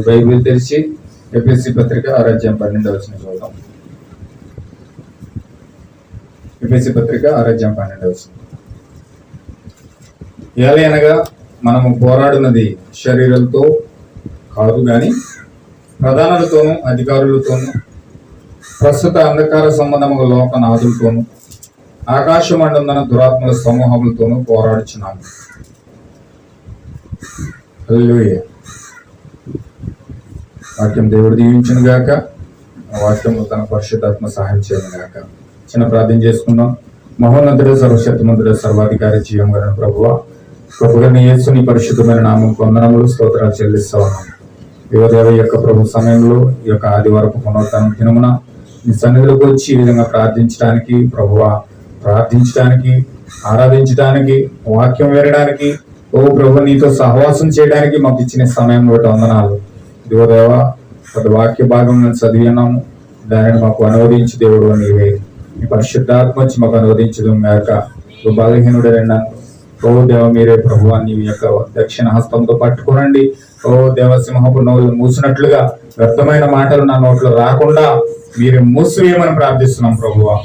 Bible తెరిచి ఎఫెసీ పత్రిక 6:12 చూద్దాం. ఎఫెసీ పత్రిక 6:12. ఏలయనగా మనము పోరాడున్నది శరీరంతో కాదు గాని ప్రధానులతోనూ అధికారులతోనూ ప్రస్తుత అంధకార సంబంధముగా లోకనాథులతోనూ ఆకాశమండున్న దురాత్మల సమూహములతోనూ పోరాడుచున్నాము. హల్లెలూయా. వాక్యం దేవుడు దీవించును గాక. వాక్యము తన పరిశుద్ధాత్మ సహాయం చేయను గాక. చిన్న ప్రార్థన చేసుకుందాం. మహోన్నతుడు, సర్వశక్తిమంతుడు, సర్వాధికారి, జీవం గల ప్రభువా, ప్రభువుని యేసుని పరిశుద్ధమైన నామం వందనములు, స్తోత్రాలు చెల్లిస్తా ఉన్నాం. యువదేవ యొక్క ప్రభు సమయంలో ఈ యొక్క ఆదివారపు పునరుత్థానం దినమున నీ సన్నిధిలోకి వచ్చి ఈ విధంగా ప్రార్థించడానికి, ప్రభువా, ప్రార్థించడానికి, ఆరాధించడానికి, వాక్యం వినడానికి, ఓ ప్రభు నీతో సహవాసం చేయడానికి మాకు ఇచ్చిన సమయం బట్టి వందనాలు. యువదేవ వాక్య భాగం చదివి ఉన్నాము, దానిని మాకు అనువదించి దేవుడు నీవే నీ పరిశుద్ధాత్మ వచ్చి మాకు అనువదించడం గాక. బలహీనుడైనాను. ఓ దేవ మీరే ప్రభువా, నీ యొక్క దక్షిణ హస్తంతో పట్టుకోనండి. ఓ దేవ సింహపు నోళ్ళు మూసినట్లుగా వ్యర్థమైన మాటలు నా నోట్లో రాకుండా మీరు మూసివేయమని ప్రార్థిస్తున్నాం. ప్రభువా,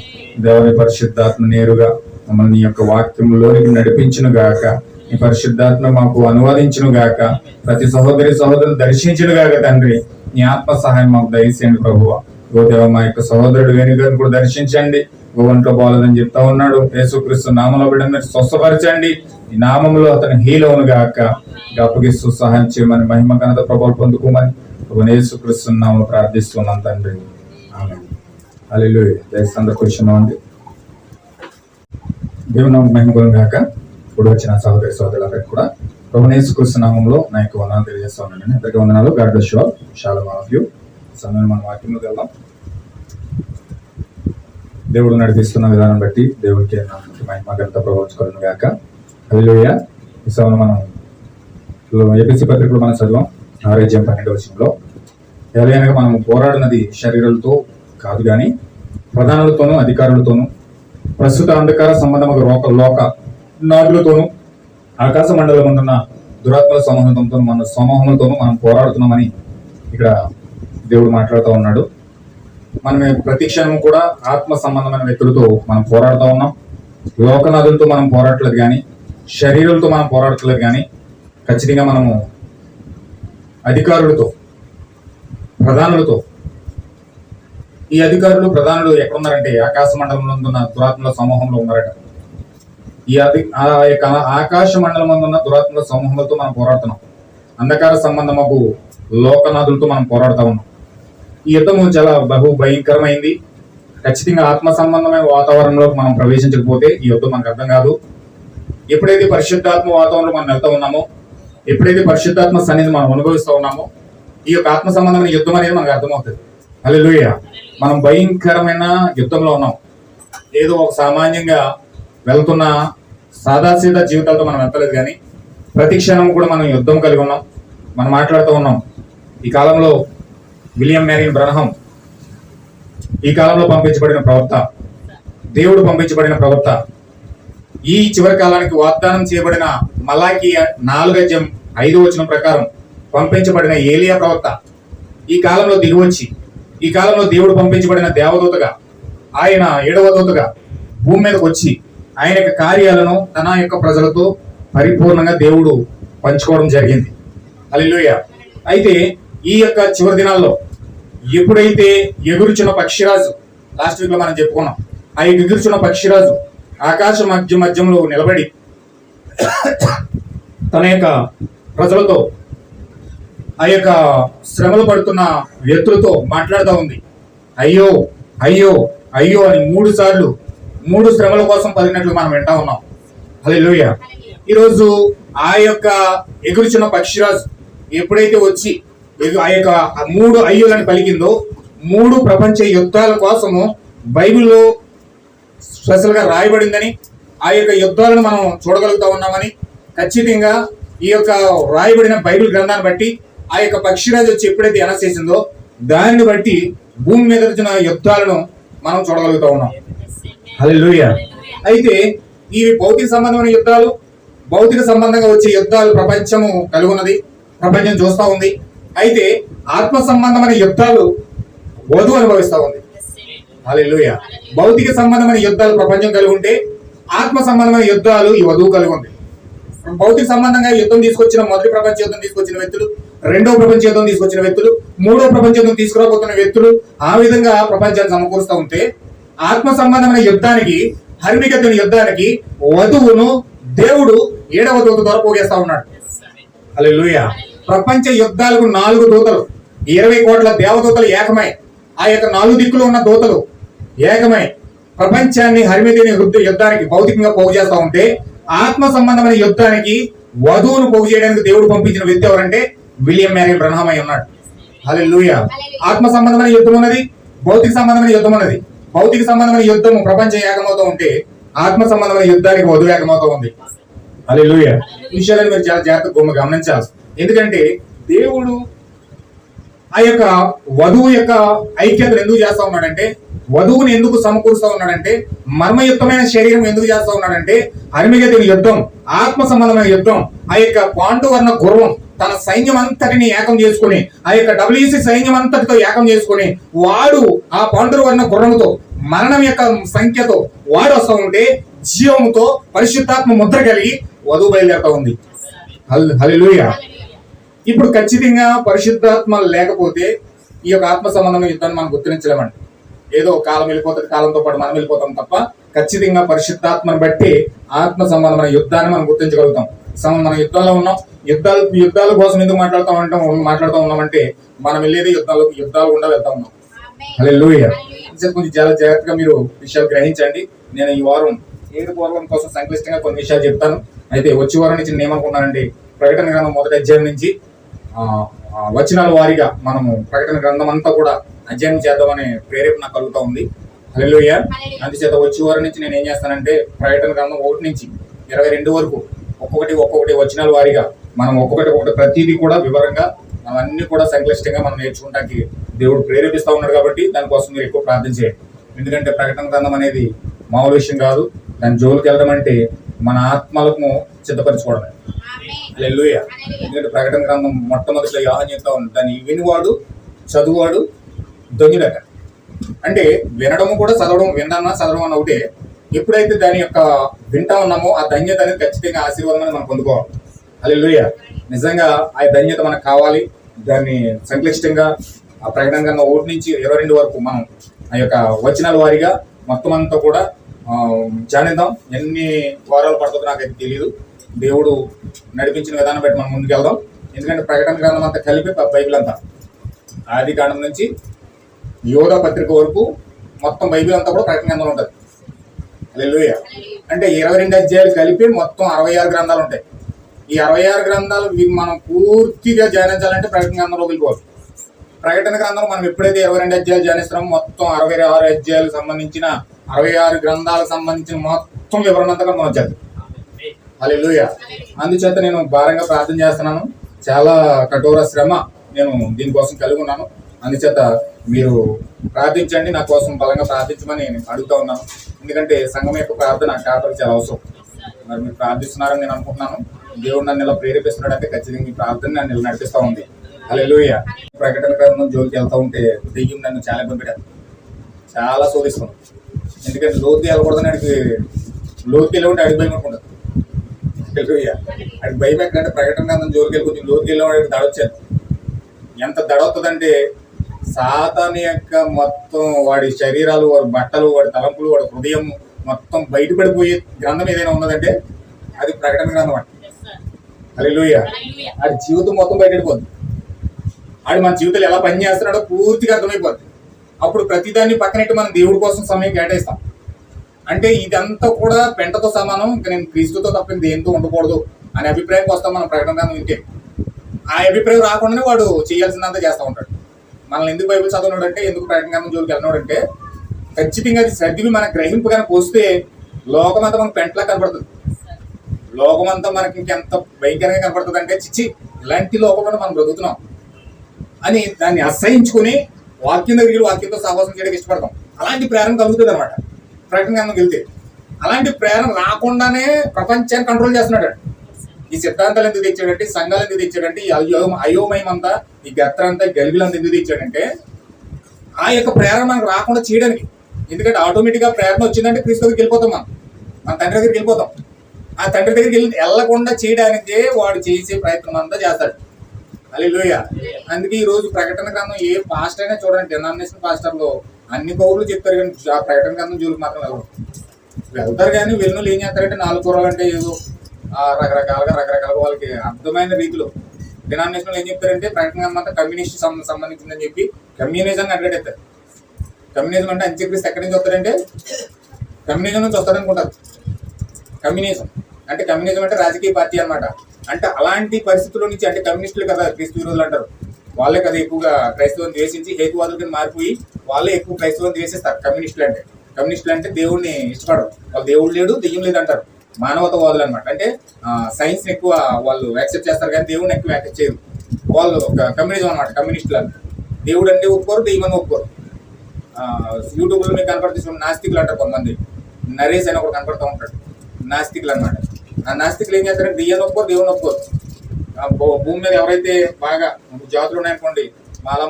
దేవుని పరిశుద్ధాత్మ నేరుగా మమ్మల్ని నీ యొక్క వాక్యంలోనికి నడిపించును గాక. నీ పరిశుద్ధాత్మ మాకు అనువాదించును గాక. ప్రతి సహోదరులు దర్శించును గాక. తండ్రి, నీ ఆత్మ సహాయం మాకు దయచేయండి. ప్రభువా, ఓ దేవ మా యొక్క సహోదరుడు వేణుగారిని కూడా దర్శించండి. ఒంట్లో బాగోలేదని చెప్తా ఉన్నాడు. యేసుక్రీస్తు నామంలో బిడ్డని స్వస్థపరచండి. ఈ నామంలో అతను హీలవును గాక. అప్పగిస్తూ సహాయం చేయమని, మహిమ ఘనత ప్రభావం పొందుకోమని యేసుక్రీస్తు నామంలో ప్రార్థిస్తున్నాం తండ్రి. ఆమేన్. హల్లెలూయా. దయచేసి కూర్చున్నామండి. దేవుని నామమునకు మహిమ కలుగును గాక. ఇప్పుడు వచ్చిన సహోదరి సహోదరులందరికీ కూడా యేసుక్రీస్తు నామంలో నా యొక్క వందనాలు తెలియజేస్తా ఉన్నాను. అందరికీ వందనాలు. God bless you all. Shalom all of you. సమయం మన వాక్యంలోకి వెళ్దాం. దేవుడు నడిపిస్తున్న విధానం బట్టి దేవుడికి మహిమ ఘనత ప్రభావించుకోను గాక. హల్లెలూయా. ఈ సమయంలో మనం ఎఫెసీ పత్రికలో మనం చదివాం 6:12 ఎలాగనగా మనము పోరాడినది శరీరాలతో కాదు గాని ప్రధానులతోనూ అధికారులతోనూ ప్రస్తుత అంధకార సంబంధముగా లోక నాదులతోనూ ఆకాశ మండలం ఉన్న దురాత్మల సమూహములతోనూ మనం పోరాడుతున్నామని ఇక్కడ దేవుడు మాట్లాడుతూ ఉన్నాడు. మనం ప్రతి క్షణం కూడా ఆత్మ సంబంధమైన వ్యక్తులతో మనం పోరాడుతూ ఉన్నాం. లోకనాథులతో మనం పోరాడట్లేదు కానీ, శరీరాలతో మనం పోరాడట్లేదు కానీ, ఖచ్చితంగా మనము అధికారులతో, ప్రధానులతో, ఈ అధికారులు ప్రధానులు ఎక్కడున్నారంటే ఆకాశ మండలంలో ఉన్న దురాత్మల సమూహంలో ఉన్నారట. ఆకాశ మండలం ఉన్న దురాత్మల సమూహంతో మనం పోరాడుతున్నాం. అంధకార సంబంధము లోకనాథులతో మనం పోరాడుతూ ఉన్నాం. ఈ యుద్ధము చాలా బహు భయంకరమైంది. ఖచ్చితంగా ఆత్మ సంబంధమైన వాతావరణంలోకి మనం ప్రవేశించకపోతే ఈ యుద్ధం మనకు అర్థం కాదు. ఎప్పుడైతే పరిశుద్ధాత్మ వాతావరణంలో మనం వెళ్తూ ఉన్నామో, ఎప్పుడైతే పరిశుద్ధాత్మ సన్నిధి మనం అనుభవిస్తూ ఉన్నామో, ఈ యొక్క ఆత్మ సంబంధమైన యుద్ధం అనేది మనకు అర్థమవుతుంది. హల్లెలూయా. మనం భయంకరమైన యుద్ధంలో ఉన్నాం. ఏదో ఒక సామాన్యంగా వెళ్తున్న సాదాసీదా జీవితాలతో మనం వెళ్తలేదు కానీ, ప్రతి క్షణం కూడా మనం యుద్ధం కలిగి ఉన్నాం. మనం మాట్లాడుతూ ఉన్నాం. ఈ కాలంలో విలియం మ్యారియన్ బ్రనహం ఈ కాలంలో పంపించబడిన ప్రవక్త, దేవుడు పంపించబడిన ప్రవక్త. ఈ చివరి కాలానికి వాగ్దానం చేయబడిన మలాకి 4:5 ప్రకారం పంపించబడిన ఏలియా ప్రవక్త ఈ కాలంలో దిగివచ్చి, ఈ కాలంలో దేవుడు పంపించబడిన దేవదూతగా, ఆయన 7వ దూతగా భూమి మీదకి వచ్చి ఆయన యొక్క కార్యాలను తన యొక్క ప్రజలతో పరిపూర్ణంగా దేవుడు పంచుకోవడం జరిగింది. హల్లెలూయా. అయితే ఈ యొక్క చివరి దినాల్లో ఎప్పుడైతే ఎగురుచున్న పక్షిరాజు, లాస్ట్ వీక్ లో మనం చెప్పుకున్నాం, ఆ ఎగురుచున్న పక్షిరాజు ఆకాశ మధ్యంలో నిలబడి తన యొక్క ప్రజలతో, ఆ యొక్క శ్రమలు పడుతున్న వ్యక్తులతో మాట్లాడుతూ ఉంది. అయ్యో అయ్యో అయ్యో అని 3 సార్లు 3 శ్రమల కోసం పలికినట్లు మనం వింటా ఉన్నాం. హల్లెలూయా. ఈరోజు ఆ యొక్క ఎగురుచున్న పక్షిరాజు ఎప్పుడైతే వచ్చి ఆ యొక్క 3 అయ్యోలని పలికిందో, 3 ప్రపంచ యుద్ధాల కోసము బైబిల్లో స్పెషల్ గా రాయబడిందని, ఆ యొక్క యుద్ధాలను మనం చూడగలుగుతా ఉన్నామని, ఖచ్చితంగా ఈ యొక్క రాయబడిన బైబిల్ గ్రంథాన్ని బట్టి ఆ యొక్క పక్షిరాజు వచ్చి ఎప్పుడైతే అనౌన్స్ చేసిందో దానిని బట్టి భూమి మీద వచ్చిన యుద్ధాలను మనం చూడగలుగుతా ఉన్నాం. హల్లెలూయా. అయితే ఇవి భౌతిక సంబంధమైన యుద్ధాలు, భౌతిక సంబంధంగా వచ్చే యుద్ధాలు ప్రపంచము కలిగి ఉన్నది, ప్రపంచం చూస్తూ ఉంది. అయితే ఆత్మ సంబంధమైన యుద్ధాలు వధువు అనుభవిస్తా ఉంది. హల్లెలూయా. భౌతిక సంబంధమైన యుద్ధాలు ప్రపంచం కలిగి ఉంటే ఆత్మ సంబంధమైన యుద్ధాలు ఈ వధువు కలిగి ఉంది. భౌతిక సంబంధంగా యుద్ధం తీసుకొచ్చిన మొదటి ప్రపంచ యుద్ధం తీసుకొచ్చిన వ్యక్తులు, రెండవ ప్రపంచ యుద్ధం తీసుకొచ్చిన వ్యక్తులు, మూడవ ప్రపంచ యుద్ధం తీసుకురాబోతున్న వ్యక్తులు ఆ విధంగా ప్రపంచాన్ని సమకూరుస్తూ ఉంటే, ఆత్మ సంబంధమైన యుద్ధానికి, హరిమిగతుని యుద్ధానికి వధువును దేవుడు 7వ దూత ద్వారా పోగేస్తా ఉన్నాడు. హల్లెలూయా. ప్రపంచ యుద్ధాలకు 4 దూతలు, 20 కోట్ల దేవదూతలు ఏకమై, ఆ యొక్క 4 దిక్కులు ఉన్న దూతలు ఏకమై ప్రపంచాన్ని హరిమిగతుని యుద్ధానికి భౌతికంగా పోగు చేస్తా ఉంటే, ఆత్మ సంబంధమైన యుద్ధానికి వధువును పోగు చేయడానికి దేవుడు పంపించిన వ్యక్తి ఎవరంటే విలియం మ్యారియన్ బ్రన్హామ్ అయి ఉన్నాడు. హల్లెలూయా. ఆత్మ సంబంధమైన యుద్ధం ఉన్నది, భౌతిక సంబంధమైన యుద్ధం ఉన్నది. భౌతిక సంబంధమైన యుద్ధము ప్రపంచం ఏకమవుతూ ఉంటే, ఆత్మ సంబంధమైన యుద్ధానికి వధువు ఏకమవుతూ ఉంది. హల్లెలూయా. ఈ విషయాలను మీరు చాలా జాగ్రత్తగా గమనించాల్సి. ఎందుకంటే దేవుడు ఆ యొక్క వధువు యొక్క ఐక్యతను ఎందుకు చేస్తా ఉన్నాడంటే, వధువుని ఎందుకు సమకూరుస్తా ఉన్నాడంటే, మర్మయుక్తమైన శరీరం ఎందుకు చేస్తా ఉన్నాడంటే, హరిమిగతుని యుద్ధం, ఆత్మ సంబంధమైన యుద్ధం, ఆ యొక్క పాండువర్ణ గుర్రం తన సైన్యం అంతటిని ఏకం చేసుకుని, ఆ యొక్క WC సైన్యం అంతటితో ఏకం చేసుకుని, వాడు ఆ పాండువర్ణ గుర్రంతో మరణం యొక్క సంఖ్యతో వాడు వస్తూ ఉంటే, జీవముతో పరిశుద్ధాత్మ ముద్ర కలిగి వధువు బయలుదేరుతా ఉంది. హల్లెలూయా. ఇప్పుడు ఖచ్చితంగా పరిశుద్ధాత్మ లేకపోతే ఈ యొక్క ఆత్మ సంబంధమైన యుద్ధాన్ని మనం గుర్తించలేమండి. ఏదో కాలం వెళ్ళిపోతుంది, కాలంతో పాటు మనం వెళ్ళిపోతాం తప్ప ఖచ్చితంగా పరిశుద్ధాత్మను బట్టి ఆత్మ సంబంధమైన యుద్ధాన్ని మనం గుర్తించగలుగుతాం. మన యుద్ధాల్లో ఉన్నాం. యుద్ధాల కోసం ఎందుకు మాట్లాడుతూ ఉన్నామంటే, మనం వెళ్ళేది యుద్ధాలు గుండా వెళ్తా ఉన్నాం. హల్లెలూయా. కొంచెం చాలా జాగ్రత్తగా మీరు విషయాలు గ్రహించండి. నేను ఈ వారం 7 పూర్వం కోసం సంక్లిష్టంగా కొన్ని విషయాలు చెప్తాను. అయితే వచ్చే వారం నుంచి నేను ఏమనుకున్నానంటే, ప్రకటన గ్రంథం మొదటి అధ్యాయం నుంచి వచనాల వారీగా మనము ప్రకటన గ్రంథం అంతా కూడా అధ్యయనం చేద్దామనే ప్రేరేపణ కలుగుతా ఉంది. హల్లెలూయా. అందుచేత వచ్చే వారం నుంచి నేను ఏం చేస్తానంటే, ప్రకటన గ్రంథం 1 నుంచి 22 వరకు ఒక్కొక్కటి వచనాల వారీగా మనం ఒక్కొక్కటి ప్రతిదీ కూడా వివరంగా అవన్నీ కూడా సంక్లిష్టంగా మనం నేర్చుకోవడానికి దేవుడు ప్రేరేపిస్తా ఉన్నాడు. కాబట్టి దానికోసం మీరు ఎక్కువ ప్రార్థన చేయండి. ఎందుకంటే ప్రకటన గ్రంథం అనేది మామూలు విషయం కాదు. దాని జోలికి వెళ్ళడం అంటే మన ఆత్మలకు సిద్ధపరచుకోవడమే. హల్లెలూయా. ఎందుకంటే ప్రకటన గ్రంథం మొట్టమొదటిలో యోహాను చెప్తా ఉంది, దాన్ని వినివాడు చదువువాడు దొంగిలట. అంటే వినడము కూడా చదవడం అన్న ఒకటే. ఎప్పుడైతే దాని యొక్క వింటా ఉన్నామో ఆ ధన్యత అనేది ఖచ్చితంగా ఆశీర్వాదం అని మనం పొందుకోవాలి. హల్లెలూయా. నిజంగా ఆ ధన్యత మనకు కావాలి. దాన్ని సంక్లిష్టంగా ఆ ప్రకటన గ్రంథం 1 నుంచి 22 వరకు మనం ఆ యొక్క వచనాల వారీగా మొత్తం అంతా కూడా జానిద్దాం. ఎన్ని వారాలు పడుతుందో నాకైతే తెలియదు. దేవుడు నడిపించిన విధానం బట్టి మనం ముందుకు వెళ్దాం. ఎందుకంటే ప్రకటన గ్రంథం అంతా కలిపి బైబిల్ అంతా ఆది కాండం నుంచి యోధా పత్రిక వరకు మొత్తం బైబిల్ అంతా కూడా ప్రకటన గ్రంథంలో ఉంటుంది. హల్లెలూయా. అంటే 22 అధ్యాయాలు కలిపి మొత్తం 66 గ్రంథాలు ఉంటాయి. ఈ 66 గ్రంథాలు మనం పూర్తిగా ధ్యానించాలంటే ప్రకటన గ్రంథంలోకి వెళ్ళిపోవాలి. ప్రకటన గ్రంథంలో మనం ఎప్పుడైతే 22 అధ్యాయాలు ధ్యానిస్తున్నామో మొత్తం 66 అధ్యాయాలకు సంబంధించిన 66 గ్రంథాలకు సంబంధించిన మొత్తం వివరణ అంతా మనం వచ్చేది. హల్లెలూయా. అందుచేత నేను భారంగా ప్రార్థన చేస్తున్నాను. చాలా కఠోర శ్రమ నేను దీనికోసం కలిగి ఉన్నాను. అందుచేత మీరు ప్రార్థించండి, నా కోసం బలంగా ప్రార్థించమని నేను అడుగుతా ఉన్నాను. ఎందుకంటే సంఘం యొక్క ప్రార్థన కాపరికి చాలా అవసరం. మరి మీరు ప్రార్థిస్తున్నారని నేను అనుకుంటున్నాను. దేవుడు నన్ను ఇలా ప్రేరేపిస్తున్నాడంటే ఖచ్చితంగా మీ ప్రార్థన నన్ను నడిపిస్తూ ఉంది. హల్లెలూయా. ప్రకటన గ్రంథం జోలికి వెళ్తా ఉంటే దెయ్యం నన్ను చాలా ఇబ్బంది పెట్టాను, చాలా శోధిస్తాను. ఎందుకంటే లోతుకి వెళ్ళకూడదని లోతుకి వెళ్ళి ఉంటే అడిగి భయం అనుకుంటుంది. హల్లెలూయా. అడిగి భయం ఎక్కడంటే ప్రకటన గ్రంథం జోలికి వెళ్ళి కొంచెం లోతుకి వెళ్ళి దడొచ్చాను. ఎంత దడవుతుందంటే సాతాను యొక్క మొత్తం వాడి శరీరాలు, వాడి బట్టలు, వాడి తలంపులు, వాడి హృదయం మొత్తం బయటపడిపోయే గ్రంథం ఏదైనా ఉన్నదంటే అది ప్రకటన గ్రంథం అంట. హల్లెలూయా. ఆడి జీవితం మొత్తం బయటపడిపోద్ది. ఆడు మన జీవితాలు ఎలా పనిచేస్తున్నాడో పూర్తిగా అర్థమైపోద్ది. అప్పుడు ప్రతిదాన్ని పక్కనెట్టి మనం దేవుడి కోసం సమయం కేటాయిస్తాం. అంటే ఇదంతా కూడా పెంటతో సమానం, ఇంకా నేను క్రీస్తుతో తప్ప దేంతో ఉండకూడదు అనే అభిప్రాయానికి వస్తాం మనం ప్రకటన గ్రంథం వింటే. ఆ అభిప్రాయం రాకుండానే వాడు చేయాల్సిందంతా చేస్తూ ఉంటాడు. మనల్ని ఎందుకు బైబిల్ చదవనాడు అంటే, ఎందుకు ప్రకటన గ్రంథం జోలికి వెళ్ళినాడు అంటే, ఖచ్చితంగా అది సర్దివి మన గ్రహింపు కనుక వస్తే లోకమంతా మనకు పెంటలా కనపడుతుంది. లోకమంతా మనకి ఇంకెంత భయంకరంగా కనపడుతుంది అంటే, చిచ్చి ఇలాంటి లోకంలో మనం బ్రతుకుతున్నాం అని దాన్ని అసహించుకుని వాక్యం దగ్గరికి వాక్యంతో సహవాసం చేయడానికి ఇష్టపడతాం. అలాంటి ప్రేరణ కలుగుతుంది అనమాట ప్రకటన గ్రంథంకి వెళ్తే. అలాంటి ప్రేరణ రాకుండానే ప్రపంచాన్ని కంట్రోల్ చేస్తున్నాడు. ఈ సిద్ధాంతాలు ఎందుకు తెచ్చాడంటే, సంఘాలు ఎందుకు తెచ్చాడంటే, ఈ అయోమయం అంతా, ఈ గత్రంతా, గలిబిలంతా ఎందుకు తెచ్చాడంటే ఆ యొక్క ప్రేరణ మనకు రాకుండా చేయడానికి. ఎందుకంటే ఆటోమేటిక్గా ప్రేరణ వచ్చిందంటే క్రీస్తు దగ్గరికి వెళ్ళిపోతాం, మన తండ్రి దగ్గరికి వెళ్ళిపోతాం. ఆ తండ్రి దగ్గరికి వెళ్ళకుండా చేయడానికే వాడు చేసే ప్రయత్నం అంతా చేస్తాడు. హల్లెలూయా. అందుకే ఈ రోజు ప్రకటన గ్రంథం ఏ పాస్టర్ అయినా చూడండి, డినామినేషన్ పాస్టర్లో అన్ని పౌరులు చెప్తారు, కానీ ఆ ప్రకటన గ్రంథం జోలికి మాత్రం వెళ్తారు. కానీ వెళ్ళిన ఏం చేస్తారంటే 4 కూరలు అంటే ఏదో రకరకాలుగా వాళ్ళకి అర్థమైన రీతిలో డినామినేషన్ ఏం చెప్తారంటే ప్రకటన గ్రంథం అంతా కమ్యూనిస్ట్ సంబంధించిందని చెప్పి కమ్యూనిజం అడ్డెడతారు. కమ్యూనిజం అంటే అంత్యక్రీస్తు ఎక్కడి నుంచి వస్తాడంటే కమ్యూనిజం నుంచి వస్తాడనుకుంటారు. కమ్యూనిజం అంటే రాజకీయ పార్టీ అనమాట. అంటే అలాంటి పరిస్థితుల్లో నుంచి, అంటే కమ్యూనిస్టులు కదా క్రీస్తు విరోధులు అంటారు, వాళ్ళే కదా ఎక్కువగా క్రైస్తవం ద్వేషించి హేతువాదుల కింద మారిపోయి వాళ్ళే ఎక్కువ క్రైస్తవం ద్వేషిస్తారు. కమ్యూనిస్టులు అంటే దేవుడిని ఇష్టపడరు, వాళ్ళు దేవుడు లేడు దెయ్యం లేదు అంటారు. మానవతావాదులు అనమాట. అంటే సైన్స్ ఎక్కువ వాళ్ళు యాక్సెప్ట్ చేస్తారు కానీ దేవుడిని ఎక్కువ యాక్సెప్ట్ చేయరు. వాళ్ళు కమ్యూనిజం అనమాట. కమ్యూనిస్టులు అంటే దేవుడు అంటే ఒప్పుకోరు, దెయ్యం అని ఒప్పుకోరు. యూట్యూబ్లో మీకు కనపడుతుంది నాస్తికులు అంటారు కొంతమంది. నరేష్ అని ఒకటి కనపడుతూ ఉంటాడు, నాస్తికులు అనమాట. ఆ నాస్తికులు ఏం చేస్తారంటే దెయ్యాన్ని ఒప్పుకోరు, దేవుని ఒప్పుకోరు. భూమి మీద ఎవరైతే బాగా జాతులు ఉన్నాయనుకోండి,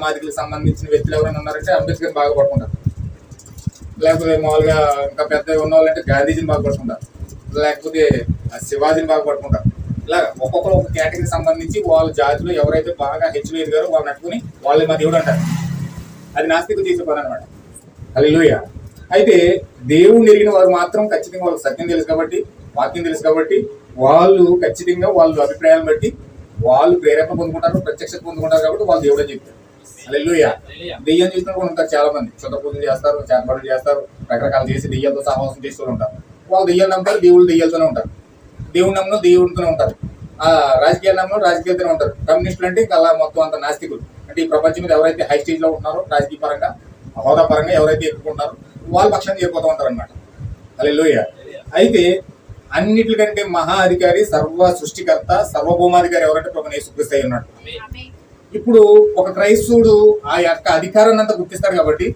మాదికలకు సంబంధించిన వ్యక్తులు ఎవరైనా ఉన్నారంటే అంబేద్కర్ బాగా పడుకుంటారు, లేకపోతే మామూలుగా ఇంకా పెద్ద ఉన్న వాళ్ళంటే గాంధీజీని బాగా పడుకుంటారు, లేకపోతే శివాజీని బాగా పడుకుంటారు. ఇలా ఒక్కొక్కరు ఒక కేటగిరీ సంబంధించి వాళ్ళ జాతిలో ఎవరైతే బాగా హెచ్చులు ఎదిగారో వాళ్ళని నట్టుకుని వాళ్ళే మా దేవుడు అంటారు. అది నాస్తికులు చేసే పని అనమాట. హల్లెలూయా. అయితే దేవుడు ఎరిగిన వారు మాత్రం ఖచ్చితంగా వాళ్ళకి సత్యం తెలుసు కాబట్టి, వాక్యం తెలుసు కాబట్టి, వాళ్ళు ఖచ్చితంగా వాళ్ళ అభిప్రాయాలను బట్టి వాళ్ళు ప్రేరేపణ పొందుకుంటారు, ప్రత్యక్షత పొందుకుంటారు కాబట్టి వాళ్ళు దేవుడు అని చెప్తారు. హల్లెలూయా. దెయ్యం చూసిన కూడా ఉంటారు చాలా మంది, చుట్ట పూజలు చేస్తారు, చేతబడులు చేస్తారు, రకరకాలు చేసి దెయ్యాలతో సహవాసం చేస్తూ ఉంటారు. వాళ్ళు దెయ్యాలు నమ్ముతారు, దేవుళ్ళు దెయ్యాలతోనే ఉంటారు. దేవుడు నమ్మను దేవుడితోనే ఉంటారు. రాజకీయాలు నమ్మను రాజకీయాలతోనే ఉంటారు. కమ్యూనిస్టులు అంటే అలా మొత్తం అంత నాస్తికులు. అంటే ఈ ప్రపంచం మీద ఎవరైతే హై స్టేజ్ లో ఉంటున్నారో రాజకీయ పరంగా, హోదా పరంగా ఎవరైతే ఎక్కుంటారో వాళ్ళ పక్షాన్ని చేరిపోతూ ఉంటారు అనమాట. హల్లెలూయా. అయితే అన్నిటికంటే మహా అధికారి, సర్వ సృష్టికర్త, సర్వభౌమాధికారి ఎవరంటే ప్రభువైన యేసుక్రీస్తు అయి ఉన్నాడు. ఇప్పుడు ఒక క్రైస్తవుడు ఆ యొక్క అధికారాన్ని అంతా గుర్తిస్తాడు కాబట్టి,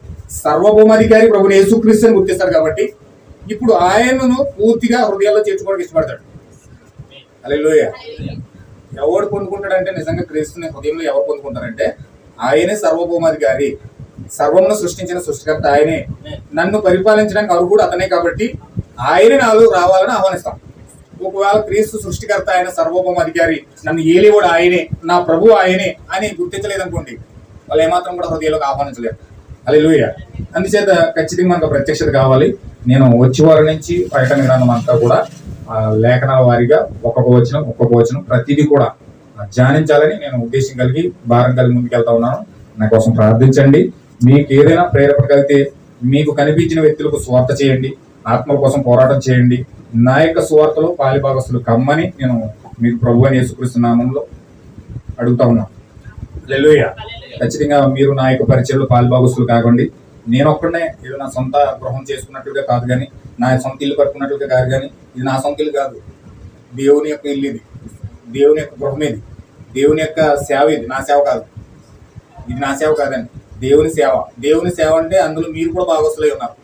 సర్వభౌమాధికారి ప్రభువైన యేసుక్రీస్తు అని గుర్తిస్తాడు కాబట్టి, ఇప్పుడు ఆయనను పూర్తిగా హృదయాల్లో చేర్చుకోవడానికి ఇష్టపడతాడు. హల్లెలూయా. ఎవడు పొందుకుంటాడంటే నిజంగా క్రీస్తుని హృదయంలో ఎవరు పొందుకుంటారంటే ఆయనే సర్వభౌమాధికారి, సర్వమును సృష్టించిన సృష్టికర్త ఆయనే, నన్ను పరిపాలించడానికి అర్హుడు అతనే కాబట్టి ఆయనే నాలో రావాలని ఆహ్వానిస్తాం. ఒకవేళ క్రీస్తు సృష్టికర్త ఆయన, సర్వభౌమాధికారి, నన్ను ఏలేవాడు ఆయనే, నా ప్రభు ఆయనే అని గుర్తించలేదనుకోండి, వాళ్ళు ఏమాత్రం కూడా హృదయంలోకి ఆహ్వానించలేరు. హల్లెలూయా. అందుచేత ఖచ్చితంగా మనకు ప్రత్యక్షత కావాలి. నేను వచ్చే వారి నుంచి ప్రకటన గ్రంథం అంతా కూడా లేఖనాల వారీగా ఒక్కొక్క వచనం ప్రతిదీ కూడా ధ్యానించాలని నేను ఉద్దేశం కలిగి భారం కలిగి ముందుకెళ్తా ఉన్నాను. నా కోసం ప్రార్థించండి. మీకు ఏదైనా ప్రేరేపణ కలిగితే మీకు కనిపించిన వ్యక్తులకు స్వార్థ చేయండి, ఆత్మల కోసం పోరాటం చేయండి. నా యొక్క స్వార్థలో పాలిభాగస్తులు కమ్మని నేను మీకు ప్రభువైన యేసుక్రీస్తు నామములో అడుగుతా ఉన్నాను. హల్లెలూయా. ఖచ్చితంగా మీరు నా యొక్క పరిచయంలో పాలిభాగస్తులు కాకండి. నేను ఒక్కడనే ఏదో నా సొంత గృహం చేసుకున్నట్టుగా కాదు, కానీ నా సొంత ఇల్లు కట్టుకున్నట్టుగా కాదు, కానీ ఇది నా సొంత ఇల్లు కాదు, దేవుని యొక్క ఇల్లు ఇది, దేవుని యొక్క గృహం ఇది, దేవుని యొక్క సేవ ఇది, నా సేవ కాదు, ఇది నా సేవ కాదండి, దేవుని సేవ. దేవుని సేవ అంటే అందులో మీరు కూడా భాగస్తులై ఉన్నారు,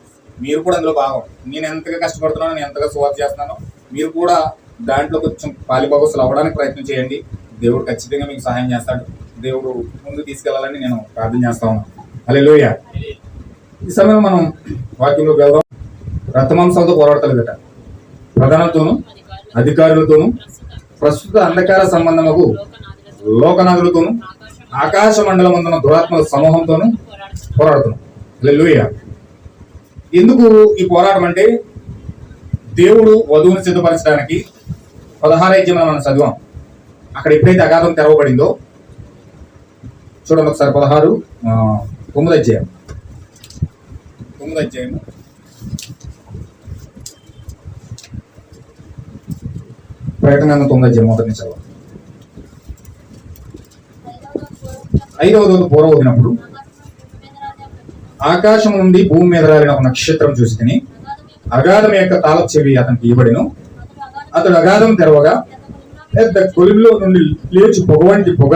మీరు కూడా అందులో భాగం. నేను ఎంతగా కష్టపడుతున్నాను, నేను ఎంతగా సువార్త చేస్తున్నానో మీరు కూడా దాంట్లో కొంచెం పాలిభాగస్తులు అవ్వడానికి ప్రయత్నం చేయండి. దేవుడు ఖచ్చితంగా మీకు సహాయం చేస్తాడు. దేవుడు ముందుకు తీసుకెళ్లాలని నేను ప్రార్థన చేస్తా ఉన్నాను. హల్లెలూయా. ఈ సమయంలో మనం వాక్యంలోకి వెళ్దాం. రక్తమాంసాలతో పోరాడతలేదట, ప్రధానులతోనూ అధికారులతోనూ ప్రస్తుత అంధకార సంబంధముకు లోకనాథులతోనూ ఆకాశ మండలమందున దురాత్మల సమూహంతోనూ పోరాడుతున్నాం. హల్లెలూయా. ఎందుకు ఈ పోరాటం అంటే, దేవుడు వధువుని సిద్ధపరచడానికి 16వ అధ్యాయం మనం చదివాం. అక్కడ ఎప్పుడైతే అగాధం తెరవబడిందో చూడండి ఒకసారి. 9వ అధ్యాయం ప్రకటన 9వ అధ్యాయం మొదటి నుంచి చదవాలి. 5వ రోజు పూర్వదినప్పుడు ఆకాశం నుండి భూమి మీద రాలిన ఒక నక్షత్రం చూసి అగాధం యొక్క తాళపు చెవి అతనికి ఇవ్వబడెను. అతడు అగాధం తెరవగా పెద్ద కొలిమిలో నుండి లేచి పొగ వంటి పొగ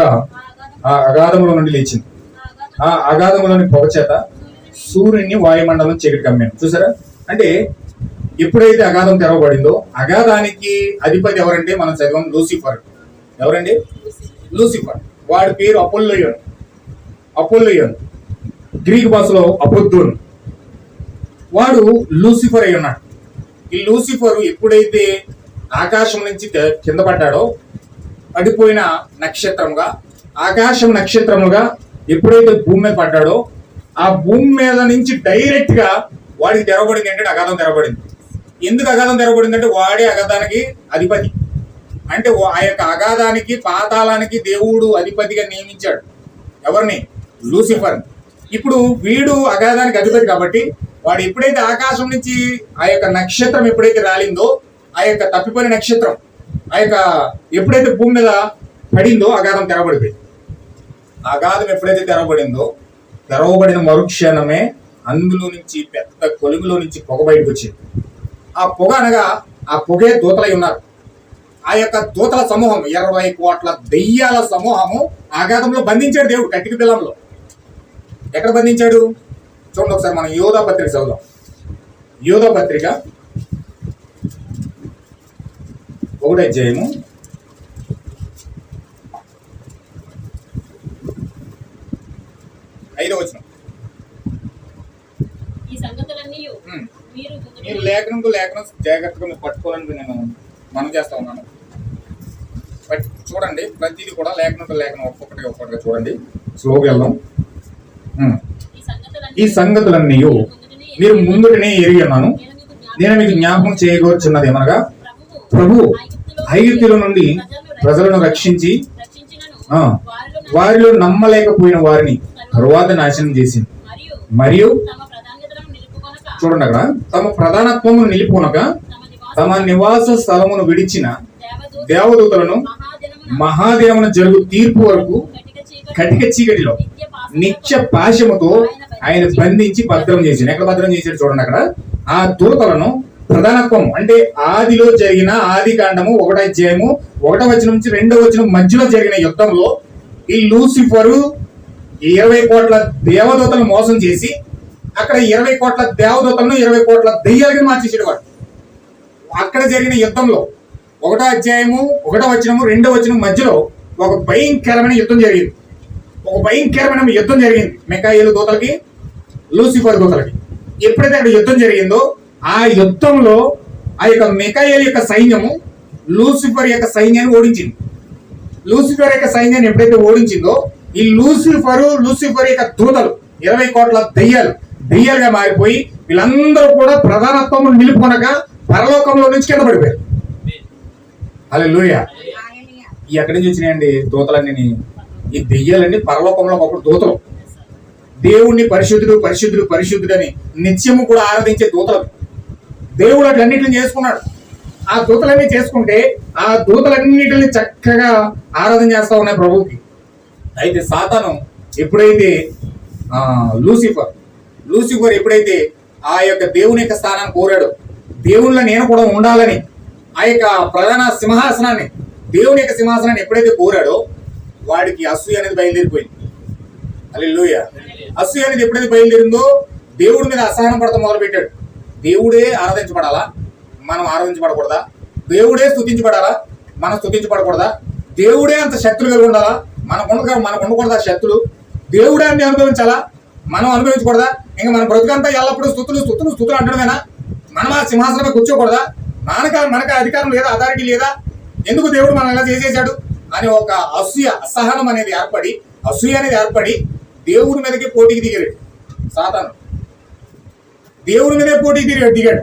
ఆ అగాధంలో నుండి లేచింది. ఆ అగాధంలోని పొగ చేత సూర్యుని వాయుమండలం చీకటి కమ్మాను. చూసారా? అంటే ఎప్పుడైతే అగాధం తెరవబడిందో, అగాధానికి అధిపతి ఎవరంటే మనం చదివాం లూసిఫర్. ఎవరండి? లూసిఫర్. వాడి పేరు అపోల్లోయన్. అపోల్లోయన్ గ్రీక్ భాషలో అపోద్దోన్. వాడు లూసిఫర్ అయి ఉన్నాడు. ఈ లూసిఫర్ ఎప్పుడైతే ఆకాశం నుంచి కింద పడ్డాడో, పడిపోయిన నక్షత్రంగా, ఆకాశం నక్షత్రముగా ఎప్పుడైతే భూమి మీద పడ్డాడో, ఆ భూమి మీద నుంచి డైరెక్ట్ గా వాడికి తెరవబడింది ఏంటంటే అగాధం తెరవబడింది. ఎందుకు అగాధం తెరవబడింది అంటే వాడే అగాధానికి అధిపతి. అంటే ఆ యొక్క అగాధానికి, పాతాళానికి దేవుడు అధిపతిగా నియమించాడు. ఎవరిని? లూసిఫర్. ఇప్పుడు వీడు అగాధానికి అధిపతి కాబట్టి వాడు ఎప్పుడైతే ఆకాశం నుంచి ఆ యొక్క నక్షత్రం ఎప్పుడైతే రాలిందో, ఆ యొక్క తప్పిపోయిన నక్షత్రం ఆ యొక్క ఎప్పుడైతే భూమి మీద పడిందో అగాధం తెరవబడిపోయింది. అగాధం ఎప్పుడైతే తెరవబడిన మరుక్షణమే అందులో నుంచి పెద్ద కొలుగులో నుంచి పొగ బయటకు వచ్చింది. ఆ పొగ అనగా ఆ పొగే దూతలై ఉన్నారు. ఆ యొక్క దూతల సమూహం 20 కోట్ల దెయ్యాల సమూహము అగాధంలో బంధించాడు దేవుడు కట్టిక పిల్లంలో. ఎక్కడ బంధించాడు చూడండి ఒకసారి. మనం యోధా పత్రిక చదువుదాం. యోధా పత్రిక 1వ అధ్యాయము 5వ వచనం. మీరు లేఖనం జాగ్రత్తగా పట్టుకోవాలని నేను మనం చేస్తా ఉన్నాను. చూడండి, ప్రతిదీ కూడా లేఖనం ఒక్కొక్కటిగా చూడండి. స్లోగా వెళ్దాం. ఈ సంగతులన్నీ మీరు ముందుగానే ఎరిగి ఉన్నాను. నేను మీకు జ్ఞాపకం చేయగోర్చున్నది ఏమనగా, ప్రభు ఐగుప్తుల నుండి ప్రజలను రక్షించి వారిలో నమ్మలేకపోయిన వారిని తరువాత నాశనం చేసింది. మరియు చూడండి, అక్కడ తమ ప్రధానత్వమును నిలుపుకొనక తమ నివాస స్థలమును విడిచిన దేవదూతలను మహాదేవన జరుగు తీర్పు వరకు కటిక చీకటిలో నిత్య పాశముతో ఆయన బంధించి భద్రం చేశాడు. ఎక్కడ భద్రం చేశాడు చూడండి. అక్కడ ఆ దూతలను ప్రధానత్వం అంటే ఆదిలో జరిగిన ఆది కాండము 1వ అధ్యాయము 1వ వచనం నుంచి 2వ వచనం మధ్యలో జరిగిన యుద్ధంలో ఈ లూసిఫరు 20 కోట్ల దేవదూతలను మోసం చేసి అక్కడ 20 కోట్ల దేవదూతలను 20 కోట్ల దెయ్యాలకి మార్చేసాడు వాడు. అక్కడ జరిగిన యుద్ధంలో 1వ అధ్యాయము 1వ వచనము 2వ వచనం మధ్యలో ఒక భయంకరమైన యుద్ధం జరిగింది. మిఖాయేలు దూతలకి, లూసిఫర్ దూతలకి. ఎప్పుడైతే అక్కడ యుద్ధం జరిగిందో ఆ యుద్ధంలో ఆ యొక్క మిఖాయేలు యొక్క సైన్యము లూసిఫర్ యొక్క సైన్యాన్ని ఓడించింది. లూసిఫర్ యొక్క సైన్యాన్ని ఎప్పుడైతే ఓడించిందో ఈ లూసిఫర్ యొక్క దూతలు 20 కోట్ల దెయ్యాలుగా మారిపోయి వీళ్ళందరూ కూడా ప్రధానత్వం నిలుపుకొనగా పరలోకంలో నుంచి కింద పడిపోయారు. హల్లెలూయా. ఈ ఎక్కడి నుంచి వచ్చినాయండి దూతలన్నీ? ఈ దెయ్యాలన్నీ పరలోకంలో ఒకప్పుడు దూతలు. దేవుణ్ణి పరిశుద్ధుడు అని నిత్యము కూడా ఆరాధించే దూతలు. దేవుడు అట్లన్నిటిని చేసుకున్నాడు. ఆ దూతలన్నీ చేసుకుంటే ఆ దూతలన్నిటిని చక్కగా ఆరాధన చేస్తా ఉన్నాయి ప్రభువుకి. అయితే సాతాను ఎప్పుడైతే లూసిఫర్ ఎప్పుడైతే ఆ యొక్క దేవుని యొక్క స్థానాన్ని కోరాడు, దేవుళ్ళ నేను కూడా ఉండాలని ఆ యొక్క ప్రధాన సింహాసనాన్ని, దేవుని యొక్క సింహాసనాన్ని ఎప్పుడైతే కోరాడో వాడికి అసూయ అనేది బయలుదేరిపోయింది. హల్లెలూయా. అసూయ అనేది ఎప్పుడైతే బయలుదేరిందో దేవుడి మీద అసహనం పడతాం మొదలు పెట్టాడు. దేవుడే ఆరాధించబడాలా, మనం ఆరాధించబడకూడదా? దేవుడే స్తుతించబడాలా, మనం స్తుతించబడకూడదా? దేవుడే అంత శక్తులు కలిగి ఉండాలా, మనకు ఉండకూడదా శక్తులు? దేవుడే అన్ని అనుభవించాలా, మనం అనుభవించకూడదా? ఇంకా మన బ్రతుకంతా ఎల్లప్పుడూ స్తుతులు అంటడమేనా? మనం ఆ సింహాసనమే కూర్చోకూడదా? మనకు అధికారం లేదా, అథారిటీ లేదా? ఎందుకు దేవుడు మనం ఎలా చేసేసాడు అని ఒక అసహనం అనేది ఏర్పడి దేవుడి మీదకి పోటీకి దిగాడు సాతాను. దేవుడి మీదే పోటీకి దిగాడు.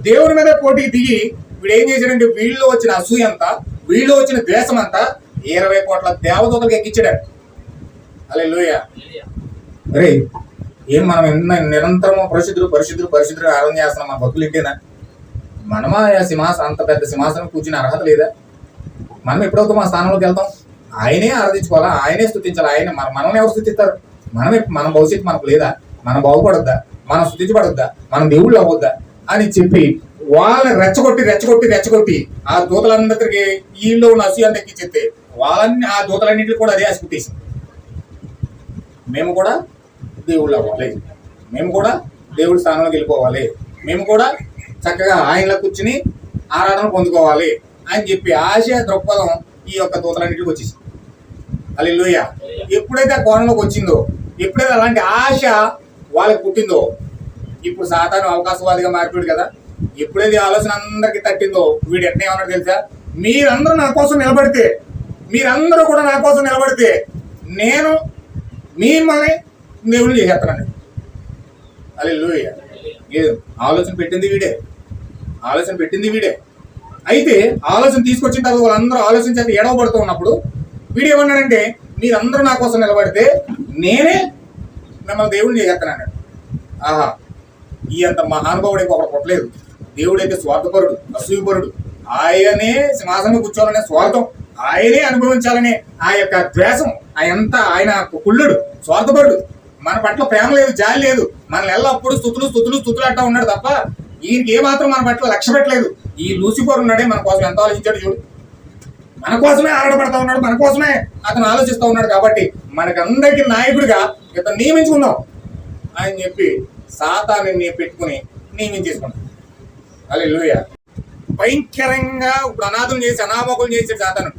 దేవుడి మీద పోటీకి దిగి వీడు ఏం చేశాడంటే వీళ్ళు వచ్చిన అసూయ అంతా, వీళ్ళు వచ్చిన ద్వేషం అంతా 20 కోట్ల దేవదూతలకు ఎక్కించాడు. హల్లెలూయా. అరే ఏం మనం నిరంతరము పరిశుద్ధుడు ఆరాధన చేస్తున్నాం. మన భక్తులు ఇంటేనా? మనమా అంత పెద్ద సింహాసనం కూర్చుని అర్హత లేదా? మనం ఎప్పుడవుతాం ఆ స్థానంలోకి వెళ్తాం? ఆయనే ఆరాధించుకోవాలా, ఆయనే స్తుతించాలా. మనం ఎవరు స్తుతిస్తారు? మన భవిష్యత్తు మనకు లేదా? మనం బాగుపడొద్దా? మనం స్తుతించబడొద్దా? మనం దేవుళ్ళు అవ్వద్దా అని చెప్పి వాళ్ళని రెచ్చగొట్టి ఆ దూతలందరికీ వీళ్ళు ఉన్న అసూయాన్ని ఎక్కించేస్తే వాళ్ళని ఆ దూతలన్నింటికి కూడా అదే ఆశ మేము కూడా దేవుళ్ళు అవ్వాలి, మేము కూడా దేవుడి స్థానంలోకి వెళ్ళిపోవాలి, మేము కూడా చక్కగా ఆయనలో కూర్చుని ఆరాధన పొందుకోవాలి అని చెప్పి ఆశ దృక్పథం ఈ యొక్క దూతలన్నింటికి వచ్చేసింది. హల్లెలూయా. ఎప్పుడైతే ఆ కోణంలోకి వచ్చిందో, ఎప్పుడైతే అలాంటి ఆశ వాళ్ళకి పుట్టిందో, ఇప్పుడు సాతాను అవకాశవాదిగా మారిపోయాడు కదా. ఎప్పుడైతే ఆలోచన అందరికి తట్టిందో వీడు ఎట్లా ఏమన్నాడు తెలుసా, మీరందరూ నా కోసం నిలబడితే, మీరందరూ కూడా నా కోసం నిలబడితే నేను మిమ్మల్ని దేవుని చేసేస్తానండి. హల్లెలూయా. ఆలోచన పెట్టింది వీడే. అయితే ఆలోచన తీసుకొచ్చిన తర్వాత వాళ్ళందరూ ఆలోచించి ఎడవబడుతూ ఉన్నప్పుడు వీడు ఏమన్నాడంటే, మీరందరూ నా కోసం నిలబడితే నేనే మిమ్మల్ని దేవుడిని చేసేస్తాను. ఆహా, ఈ అంత మహానుభావుడు ఒకడు కొట్టలేదు. దేవుడైతే స్వార్థపరుడు, అసూయపరుడు. ఆయనే సింహాసనం కూర్చోవాలనే స్వార్థం, ఆయనే అనుభవించాలనే ఆ యొక్క ద్వేషం, ఆయన కుళ్ళుడు, స్వార్థపరుడు. మన పట్ల ప్రేమ లేదు, జాలి లేదు. మనల్ని ఎల్లప్పుడు స్తుతులు అంటా ఉన్నాడు తప్ప ఈయనకి ఏమాత్రం మన పట్ల లక్ష్య పెట్టలేదు. ఈ లూసిఫర్ ఉన్నాడే మన కోసం ఎంత ఆలోచించాడు చూడు. మన కోసమే ఆరాటపడతా ఉన్నాడు, మన కోసమే అతను ఆలోచిస్తూ ఉన్నాడు. కాబట్టి మనకందరికీ నాయకుడిగా ఇతను నియమించుకుందాం అని చెప్పి సాతాన్ని పెట్టుకుని నియమించేసుకున్నాం. హల్లెలూయా. భయంకరంగా ఇప్పుడు అనాథులు చేసి అనామకులు చేసాడు సాతాను.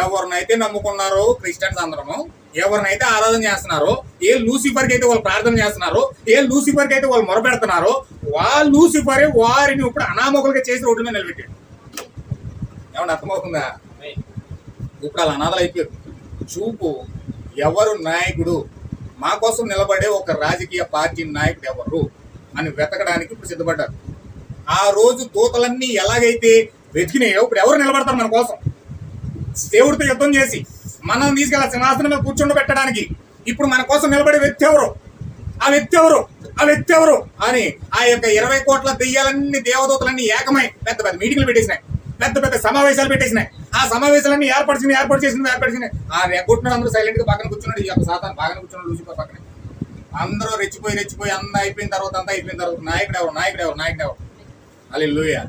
ఎవరినైతే నమ్ముకున్నారో క్రిస్టియన్స్ అందరము, ఎవరినైతే ఆరాధన చేస్తున్నారో, ఏ లూసిఫర్కి అయితే వాళ్ళు ప్రార్థన చేస్తున్నారో, ఏ లూసిఫర్కి అయితే వాళ్ళు మొరపెడుతున్నారో, లూసిఫరే వారిని ఇప్పుడు అనామకులుగా చేసి రోడ్ల మీద నిలబెట్టాడు. ఏమన్నా అర్థమవుతుందా? ఇప్పుడు వాళ్ళు అనాథలు అయిపోయారు. చూపు ఎవరు నాయకుడు, మా కోసం నిలబడే ఒక రాజకీయ పార్టీ నాయకుడు ఎవరు అని వెతకడానికి ఇప్పుడు సిద్ధపడ్డారు. ఆ రోజు దూతలన్నీ ఎలాగైతే వెతికినాయో ఇప్పుడు ఎవరు నిలబడతారు మన కోసం? దేవుడితో యుద్ధం చేసి మనం తీసుకెళ్ళి సింహాసనం మీద కూర్చుండబెట్టడానికి ఇప్పుడు మన కోసం నిలబడే వ్యక్తి ఎవరు? ఆ వ్యక్తి ఎవరు అని ఆ యొక్క 20 కోట్ల దెయ్యాలన్నీ దేవదూతలన్నీ ఏకమై పెద్ద పెద్ద మీటింగ్లు పెట్టేసినాయి, పెద్ద పెద్ద సమావేశాలు పెట్టేసినాయి. ఆ సమావేశాలన్నీ ఏర్పాటు చేసినాయి. ఆ రెగ్గొట్టినాడు అందరూ సైలెంట్ గా పక్కన కూర్చున్నాడు. ఈ యొక్క సాతాను బాగా కూర్చున్నాడు లూసిఫర్ పక్కన. అందరూ రెచ్చిపోయి అంతా అయిపోయిన తర్వాత నాయకుడు ఎవరు? హల్లెలూయా.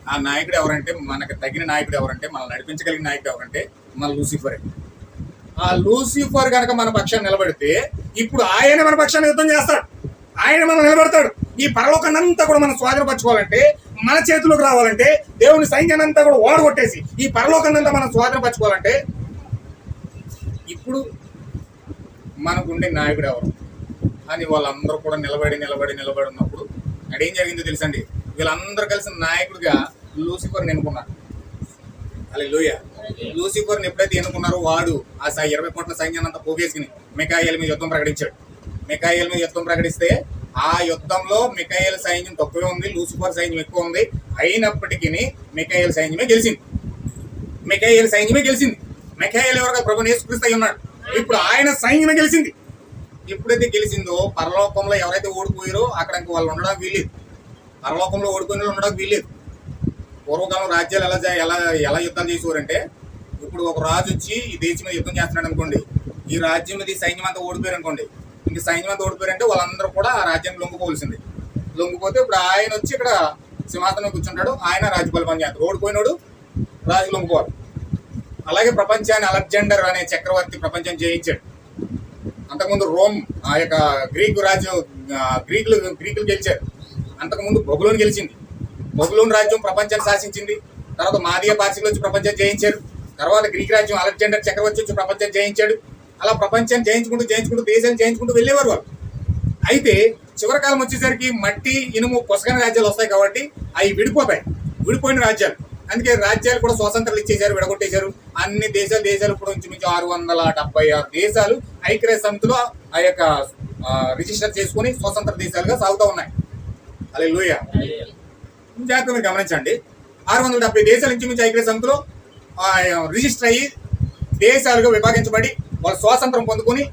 ఆ నాయకుడు ఎవరంటే, మనకు తగిన నాయకుడు ఎవరంటే, మనం నడిపించగలిగిన నాయకుడు ఎవరంటే మన లూసిఫరే. ఆ లూసిఫర్ కనుక మన పక్షాన్ని నిలబడితే ఇప్పుడు ఆయన మన పక్షాన్ని యుద్ధం చేస్తాడు, ఆయన మనం నిలబడతాడు. ఈ పరలోకాన్నంతా కూడా మనం స్వాధీనపరచుకోవాలంటే, మన చేతిలోకి రావాలంటే, దేవుని సైన్యాన్నంతా కూడా ఓడగొట్టేసి ఈ పరలోకాన్నంతా మనం స్వాధీనపరచుకోవాలంటే ఇప్పుడు మనకుండే నాయకుడు ఎవరు అని వాళ్ళందరూ కూడా నిలబడి ఉన్నప్పుడు అదేం జరిగిందో తెలుసండి. వీళ్ళందరూ కలిసి నాయకుడిగా లూసిఫర్ని ఎన్నుకున్నారు. హల్లెలూయా. లూసిఫర్ని ఎప్పుడైతే ఎన్నుకున్నారో వాడు ఆ 20 కోట్ల సైన్యాన్ని అంతా పోగేసుకుని మిఖాయేలు మీద యుద్ధం ప్రకటించాడు. మిఖాయేలు మీద యుద్ధం ప్రకటిస్తే ఆ యుద్ధంలో మిఖాయేలు సైన్యం తక్కువే ఉంది, లూసిఫర్ సైన్యం ఎక్కువ ఉంది. అయినప్పటికీ మిఖాయేలు సైన్యమే గెలిచింది. మిఖాయేలు ఎవరుగా ప్రభువు యేసుక్రీస్తు అయి ఉన్నాడు. ఇప్పుడు ఆయన సైన్యమే గెలిచింది. ఎప్పుడైతే గెలిచిందో పరలోకంలో ఎవరైతే ఓడిపోయారో అక్కడ వాళ్ళు ఉండడానికి వీల్లేదు. పరలోకంలో ఓడిపోయిన వాళ్ళు ఉండడానికి వీల్లేదు. పూర్వకాలం రాజ్యాలు ఎలా యుద్ధాలు చేసేవారంటే, ఇప్పుడు ఒక రాజు వచ్చి ఈ దేశం మీద యుద్ధం చేస్తున్నాడు అనుకోండి, ఈ రాజ్యం మీద ఈ సైన్యం అంతా ఓడిపోయారు అనుకోండి, ఇంక సైన్యం అంతా ఓడిపోయారంటే వాళ్ళందరూ కూడా ఆ రాజ్యాన్ని లొంగిపోవలసింది. లొంగిపోతే ఇప్పుడు ఆయన వచ్చి ఇక్కడ సింహాసనం కూర్చుంటాడు, ఆయన రాజ్యపాలన చేస్తాడు. ఓడిపోయినాడు రాజు లొంగిపోవాలి. అలాగే ప్రపంచాన్ని అలెగ్జాండర్ అనే చక్రవర్తి ప్రపంచాన్ని జయించాడు. అంతకుముందు రోమ్ ఆ యొక్క గ్రీకులు గెలిచారు. అంతకుముందు బబులోను గెలిచింది. బబులోను రాజ్యం ప్రపంచాన్ని శాసించింది. తర్వాత మాదియ పార్సీలు వచ్చి ప్రపంచాన్ని జయించారు. తర్వాత గ్రీక్ రాజ్యం అలెగ్జాండర్ చక్రవర్తి వచ్చి ప్రపంచాన్ని జయించాడు. అలా ప్రపంచాన్ని జయించుకుంటూ దేశాన్ని జయించుకుంటూ వెళ్ళేవారు వాళ్ళు. అయితే చివరి కాలం వచ్చేసరికి మట్టి, ఇనుము, పొసగన రాజ్యాలు వస్తాయి కాబట్టి అవి విడిపోయిన రాజ్యాలు. అందుకే రాజ్యాలు కూడా స్వాతంత్రాలు ఇచ్చేశారు, విడగొట్టేశారు. అన్ని దేశాలు ఇప్పుడు ఇంచుమించు 676 దేశాలు ఐక్యరాజ్య సమితిలో ఆ యొక్క రిజిస్టర్ చేసుకుని స్వతంత్ర దేశాలుగా సాగుతూ ఉన్నాయి. హల్లెలూయా. జాగ్రత్తగా మీరు గమనించండి. 670 దేశాలు ఇంచుమించు ఐక్యరాజ్య సమితిలో రిజిస్టర్ అయ్యి దేశాలుగా విభాగించబడి వాళ్ళు స్వాతంత్రం పొందుకొని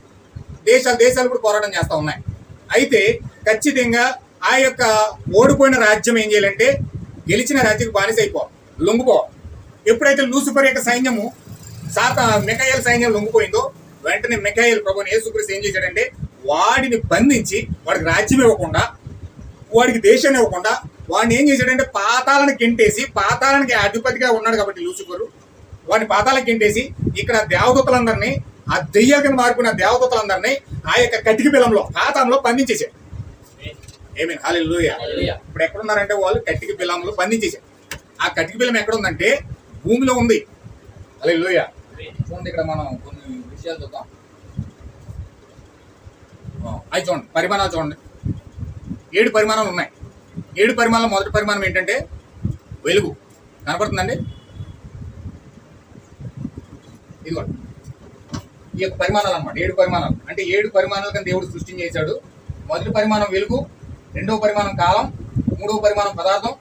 దేశాలు కూడా పోరాటం చేస్తూ ఉన్నాయి. అయితే ఖచ్చితంగా ఆ యొక్క ఓడిపోయిన రాజ్యం ఏం చేయాలంటే గెలిచిన రాజ్యం బానిస అయిపోవాలి, లొంగిపోవాలి. ఎప్పుడైతే లూసిఫర్ యొక్క సైన్యము మిఖాయేలు సైన్యం లొంగిపోయిందో వెంటనే మిఖాయేలు ప్రభువుని యేసుక్రీస్తు ఏం చేశాడంటే వాడిని బంధించి వాడికి రాజ్యం ఇవ్వకుండా, వాడికి దేశాన్ని ఇవ్వకుండా వాడిని ఏం చేశాడంటే పాతాలను గెంటేసి, పాతాలనికి అధిపతిగా ఉన్నాడు కాబట్టి లూసిఫరు వాడిని పాతాలకు గెంటేసి ఇక్కడ దేవదూతలందరినీ, ఆ దెయ్యాల కింద మారిపోయిన దేవదూతలందరినీ ఆ యొక్క కటిక బిలంలో పాతాంలో బంధించేశాడు. ఏమీన్ హల్లెలూయా. ఇప్పుడు ఎక్కడున్నారంటే వాళ్ళు కట్టిక బిలాములు బంధించేశారు. ఆ కట్టిక బిలం ఎక్కడ ఉందంటే భూమిలో ఉంది. హల్లెలూయా. చూడండి ఇక్కడ మనం కొన్ని విషయాలు చూద్దాం. అవి చూడండి, పరిమాణాలు చూడండి. 7 పరిమాణాలు ఉన్నాయి. 7 పరిమాణాలు మొదటి పరిమాణం ఏంటంటే వెలుగు. కనపడుతుందండి? ఇదిగోండి ఈ యొక్క పరిమాణాలు అన్నమాట. 7 పరిమాణాలు అంటే 7 పరిమాణాలు కానీ దేవుడు సృష్టించేశాడు. మొదటి పరిమాణం వెలుగు, రెండవ పరిమాణం కాలం, మూడవ పరిమాణం పదార్థం,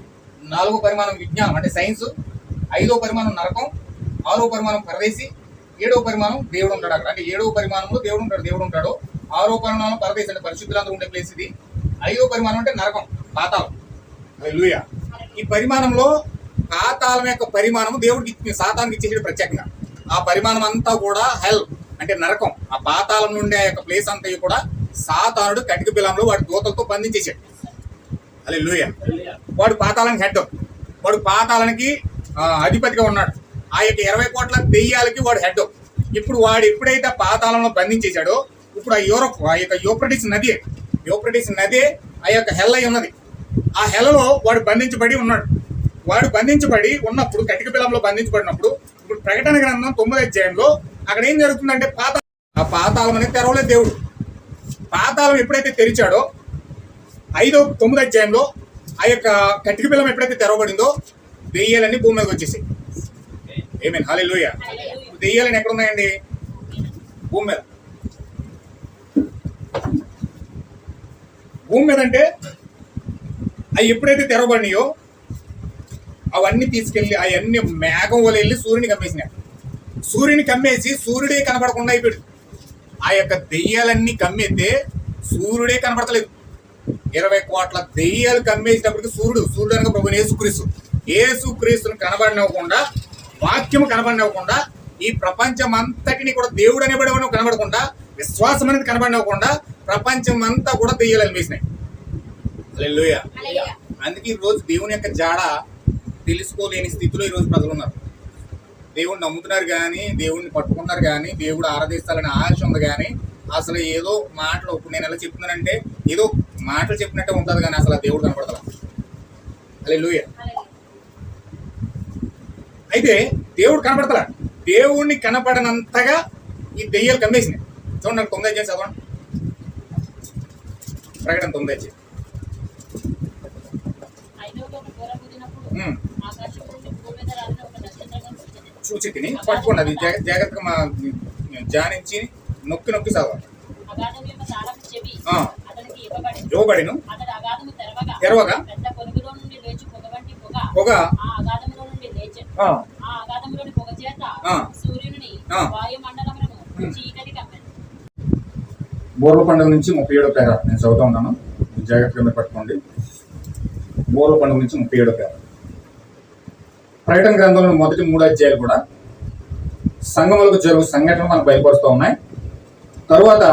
నాలుగవ పరిమాణం విజ్ఞానం అంటే సైన్స్, ఐదవ పరిమాణం నరకం, ఆరవ పరిమాణం పరదేశి, ఏడవ పరిమాణం దేవుడు ఉంటాడు అక్కడ. అంటే 7వ పరిమాణంలో దేవుడు ఉంటాడు. ఆరవ పరిమాణం పరదేశి అంటే పరిశుద్ధులందరూ ఉండే ప్లేస్ ఇది. 5వ పరిమాణం అంటే నరకం, పాతాళం. హల్లెలూయా. ఈ పరిమాణంలో పాతాళం యొక్క పరిమాణం దేవుడికి సాతానికి ఇచ్చేసాడు ప్రత్యేకంగా. ఆ పరిమాణం అంతా కూడా హెల్ అంటే నరకం. ఆ పాతాళం నుండి ఆ యొక్క ప్లేస్ అంతా కూడా సాతానుడు కటిక బిలంలో వాడి దూతలతో బంధించేశాడు. హల్లెలూయా. వాడు పాతాళానికి హెడ్, వాడు పాతాళానికి అధిపతిగా ఉన్నాడు. ఆ యొక్క 20 కోట్ల దెయ్యాలకి వాడు హెడ్. ఇప్పుడు వాడు ఎప్పుడైతే పాతాళంలో బంధించేశాడో ఇప్పుడు ఆ యొక్క యూఫ్రటీస్ నది ఆ యొక్క హెల్ అయి ఉన్నది. ఆ హెలలో వాడు బంధించబడి ఉన్నాడు. వాడు బంధించబడి ఉన్నప్పుడు కటిక బిలంలో బంధించబడినప్పుడు ఇప్పుడు ప్రకటన గ్రంథం 9వ అధ్యాయంలో అక్కడ ఏం జరుగుతుందంటే ఆ పాతాళం అనేది తెరవలేదు దేవుడు. పాతాళం ఎప్పుడైతే తెరిచాడో 9వ అధ్యాయంలో ఆ యొక్క కటిక బిలం ఎప్పుడైతే తెరవబడిందో దెయ్యాలన్నీ భూమి మీదకి వచ్చేసాయి. ఆమేన్ హల్లెలూయా. దెయ్యాలని ఎక్కడ ఉన్నాయండి? భూమి మీద. భూమి మీద అంటే అవి ఎప్పుడైతే తెరవబడినాయో అవన్నీ తీసుకెళ్ళి అవన్నీ మేఘం వల్ల వెళ్ళి సూర్యుని కమ్మేసినాయి. సూర్యుని కమ్మేసి సూర్యుడే కనపడకుండా అయిపోయాడు. ఆ యొక్క దెయ్యాలన్నీ కమ్మేస్తే సూర్యుడే కనపడతలేదు. 20 కోట్ల దెయ్యాలు కమ్మేసినప్పటికీ సూర్యుడు అనగా ప్రభు యేసుక్రీస్తుని కనబడినవ్వకుండా, వాక్యము కనబడినవ్వకుండా, ఈ ప్రపంచం అంతటిని కూడా దేవుడు అనేబడి కనబడకుండా, విశ్వాసం అనేది కనబడినవ్వకుండా ప్రపంచం అంతా కూడా దెయ్యాలు అనిపేసినాయి. హల్లెలూయా. అందుకే ఈ రోజు దేవుని యొక్క జాడ తెలుసుకోలేని స్థితిలో ఈరోజు ప్రజలు ఉన్నారు. దేవుడిని నమ్ముతున్నారు కానీ, దేవుడిని పట్టుకున్నారు కానీ, దేవుడు ఆరాధిస్తారని ఆశ ఉంది కానీ, అసలు ఏదో మాటలు ఇప్పుడు నేను ఎలా చెప్తున్నానంటే ఏదో మాటలు చెప్పినట్టే ఉంటుంది కానీ అసలు దేవుడు కనపడతారు. హల్లెలూయా. అయితే దేవుడు కనపడతాడు. దేవుడిని కనపడనంతగా ఈ దెయ్యాలు కమ్మేసినాయి. చూడండి నాకు 9వ అధ్యాయం చదవండి. ప్రకటన 9వ అధ్యాయం. చూచి తిని పట్టుకోండి, అది జాగ్రత్తగా మా ధ్యానించి నొక్కి చదవాలి. ఇవ్వబడిను తెరవగా పొగ బోర్ల పండుగ నుంచి 37వ పేరా నేను చదువుతా ఉన్నాను, జాగ్రత్తగా మీరు పట్టుకోండి. బోర్ల పండుగ నుంచి 37వ పేరా. ప్రకటన గ్రంథంలో మొదటి 3 అధ్యాయాలు కూడా సంఘములకు జరుగు సంఘటనలు మనకు బయలుపరుస్తూ ఉన్నాయి. తరువాత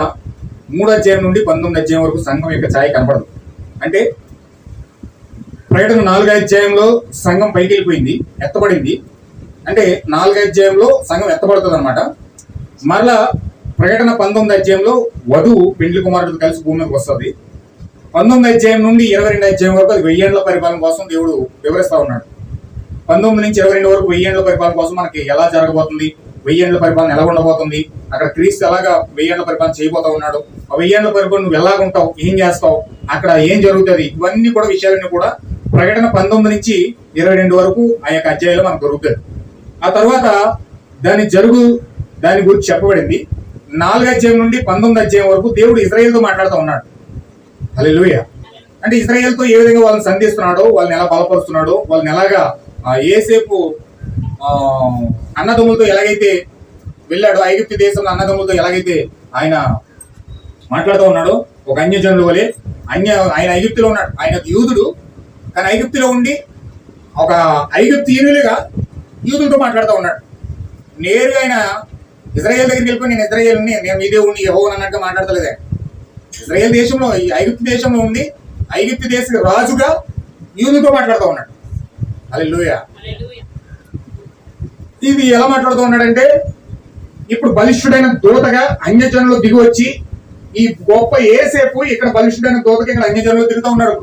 3వ అధ్యాయం నుండి 19వ అధ్యాయం వరకు సంఘం యొక్క ఛాయ కనపడదు. అంటే ప్రకటన 4వ అధ్యాయంలో సంఘం పైకి వెళ్ళిపోయింది, ఎత్తబడింది. అంటే 4వ అధ్యాయంలో సంఘం ఎత్తబడుతుంది అనమాట. మరలా ప్రకటన 19వ అధ్యాయంలో వధువు పెండ్లి కుమారుడు కలిసి భూమి మీదకి వస్తుంది. 19వ అధ్యాయం నుండి 22వ అధ్యాయం వరకు అది 1000 ఏళ్ల పరిపాలన కోసం దేవుడు వివరిస్తా ఉన్నాడు. 19 నుంచి 22 వరకు 1000 ఏళ్ల పరిపాలన కోసం మనకి ఎలా జరగబోతుంది, 1000 ఏళ్ల పరిపాలన ఎలా ఉండబోతుంది, అక్కడ క్రీస్తు ఎలాగా 1000 ఏళ్ల పరిపాలన చేయబోతా ఉన్నాడు, ఆ 1000 ఏళ్ల పరిపాలన నువ్వు ఎలాగుంటావు, ఏం చేస్తావు, అక్కడ ఏం జరుగుతుంది, ఇవన్నీ కూడా విషయాలన్నీ కూడా ప్రకటన 19 నుంచి 22 వరకు ఆ యొక్క అధ్యాయంలో మనకు దొరుకుతుంది. ఆ తర్వాత దాని గురించి చెప్పబడింది. 4వ అధ్యాయం నుండి 19వ అధ్యాయం వరకు దేవుడు ఇశ్రాయేలుతో మాట్లాడుతూ ఉన్నాడు. హల్లెలూయా. అంటే ఇశ్రాయేలుతో ఏ విధంగా వాళ్ళని సంధిస్తున్నాడో, వాళ్ళని ఎలా బలపరుస్తున్నాడో, వాళ్ళని ఎలాగా ఏసేపు అన్నదమ్ములతో ఎలాగైతే వెళ్ళాడో, ఐగుప్తు దేశంలో అన్నదమ్ములతో ఎలాగైతే ఆయన మాట్లాడుతూ ఉన్నాడో, ఒక అన్యజనుల వలె ఆయన ఐగుప్తులో ఉన్నాడు. ఆయన యూదుడు, కానీ ఐగుప్తులో ఉండి ఒక ఐగుప్తీయులుగా యూదులతో మాట్లాడుతూ ఉన్నాడు. నేరుగా ఆయన ఇజ్రాయేల్ దగ్గరికి వెళ్ళిపోయి నేను ఇజ్రాయేల్ని, నేను మీ దేవుడిని యెహోవాను అన్నట్టుగా మాట్లాడతలేదే. ఇజ్రాయేల్ దేశంలో, ఐగుప్తు దేశంలో ఉండి ఐగుప్తు దేశ రాజుగా యూదులతో మాట్లాడుతూ ఉన్నాడు. హల్లెలూయా. ఇది ఎలా మాట్లాడుతూ ఉన్నాడంటే ఇప్పుడు బలిష్ఠుడైన దూతగా అన్యజనులు దిగి వచ్చి ఈ గొప్ప ఏసేపు ఇక్కడ బలిష్ఠుడైన దూతకి ఇక్కడ అన్యజనులు తిరుగుతూ ఉన్నారు.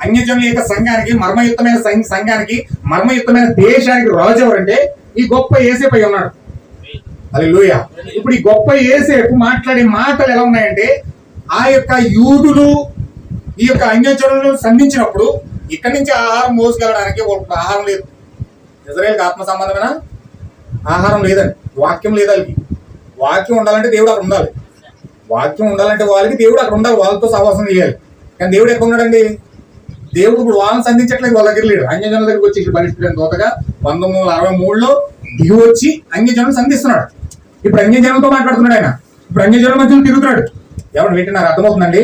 అన్యజనుల యొక్క సంఘానికి, మర్మయుక్తమైన సంఘానికి, మర్మయుక్తమైన దేశానికి రాజు ఎవరంటే ఈ గొప్ప ఏసేపు అయి ఉన్నాడు. హల్లెలూయా. ఇప్పుడు ఈ గొప్ప ఏసేపు మాట్లాడే మాటలు ఎలా ఉన్నాయంటే, ఆ యొక్క యూదులు ఈ యొక్క అన్యజనులను సంధించినప్పుడు ఇక్కడి నుంచి ఆహారం మోసుకెళ్ళడానికి వాళ్ళకి ఆహారం లేదు. ఇజ్రాయేల్కి ఆత్మ సంబంధమైన ఆహారం లేదండి, వాక్యం లేదు. వాళ్ళకి వాక్యం ఉండాలంటే దేవుడు అక్కడ ఉండాలి. వాక్యం ఉండాలంటే వాళ్ళకి దేవుడు అక్కడ ఉండాలి, వాళ్ళతో సహవాసం చేయాలి. కానీ దేవుడు ఎక్కడ ఉన్నాడండి? దేవుడు ఇప్పుడు వాళ్ళని సంధించట్లేదు, వాళ్ళ దగ్గర లేడు. అన్యజనుల దగ్గరికి వచ్చి బలిష్ఠుడైన దూతగా 1963లో దిగి వచ్చి అన్యజనులు సంధిస్తున్నాడు. ఇప్పుడు అన్యజనులతో మాట్లాడుతున్నాడు ఆయన. ఇప్పుడు అన్యజనుల మధ్యలో తిరుగుతున్నాడు. ఎవరు వింటున్నారు? అర్థమవుతుందండి.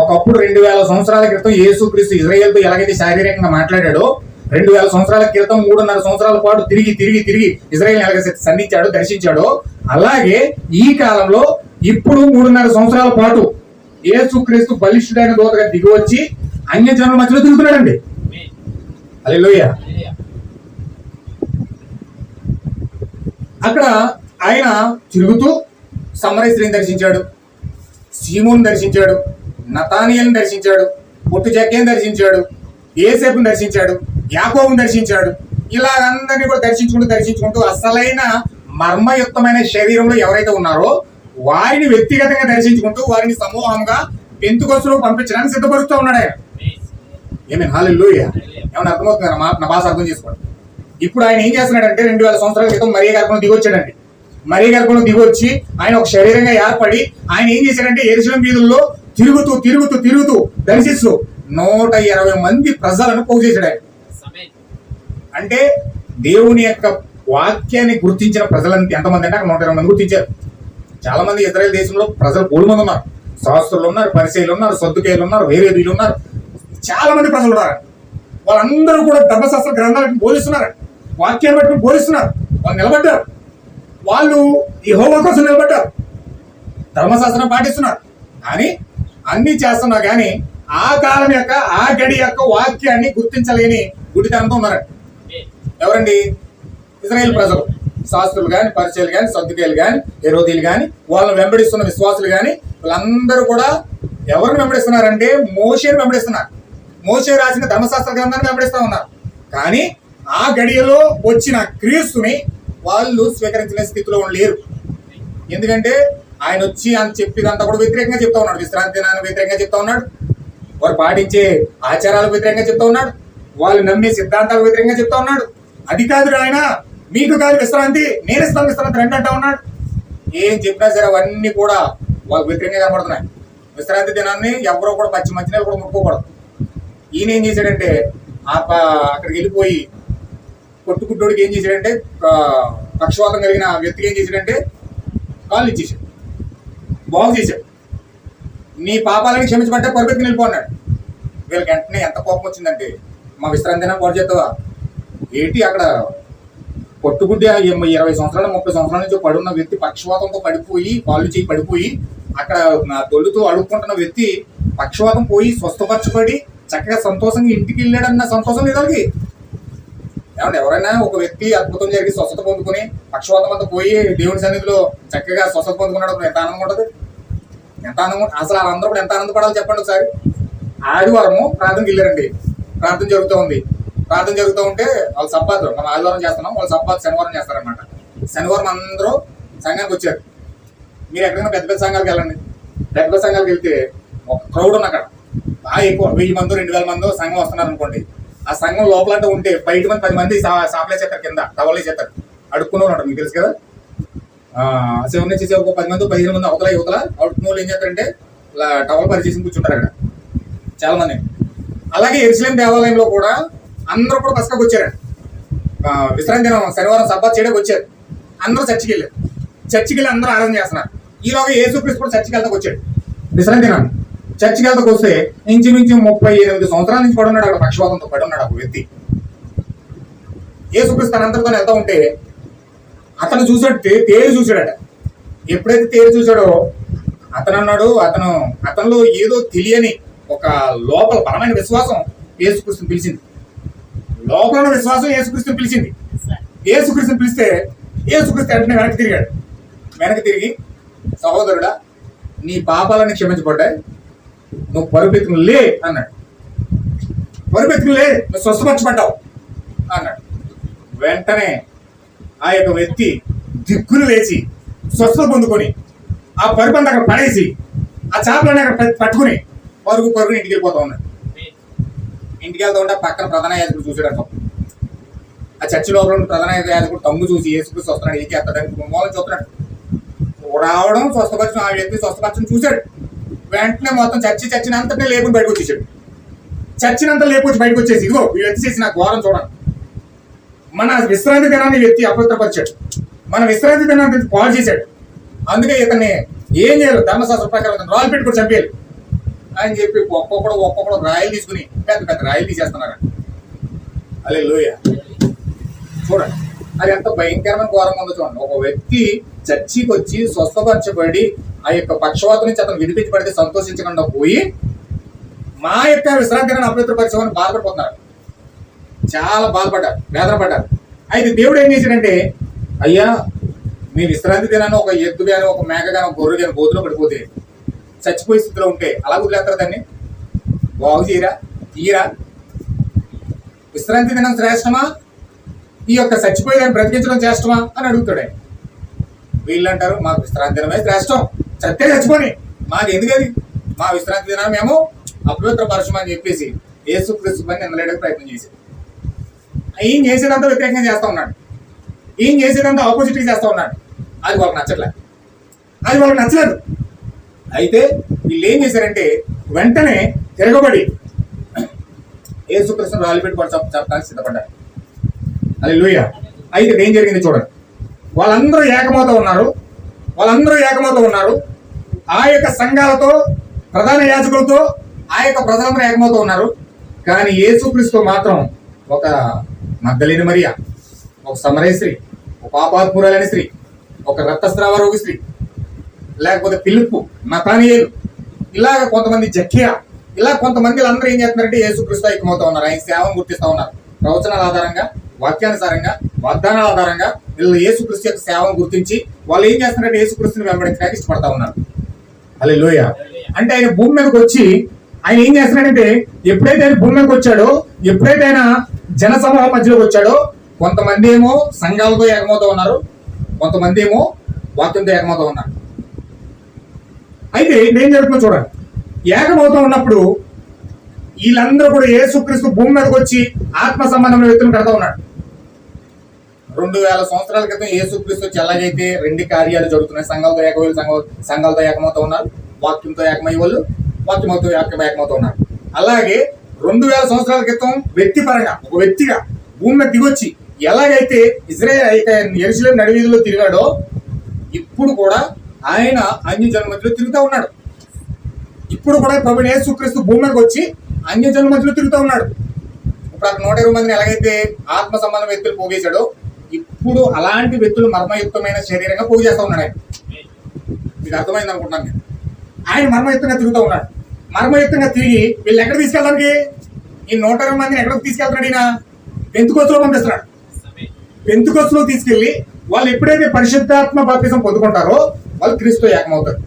ఒకప్పుడు 2000 సంవత్సరాల క్రితం యేసుక్రీస్తు ఇజ్రాయేల్తో ఎలాగైతే శారీరకంగా మాట్లాడాడో, 2000 సంవత్సరాల క్రితం 3.5 సంవత్సరాల పాటు తిరిగి ఇజ్రాయేల్ ఎలాగైతే సంధించాడో, దర్శించాడో, అలాగే ఈ కాలంలో ఇప్పుడు 3.5 సంవత్సరాల పాటు యేసుక్రీస్తు బలిష్ఠుడైన దూతగా దిగి వచ్చి అన్యజనుల మధ్యలో తిరుగుతున్నాడండి. హల్లెలూయా. అక్కడ ఆయన తిరుగుతూ సమరయ స్త్రీని దర్శించాడు, సీమోను దర్శించాడు, నతానియేలుని దర్శించాడు, పొట్టు జక్కయ్యని దర్శించాడు, యేసేపుని దర్శించాడు, యాకోబుని దర్శించాడు. ఇలా అందరినీ కూడా దర్శించుకుంటూ అసలైన మర్మయుక్తమైన శరీరంలో ఎవరైతే ఉన్నారో వారిని వ్యక్తిగతంగా దర్శించుకుంటూ వారిని సమూహంగా పెంతుకొస్తులో పంపించడానికి సిద్ధపరుస్తూ ఉన్నాడు ఆయన. ఏమేన్ హల్లెలూయా. ఏమన్నా అర్థమవుతుంది? నా భాష అర్థం చేసుకోండి. ఇప్పుడు ఆయన ఏం చేస్తున్నాడంటే 2000 సంవత్సరాల క్రితం మరియ గర్భంలో దిగొచ్చాడండి. మరియ గర్భంలో దిగొచ్చి ఆయన ఒక శరీరంగా ఏర్పడి ఆయన ఏం చేశాడంటే యెరూషలేం వీధుల్లో తిరుగుతూ దర్శిస్తూ 120 మంది ప్రజలను పోగు చేశాడు ఆయన. అంటే దేవుని యొక్క వాక్యాన్ని గుర్తించిన ప్రజలంతా ఎంతమంది అంటే అక్కడ 120 మంది గుర్తించారు. చాలా మంది ఇజ్రాయెల్ దేశంలో ప్రజలు బోడు మంది ఉన్నారు. శాస్త్రులు ఉన్నారు, పరిసయ్యులు ఉన్నారు, సద్దుకేయులు ఉన్నారు, వేరేదీలు ఉన్నారు, చాలా మంది ప్రజలు ఉన్నారు. వాళ్ళందరూ కూడా ధర్మశాస్త్ర గ్రంథాలను బోధిస్తున్నారు, వాక్యాన్ని బట్టి బోధిస్తున్నారు. వాళ్ళు నిలబడ్డారు, వాళ్ళు యెహోవా కోసం నిలబడ్డారు, ధర్మశాస్త్రం పాటిస్తున్నారు. కానీ అన్ని చేస్తున్నా కానీ ఆ కాలం యొక్క, ఆ గడి యొక్క వాక్యాన్ని గుర్తించలేని గుడితనంతో ఉన్నారండి. ఎవరండి? ఇజ్రాయేల్ ప్రజలు. శాస్త్రులు కానీ, పరిచయాలు కానీ, సద్దుకేయులు కానీ, హెరోదీలు కానీ, వాళ్ళని వెంబడిస్తున్న విశ్వాసులు కానీ, వాళ్ళందరూ కూడా ఎవరిని వెంబడిస్తున్నారంటే మోషేని వెంబడిస్తున్నారు. మోషే రాసిన ధర్మశాస్త్ర గ్రంథాన్ని వెంబడిస్తూ ఉన్నారు. కానీ ఆ గడియలో వచ్చిన క్రీస్తుని వాళ్ళు స్వీకరించిన స్థితిలో లేరు. ఎందుకంటే ఆయన వచ్చి అని చెప్పేదంతా కూడా వ్యతిరేకంగా చెప్తా ఉన్నాడు. విశ్రాంతి దినాన్ని వ్యతిరేకంగా చెప్తా ఉన్నాడు, వారు పాటించే ఆచారాలకు వ్యతిరేకంగా చెప్తా ఉన్నాడు, వాళ్ళు నమ్మే సిద్ధాంతాలకు వ్యతిరేకంగా చెప్తా ఉన్నాడు. అది కాదు ఆయన, మీకు కాదు విశ్రాంతి, నేను ఇస్తాను విశ్రాంతి రెండు అంటా ఉన్నాడు. ఏం చెప్పినా సరే అవన్నీ కూడా వాళ్ళకి వ్యతిరేకంగా కనబడుతున్నాయి. విశ్రాంతి దినాన్ని ఎవరో కూడా పచ్చి మంచినీళ్ళు కూడా ముట్టుకోకూడదు. ఈయన ఏం చేశాడంటే అక్కడికి వెళ్ళిపోయి కొట్టుకుంటోడికి ఏం చేశాడంటే, పక్షవాతం కలిగిన వ్యక్తికి ఏం చేశాడంటే కాళ్ళు ఇచ్చేసాడు, బాగు చేశాడు. నీ పాపాలని క్షమించబట్టే పరిపెత్తుకుని వెళ్ళిపోన్నాడు. వీళ్ళకి వెంటనే ఎంత కోపం వచ్చిందంటే, మా విశ్రాంతి దినం పాడు చేస్తావా ఏంటి? అక్కడ కొట్టుకుంటే 20 సంవత్సరాలు 30 సంవత్సరాల నుంచి పడున్న వ్యక్తి పక్షవాతంతో పడిపోయి, కాళ్ళు చేయి పడిపోయి, అక్కడ తొలుతూ అడుక్కుంటున్న వ్యక్తి పక్షవాతం పోయి స్వస్థపరచబడి చక్కగా సంతోషంగా ఇంటికి వెళ్ళాడన్న సంతోషం లేదు వాళ్ళకి. ఏమంటే ఎవరైనా ఒక వ్యక్తి అద్భుతం జరిగి స్వస్థత పొందుకుని పక్షవాతం అంతా పోయి దేవుని సన్నిధిలో చక్కగా స్వస్థత పొందుకున్నాడు, ఎంత ఆనందం ఉంటుంది, ఎంత ఆనందం. అసలు వాళ్ళందరూ కూడా ఎంత ఆనందపడాలి చెప్పండి ఒకసారి. ఆదివారము ప్రార్థనకి వెళ్ళారండి, ప్రార్థన జరుగుతూ ఉంది. ప్రార్థన జరుగుతూ ఉంటే వాళ్ళు సబ్బాత్, మనం ఆదివారం చేస్తున్నాం, వాళ్ళు సబ్బాత్ శనివారం చేస్తారనమాట. శనివారం అందరూ సంఘానికి వచ్చారు. మీరు ఎక్కడైనా పెద్ద పెద్ద సంఘాలకు వెళ్ళండి, పెద్ద పెద్ద సంఘాలకు వెళ్తే ఒక క్రౌడ్ ఉన్న అక్కడ బాగా ఎక్కువ 1000 మందో 2000 మందో సంఘం వస్తున్నారు అనుకోండి. ఆ సంఘం లోపలంటే ఉంటే బయట మంది 10 మంది సాపలే చేస్తారు, కింద టవలే చేస్తారు, అడుక్కునే ఉంటారు. మీకు తెలుసు కదా, శివ నుంచి శివ 10 మంది 15 మంది అవతల యువతల అడుక్కునే వాళ్ళు ఏం చేస్తారంటే ఇలా టవల్ పరిచేసి కూర్చుంటారు అక్కడ చాలా మంది. అలాగే యెరూషలేం దేవాలయంలో కూడా అందరూ కూడా పసకకు వచ్చారండి. విశ్రాంతి దినం శనివారం సబ్బాత్ చేయడానికి వచ్చారు. అందరూ చర్చికి వెళ్ళారు. చర్చికి వెళ్ళి అందరూ ఆరాధన చేస్తున్నారు. ఈలోగా యేసుక్రీస్తు కూడా చర్చికి వెళ్తాకు వచ్చాడు. విశ్రాంతి దినాన్ని చర్చికి వెళ్తాకు వస్తే ఇంచుమించు 38 సంవత్సరాల నుంచి పడున్నాడు అక్కడ, పక్షవాతంతో పడున్నాడు ఒక వ్యక్తి. యేసుక్రీస్తు తనంతటితో వెళ్తా ఉంటే అతను చూసాడు, తేరు చూశాడట. ఎప్పుడైతే తేరు చూశాడో అతను అన్నాడు, అతనిలో ఏదో తెలియని ఒక లోపల బలమైన విశ్వాసం యేసుక్రీస్తుని పిలిచింది. లోపల విశ్వాసం యేసుక్రీస్తుని పిలిచింది. యేసుక్రీస్తుని పిలిస్తే యేసుక్రీస్తు వెంటనే వెనక్కి తిరిగాడు. వెనక్కి తిరిగి, సహోదరుడా నీ పాపాలన్నీ క్షమించబడ్డాయి, నువ్వు పరుపెత్తుకుని లే అన్నాడు. పరుపెత్తుకుని లే, నువ్వు స్వస్థపరచబడ్డావు అన్నాడు. వెంటనే ఆ యొక్క వ్యక్తి దిక్కులు లేచి స్వస్థత పొందుకొని ఆ పరుపంతా అక్కడ పడేసి ఆ చేపలని అక్కడ పట్టుకుని పరుగుని ఇంటికి వెళ్ళిపోతా ఉన్నాడు. ఇంటికి వెళ్తా ఉంటే పక్కన ప్రధాన యాజకుడు చూసాడంట. ఆ చర్చి లోపల ఉన్న ప్రధాన యాజకుడు తమ్ము చూసి యేసుక్రీస్తు వస్తున్నాడు, ఏం చేస్తాడని మూలం చూస్తున్నాడు. రావడం స్వస్థపరచడం, ఆ వ్యక్తి స్వస్థపరచడం చూశాడు. వెంటనే మొత్తం చర్చినంతనే లేపుని బయటకు వచ్చేసాడు. చర్చినంతా లేపుకొచ్చి బయటకు వచ్చేసి, ఇదిగో ఈ వ్యక్తి చేసి నాకు ఘోరం చూడండి, మన విశ్రాంతి దినాన్ని వ్యక్తి అపవిత్రపరిచాడు, మన విశ్రాంతి దినాన్ని పాడు చేశాడు, అందుకే ఇతన్ని ఏం చేయాలి, ధర్మశాస్త్ర ప్రకారం రాళ్ళు పెట్టుకుని చంపేయాలి అని చెప్పి ఒక్కొక్కడు రాయలు తీసుకుని పెద్ద పెద్ద రాయలు తీసేస్తున్నారు. హల్లెలూయా. చూడండి అది ఎంత భయంకరమైన ఘోరంగా ఉందో చూడండి. ఒక వ్యక్తి చర్చికి వచ్చి స్వస్థపరచబడి ఆ యొక్క పక్షవాతం నుంచి అతను విడిపించబడితే సంతోషించకుండా పోయి మా యొక్క విశ్రాంతి దినాన్ని అపవిత్రపరిచామని బాధపడిపోతున్నారు. చాలా బాధపడ్డారు, వేదన పడ్డారు. అయితే దేవుడు ఏం చేశాడంటే, అయ్యా మీ విశ్రాంతి దినాన్ని ఒక ఎద్దు కానీ ఒక మేక కానీ ఒక గొర్రె కానీ గోతులో పడిపోతే చచ్చిపోయే స్థితిలో ఉంటే అలా వదిలేస్తారు దాన్ని, బాగు చేయరా, తీయరా? విశ్రాంతి దినం శ్రేష్టమా, ఈ యొక్క చచ్చిపోయేదాన్ని బ్రతికించడం శ్రేష్టమా అని అడుగుతాడు. వీళ్ళు అంటారు మాకు విశ్రాంతి దినమే శ్రేష్టం, చస్తే చచ్చిపోని, మాకు ఎందుకది, మా విశ్రాంతి దినాన్ని మేము అపవిత్రపరచమని చెప్పేసి యేసుక్రీస్తు పని నిందలేయడానికి ప్రయత్నం చేశారు. ఈయన చేసేదంతా వ్యతిరేకంగా చేస్తూ ఉన్నాడు, ఈయన చేసేదంతా ఆపోజిట్గా చేస్తూ ఉన్నాడు. అది వాళ్ళకి నచ్చలేదు. అయితే వీళ్ళు ఏం చేశారంటే వెంటనే తిరగబడి యేసుక్రీస్తును రాళ్ళు పెట్టి చెప్పడానికి సిద్ధపడ్డారు. హల్లెలూయా. అయితే ఏం జరిగింది చూడండి. వాళ్ళందరూ ఏకమవుతూ ఉన్నారు. ఆ యొక్క సంఘాలతో, ప్రధాన యాజకులతో ఆ యొక్క ప్రజలందరూ ఏకమవుతూ ఉన్నారు. కానీ యేసుక్రీస్తు మాత్రం ఒక మగ్దలేని మరియా, ఒక సమరయ స్త్రీ, ఒక పాపాత్మురాలైన స్త్రీ, ఒక రక్తస్రావ రోగి స్త్రీ, లేకపోతే ఫిలిప్పు, నతానియేలు, ఇలాగ కొంతమంది జక్కియా, ఇలా కొంతమంది అందరూ ఏం చేస్తున్నారంటే యేసుక్రీస్తు ఐక్యమవుతూ ఉన్నారు. ఆయన సేవను గుర్తిస్తూ ఉన్నారు. ప్రవచనాల ఆధారంగా, వాక్యానుసారంగా, వాగ్దానాల ఆధారంగా వీళ్ళు యేసుక్రీస్తు యొక్క సేవను గుర్తించి వాళ్ళు ఏం చేస్తున్నారంటే యేసుక్రీస్తుని వెంబడించడానికి ఇష్టపడతా ఉన్నారు. హల్లెలూయా. అంటే ఆయన భూమి మీదకి వచ్చి ఆయన ఏం చేస్తున్నాడంటే ఎప్పుడైతే ఆయన భూమి మీదకి వచ్చాడో, ఎప్పుడైతే ఆయన జన సమూహం మధ్యలోకి వచ్చాడో, కొంతమంది ఏమో సంఘాలతో ఏకమవుతూ ఉన్నారు, కొంతమంది ఏమో వాక్యంతో ఏకమవుతూ ఉన్నారు. అయితే ఏం జరుగుతుందో చూడండి. ఏకమవుతూ ఉన్నప్పుడు వీళ్ళందరూ కూడా యేసుక్రీస్తు భూమి మీదకి వచ్చి ఆత్మ సంబంధమైన వ్యక్తులను కడతా ఉన్నాడు. 2000 సంవత్సరాల క్రితం యేసుక్రీస్తు వచ్చి ఎలాగైతే 2 కార్యాలు జరుగుతున్నాయి, సంఘాలతో ఏకమవుతూ ఉన్నారు, వాక్యంతో ఏకమయ్యే వాళ్ళు వాక్యంతో ఏకమవుతూ ఉన్నారు. అలాగే 2000 సంవత్సరాల క్రితం వ్యక్తిపరంగా ఒక వ్యక్తిగా భూమి మీద దిగొచ్చి ఎలాగైతే యెరూషలేము నడివీధిలో తిరిగాడో, ఇప్పుడు కూడా ఆయన అన్యజనుల మధ్యలో తిరుగుతూ ఉన్నాడు. ఇప్పుడు కూడా ప్రభువైన యేసుక్రీస్తు భూమి మీదకి వచ్చి అన్యజనుల మధ్యలో తిరుగుతూ ఉన్నాడు. ఇప్పుడు అక్కడ 120 మందిని ఎలాగైతే ఆత్మ సంబంధం వ్యక్తులు పోగేశాడో, ఇప్పుడు అలాంటి వ్యక్తులు మర్మయుక్తమైన శరీరంగా పోగు చేస్తూ ఉన్నాడు. ఆయన మీకు అర్థమైంది అనుకుంటున్నాను నేను. ఆయన మర్మయుక్తంగా తిరుగుతూ ఉన్నాడు. మర్మయుక్తంగా తిరిగి వీళ్ళు ఎక్కడ తీసుకెళ్ళడానికి, ఈ 120 మందిని ఎక్కడికి తీసుకెళ్తున్నాడు? ఈయన పెంతెకోస్తులో పంపిస్తున్నాడు. పెంతెకోస్తులో తీసుకెళ్లి వాళ్ళు ఎప్పుడైతే పరిశుద్ధాత్మ బాప్తిసం పొందుకుంటారో వాళ్ళు క్రీస్తుతో ఏకమవుతారు.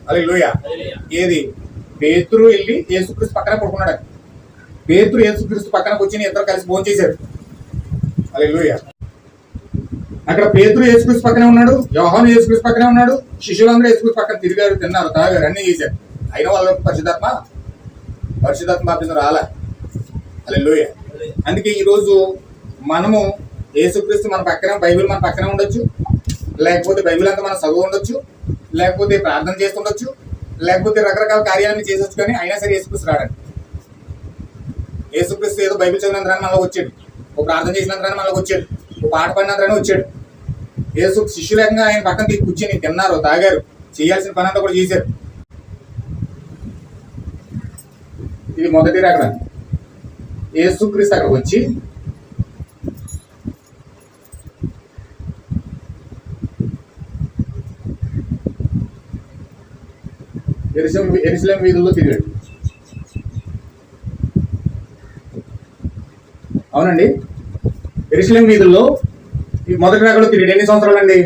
హల్లెలూయా. ఏది పేతురు వెళ్ళి యేసుక్రీస్తు పక్కన పడుకున్నాడు. పేతురు యేసుక్రీస్తు పక్కన కూర్చొని ఇద్దరు కలిసి భోజనం చేశారు. హల్లెలూయా. అక్కడ పేతురు యేసుక్రీస్తు పక్కనే ఉన్నాడు, యోహాను యేసుక్రీస్తు పక్కనే ఉన్నాడు, శిష్యులందరూ యేసుక్రీస్తు పక్కన తిరిగారు, తిన్నారు, తాగారు, అన్ని చేశారు. అయినా వాళ్ళకి పరిశుద్ధాత్మ బాప్తిసం రాలే. హల్లెలూయా. అందుకే ఈరోజు మనము యేసుక్రీస్తు మన పక్కనే, బైబిల్ మన పక్కనే ఉండొచ్చు, లేకపోతే బైబిల్ అంతా మనం చదువు ఉండొచ్చు, లేకపోతే ప్రార్థన చేస్తుండొచ్చు, లేకపోతే రకరకాల కార్యాలను చేసొచ్చు, కానీ అయినా సరే యేసుక్రీస్తు రాడండి. యేసుక్రీస్తు ఏదో బైబిల్ చదివినంతరాన్ని మనలోకి వచ్చాడు, ఒక ప్రార్థన చేసినంతరాన్ని మనలోకి వచ్చాడు, ఒక పాట పడినంతరాన్ని వచ్చాడు. యేసు శిష్యులంగా ఆయన పక్కన కూర్చొని తిన్నారు, తాగారు, చేయాల్సిన పని అంతా కూడా చేశారు. ఇది మొదటి రకం. యేసుక్రీస్తు అక్కడ వచ్చి యెరూషలేము వీధుల్లో తిరిగాడు. అవునండి, యెరూషలేము వీధుల్లో ఈ మొదటి రకంలో తిరిగాడు. ఎన్ని సంవత్సరాలు అండి?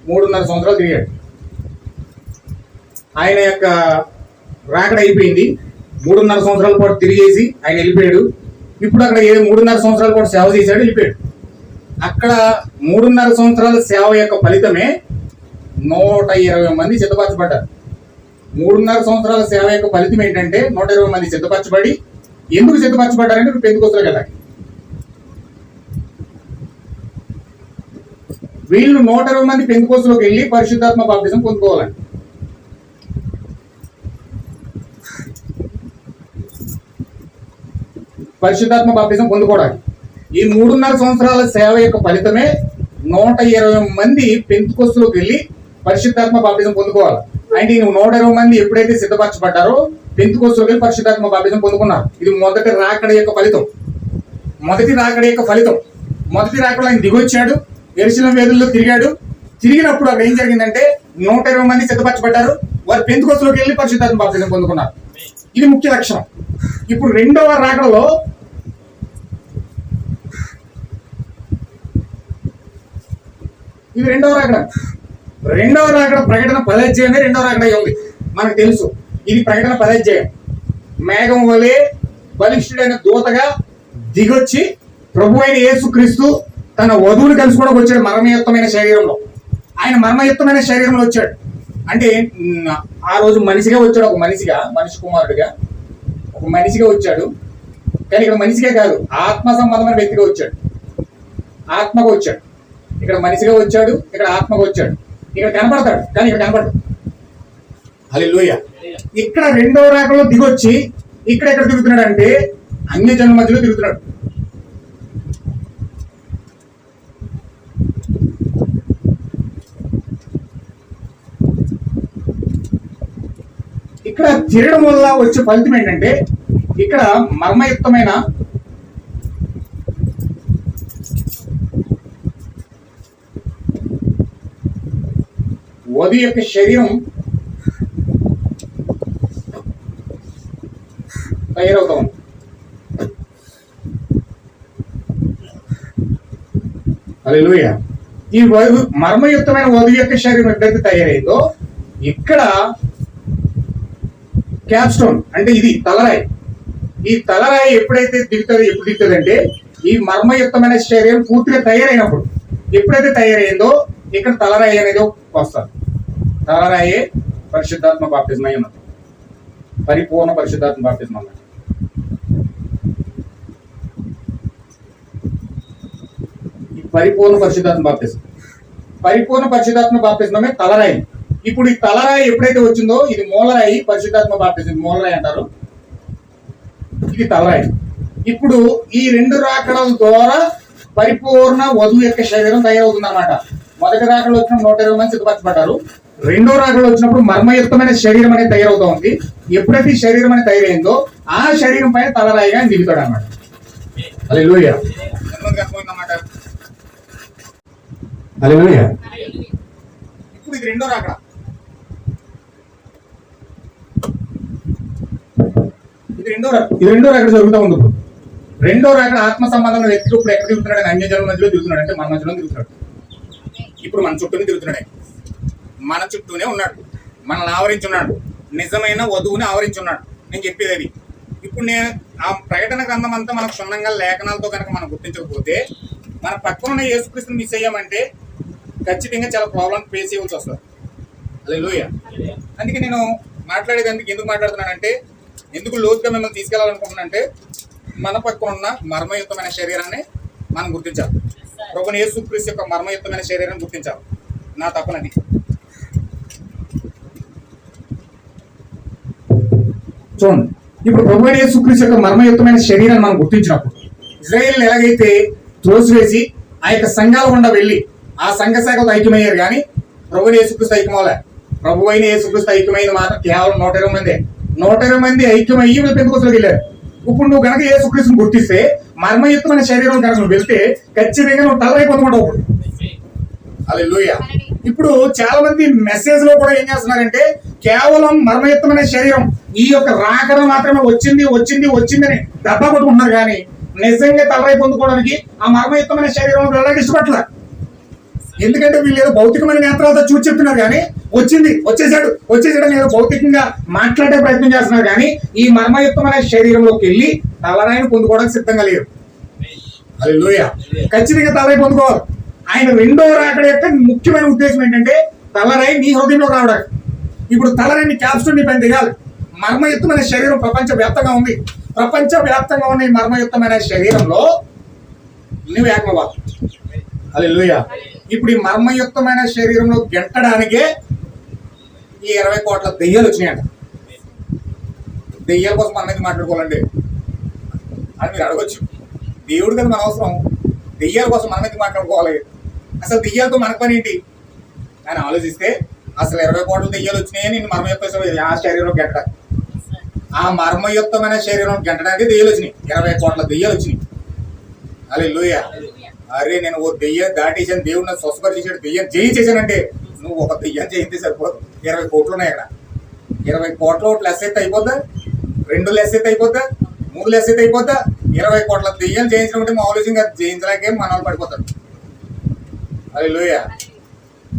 3.5 సంవత్సరాలు తిరిగాడు. ఆయన యొక్క రాకడ అయిపోయింది. 3.5 సంవత్సరాల పాటు తిరిగేసి ఆయన వెళ్ళిపోయాడు. ఇప్పుడు అక్కడ 3.5 సంవత్సరాల పాటు సేవ చేశాడు, వెళ్ళిపోయాడు. అక్కడ 3.5 సంవత్సరాల సేవ యొక్క ఫలితమే 120 మంది సిద్ధపరచబడ్డారు. 3.5 సంవత్సరాల సేవ యొక్క ఫలితం ఏంటంటే 120 మంది సిద్ధపరచబడి, ఎందుకు సిద్ధపరచబడ్డారంటే ఇప్పుడు పెంతెకొస్తలోకి వెళ్ళాలి. వీళ్ళు 120 మంది పెంతెకొస్తలోకి వెళ్ళి పరిశుద్ధాత్మ బాప్తిజం పొందుకోవాలని. పరిశుద్ధాత్మ బాప్తిజం పొందుకోవడానికి ఈ 3.5 సంవత్సరాల సేవ యొక్క ఫలితమే 120 మంది పెంతెకొస్తలోకి వెళ్ళి పరిశుద్ధాత్మ బాప్తిజం పొందుకోవాలి. అంటే ఈ 120 మంది ఎప్పుడైతే సిద్ధపరచబడ్డారో పెంతెకొస్తలోకి వెళ్ళి పరిశుద్ధాత్మ బాప్తిజం పొందుకున్నారు. ఇది మొదటి రాకడ యొక్క ఫలితం. మొదటి రాకడలో ఆయన దిగొచ్చాడు, యెరూషలేము వీధుల్లో తిరిగాడు. తిరిగినప్పుడు అక్కడ ఏం జరిగిందంటే 120 మంది సిద్ధపరచబడ్డారు. వారు పెంతెకొస్తలోకి వెళ్ళి పరిశుద్ధాత్మ బాప్తిజం పొందుకున్నారు. ఇది ముఖ్య లక్షణం. ఇప్పుడు రెండవ రాకడలో ఇది రెండవ రాకడ ప్రకటన 10 అధ్యాయమే రెండవ రాకడ ఉంది. మనకు తెలుసు ఇది ప్రకటన 10 అధ్యాయం. మేఘం వలె బలిష్ఠుడైన దూతగా దిగొచ్చి ప్రభు అయిన యేసుక్రీస్తు తన వధువుని కలుసుకోవడానికి వచ్చాడు మర్మయుక్తమైన శరీరంలో. ఆయన మర్మయుక్తమైన శరీరంలో వచ్చాడు. అంటే ఆ రోజు మనిషిగా వచ్చాడు, మనిషి కుమారుడిగా ఒక మనిషిగా వచ్చాడు. కానీ ఇక్కడ మనిషిగా కాదు, ఆత్మ సంబంధమైన వ్యక్తిగా వచ్చాడు. ఆత్మగా వచ్చాడు. ఇక్కడ మనిషిగా వచ్చాడు, ఇక్కడ ఆత్మగా వచ్చాడు. ఇక్కడ కనపడతాడు, కానీ ఇక్కడ కనపడదు. హల్లెలూయా. ఇక్కడ రెండవ రాకడలో దిగొచ్చి ఇక్కడ ఎక్కడ తిరుగుతున్నాడు అంటే అన్యజనుల మధ్యలో తిరుగుతున్నాడు. ఇక్కడ తిరగడం వల్ల వచ్చే ఫలితం ఏంటంటే ఇక్కడ మర్మయుక్తమైన వధు యొక్క శరీరం తయారవుతా ఉంది. హల్లెలూయా. ఈ మర్మయుక్తమైన వధు యొక్క శరీరం ఎప్పుడైతే తయారైందో ఇక్కడ క్యాప్స్టోన్ అంటే ఇది తలరాయి. ఈ తలరాయి ఎప్పుడు దిగుతుంది అంటే ఈ మర్మయుక్తమైన శరీరం పూర్తిగా తయారైనప్పుడు. ఎప్పుడైతే తయారైందో ఇక్కడ తలరాయి అనేది వస్తుంది. తలరాయే పరిశుద్ధాత్మ బాప్తిజం అన్నది, పరిపూర్ణ పరిశుద్ధాత్మ బాప్తిజం అన్నది. పరిపూర్ణ పరిశుద్ధాత్మ బాప్తిజమే తలరాయి. ఇప్పుడు ఈ తలరాయి ఎప్పుడైతే వచ్చిందో ఇది మూలరాయి. పరిశుద్ధాత్మ బాప్తిజం మూలరాయి అంటారు, ఇది తలరాయి. ఇప్పుడు ఈ రెండు రాకడల ద్వారా పరిపూర్ణ వధువు యొక్క శరీరం తయారవుతుంది అన్నమాట. మొదటి రాకడలో వచ్చినప్పుడు 120 మంది సిద్ధపరచబడ్డారు. రెండో రాకడలో వచ్చినప్పుడు మర్మయుక్తమైన శరీరం అనేది తయారవుతా ఉంది. ఎప్పుడైతే ఈ శరీరం అనేది తయారైందో ఆ శరీరం పైన తలరాయిగా దిగుతాడు అన్నమాట. హల్లెలూయా. హల్లెలూయా. ఇప్పుడు ఇది రెండో రాకడ. ఇది రెండో రాకడ జరుగుతూ ఉంది. రెండో రాకడ ఆత్మ సంబంధంలో వ్యక్తి ఇప్పుడు ఎక్కడ తిరుగుతున్నాడు? అన్యజనుల మధ్యలో తిరుగుతున్నాడు, అంటే మన మధ్యలో తిరుగుతున్నాడు. ఇప్పుడు మన చుట్టూనే తిరుగుతున్నాడు. మన చుట్టూనే ఉన్నాడు, మనల్ని ఆవరించి ఉన్నాడు, నిజమైన వధువుని ఆవరించి ఉన్నాడు. నేను చెప్పేది అది. ఇప్పుడు నేను ఆ ప్రకటన గ్రంథం అంతా మనకు క్షుణ్ణంగా లేఖనాలతో కనుక మనం గుర్తించకపోతే మన పక్కన ఉన్న యేసుక్రీస్తుని మిస్ అయ్యామంటే ఖచ్చితంగా చాలా ప్రాబ్లం ఫేస్ చేయవలసి వస్తుంది. హల్లెలూయా. అందుకే నేను మాట్లాడేది ఎందుకు మాట్లాడుతున్నానంటే ఎందుకు లోతుగా మిమ్మల్ని తీసుకెళ్లాలనుకుంటున్నానంటే మన పక్కన ఉన్న మర్మయుక్తమైన శరీరాన్ని మనం గుర్తించాలి. ప్రభువైన యేసుక్రీస్తు యొక్క మర్మయుక్తమైన శరీరాన్ని గుర్తించాలి. నా తప్పనది. చూడండి, ఇప్పుడు ప్రభువైన యేసుక్రీస్తు యొక్క మర్మయుక్తమైన శరీరాన్ని మనం గుర్తించినప్పుడు ఇశ్రాయేలుని ఎలాగైతే త్రోసివేసి ఆ యొక్క సంఘాల గుండా వెళ్ళి ఆ సంఘ శాఖతో ఐక్యమయ్యారు, కానీ ప్రభువైన యేసుక్రీస్తు ఐక్యమవలే. ప్రభువైన యేసుక్రీస్తు ఐక్యమైంది మాత్రం కేవలం 120 మంది. 120 మంది ఐక్యమయ్యి వీళ్ళు పెంతెకొస్తలోకి వెళ్ళారు. ఇప్పుడు నువ్వు కనుక యేసుక్రీస్తుని గుర్తిస్తే మర్మయుక్తమైన శరీరం కనుక నువ్వు వెళ్తే ఖచ్చితంగా నువ్వు తలరాయి పొందుకుంటావు. హల్లెలూయా. ఇప్పుడు చాలా మంది మెసేజ్ లో కూడా ఏం చేస్తున్నారంటే కేవలం మర్మయుక్తమైన శరీరం ఈ యొక్క రాకడ మాత్రమే వచ్చిందని దెబ్బ కొట్టుకుంటున్నారు, కానీ నిజంగా తలరాయి పొందుకోవడానికి ఆ మర్మయుక్తమైన శరీరం వెళ్ళడానికి ఇష్టపడలేదు. ఎందుకంటే వీళ్ళు ఏదో భౌతికమైన నేత్రాలతో చూసి చెప్తున్నారు, కానీ వచ్చేసాడు నేను భౌతికంగా మాట్లాడే ప్రయత్నం చేస్తున్నారు కానీ ఈ మర్మయుక్తమైన శరీరంలోకి వెళ్ళి తలరాయిని పొందుకోవడానికి సిద్ధంగా లేరు. హల్లెలూయా. ఖచ్చితంగా తలరాయి పొందుకోవాలి. ఆయన రెండో రాకడ యొక్క ముఖ్యమైన ఉద్దేశం ఏంటంటే తలరాయి నీ హృదయంలోకి రావడానికి. ఇప్పుడు తలరాయిని క్యాప్స్టోన్ నీ పైన దిగాలి. మర్మయుక్తమైన శరీరం ప్రపంచవ్యాప్తంగా ఉంది. ప్రపంచవ్యాప్తంగా ఉన్న ఈ మర్మయుక్తమైన శరీరంలో నువ్వు ఏకమవ్వాలి. హల్లెలూయా. ఇప్పుడు ఈ మర్మయుక్తమైన శరీరంలో గెంటడానికే ఈ 20 కోట్ల దెయ్యాలు వచ్చినాయంట. దెయ్యాల కోసం మనం మీద మాట్లాడుకోవాలండి అని మీరు అడగొచ్చు. దేవుడు కదా మన అవసరం, దెయ్యాల కోసం మనం మీద మాట్లాడుకోవాలి. అసలు దెయ్యాలతో మనకు పని ఏంటి అని ఆలోచిస్తే అసలు 20 కోట్ల దెయ్యాలు వచ్చినాయని నేను మర్మయుక్త ఆ శరీరంలో గెంట, ఆ మర్మయుక్తమైన శరీరం గెంటడానికి దెయ్యాలు వచ్చినాయి. 20 కోట్ల దెయ్యాలు వచ్చినాయి. హల్లెలూయా. అరే నేను ఓ దెయ్యం దాటేసాను, దేవుడు నాకు స్వస్థపరిచేసాడు, దెయ్యం జయించేసానంటే నువ్వు ఒక దెయ్యం జయింతే సరిపోదు. 20 కోట్లు ఉన్నాయి అక్కడ. 20 కోట్లు లెస్ అయితే అయిపోద్దా, 2 లెస్ అయితే అయిపోద్దా, 3 లెస్ అయితే అయిపోద్దా? 20 కోట్ల దెయ్యం జయించడం అంటే మామూలుగా జయించలేకే మన పడిపోతారు. హల్లెలూయా.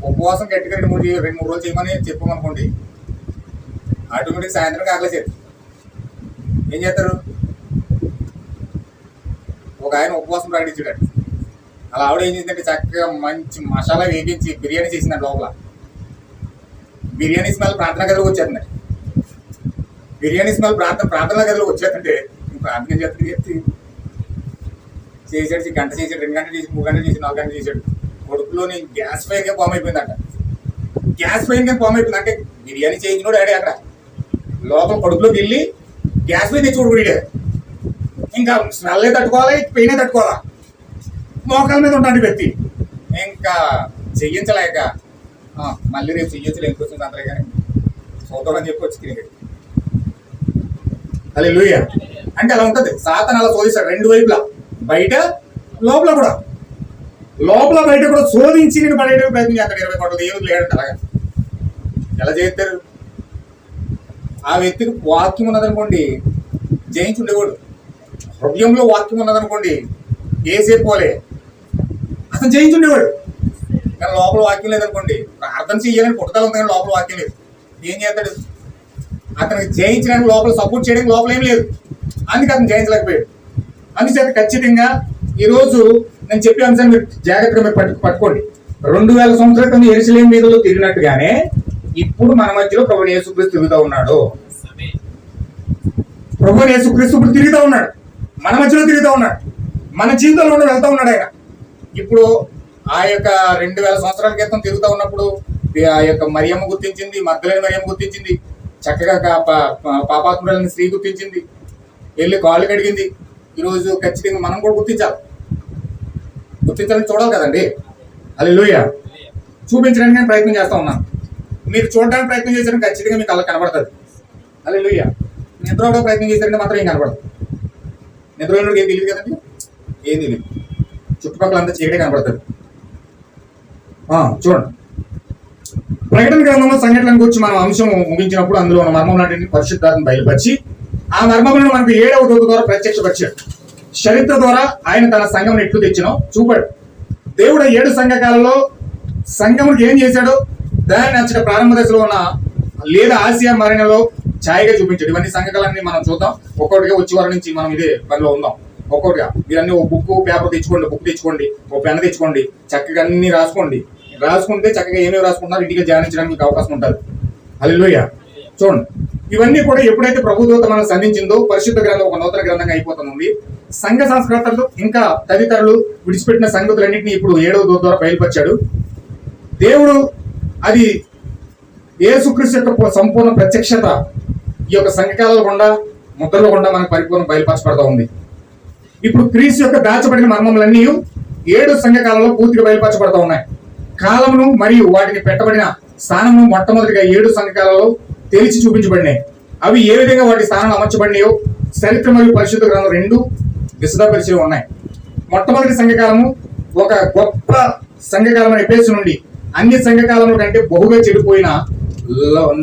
ఉపవాసం గట్టిగా 2-3 రోజులు చేయమని చెప్పమనుకోండి, ఆటోమేటిక్ సాయంత్రం ఆకలేసేది. ఏం చేస్తారు? ఒక ఆయన ఉపవాసం ప్రకటించాడు. అలా ఆవిడ ఏం చేసిందంటే చక్కగా మంచి మసాలా వేగించి బిర్యానీ చేసిందండి. లోపల బిర్యానీ స్మెల్ ప్రార్థన గదిలోకి వచ్చేస్తుంది. బిర్యానీ స్మెల్ ప్రార్థన గదిలోకి వచ్చేస్తుంటే ప్రార్థన చేస్తే చేసాడు. గంట చేసాడు, 2 గంటలు చేసి, 3 గంటలు చేసి, 4 గంటలు చేసాడు. కొడుకులోని గ్యాస్ ఫైన్గా ఫామ్ అయిపోయిందంట. గ్యాస్ ఫైన్గా ఫామ్ అయిపోయింది అంటే బిర్యానీ చేయించినోడు ఆడే అక్కడ లోపల కడుపులోకి వెళ్ళి గ్యాస్ ఫైన్ తెచ్చి కూడా ఇంకా స్మెల్ తట్టుకోవాలి, పెయిన్ తట్టుకోవాలా. మోకాల మీద ఉంటాడు వ్యక్తి. ఇంకా చెయ్యించలేక మళ్ళీ రేపు చెయ్యొచ్చు ఎందుకొచ్చింది అందరే కానీ చూద్దామని చెప్పి వచ్చి తిరిగి. హల్లెలూయా. అంటే అలా ఉంటుంది. సాతాను అలా శోధిస్తాడు 2 వైపులా, బయట లోపల కూడా. లోపల బయట కూడా శోధించి నేను పడేట ప్రయత్నం చేస్తాడు. 20 కోట్ల దేవుడు లేడంట. అలాగా ఎలా చేస్తారు? ఆ వ్యక్తికి వాక్యం ఉన్నదనుకోండి జయించి ఉండేవాడు. హృదయంలో వాక్యం ఉన్నదనుకోండి ఏసేపు పోలే అతను జయించి ఉండేవాడు. కానీ లోపల వాక్యం లేదనుకోండి, ప్రార్థన చెయ్యాలని పుట్టకాలు ఉంది కానీ లోపల వాక్యం లేదు. ఏం చేస్తాడు? అతనికి జయించడానికి లోపల సపోర్ట్ చేయడానికి లోపల ఏం లేదు. అందుకే అతను జయించలేకపోయాడు. అందుచేత ఖచ్చితంగా ఈరోజు నేను చెప్పే అంశాన్ని మీరు జాగ్రత్తగా మీరు పట్టుకోండి. 2000 సంవత్సరాల క్రితం యెరూషలేము మీదలో తిరిగినట్టుగానే ఇప్పుడు మన మధ్యలో ప్రభువైన యేసుక్రీస్తు తిరుగుతూ ఉన్నాడు. ప్రభువైన యేసుక్రీస్తు ఇప్పుడు తిరుగుతూ ఉన్నాడు, మన మధ్యలో తిరుగుతూ ఉన్నాడు, మన జీవితంలో వెళ్తూ ఉన్నాడు ఆయన. ఇప్పుడు ఆ యొక్క 2000 సంవత్సరాల క్రితం తిరుగుతూ ఉన్నప్పుడు ఆ యొక్క మరియమ్మ గుర్తించింది, మగ్దలేని మరియమ్మ గుర్తించింది, చక్కగా పాపాత్మురాలని స్త్రీ గుర్తించింది, వెళ్ళి కాళ్ళు కడిగింది. ఈరోజు ఖచ్చితంగా మనం కూడా గుర్తించాలని చూడాలి కదండి. హల్లెలూయా. చూపించడానికి నేను ప్రయత్నం చేస్తూ ఉన్నాను. మీరు చూడడానికి ప్రయత్నం చేశారంటే ఖచ్చితంగా మీకు కళ్ళకి కనబడుతుంది. హల్లెలూయా. నిద్రలో ప్రయత్నం చేశారంటే మాత్రం ఏం కనబడదు. నిద్రలో ఏం తెలియదు కదండి, ఏం తెలియదు. చుట్టుపక్కల అంతా చీకటే కనబడుతుంది. చూడండి, ప్రకటన గ్రంథంలో సంఘటన గురించి మనం అంశం ముగించినప్పుడు అందులో ఉన్న మర్మం నాటిని పరిశుద్ధాత్మ బయలుపరిచి ఆ మర్మములను మనకు 7వ దూత ద్వారా ప్రత్యక్షపరిచాడు. చరిత్ర ద్వారా ఆయన తన సంఘం ఎట్లు తెచ్చినో చూపాడు. దేవుడు 7 సంఘకాలలో సంఘమునికి ఏం చేశాడో దాన్ని నచ్చట ప్రారంభ దశలో ఉన్న లేదా ఆసియా మరణలో ఛాయగా చూపించాడు. ఇవన్నీ సంఘకాలన్నీ మనం చూద్దాం. ఒక్కొక్కటిగా వచ్చే వారి నుంచి మనం ఇదే పనిలో ఉందాం. ఒక్కొక్కటిగా మీరన్నీ ఓ బుక్ పేపర్ తెచ్చుకోండి, బుక్ తెచ్చుకోండి, ఓ పెన్ తెచ్చుకోండి, చక్కగా అన్ని రాసుకుంటే చక్కగా ఏమేమి రాసుకుంటున్నారు ఇంటికి ధ్యానించడానికి మీకు అవకాశం ఉంటుంది. హల్లెలూయా. చూడండి, ఇవన్నీ కూడా ఎప్పుడైతే ప్రభుదూత మనం సంధించిందో పరిశుద్ధ గ్రంథం ఒక నూతన గ్రంథంగా అయిపోతుంది. సంఘ సంస్కృతులు ఇంకా తదితరులు విడిచిపెట్టిన సంగతులన్నింటినీ ఇప్పుడు 7వ దూత ద్వారా బయలుపరిచాడు. దేవుడు అది యేసుక్రీస్తు యొక్క సంపూర్ణ ప్రత్యక్షత ఈ యొక్క సంఘకాల గుండా ముద్రల గుండా మనకు పరిపూర్ణ బయలుపరచబడతా ఉంది. ఇప్పుడు క్రీస్తు యొక్క దాచబడిన మర్మములన్నీ 7 సంఘకాలంలో పూర్తిగా బయలుపరచబడతా ఉన్నాయి. కాలమును మరియు వాటిని పెట్టబడిన స్థానమును మొట్టమొదటిగా 7 సంఘకాలలో తెలిసి చూపించబడినాయి. అవి ఏ విధంగా వాటి స్థానాలు అమర్చబడినాయో చరిత్ర మరియు పరిశుద్ధ గ్రంథం 2 విశదపరిచి ఉన్నాయి. మొట్టమొదటి సంఘకాలము ఒక గొప్ప సంఘకాలం ఎఫెసు నుండి అన్ని సంఘకాలముల కంటే బహుగా చెడిపోయిన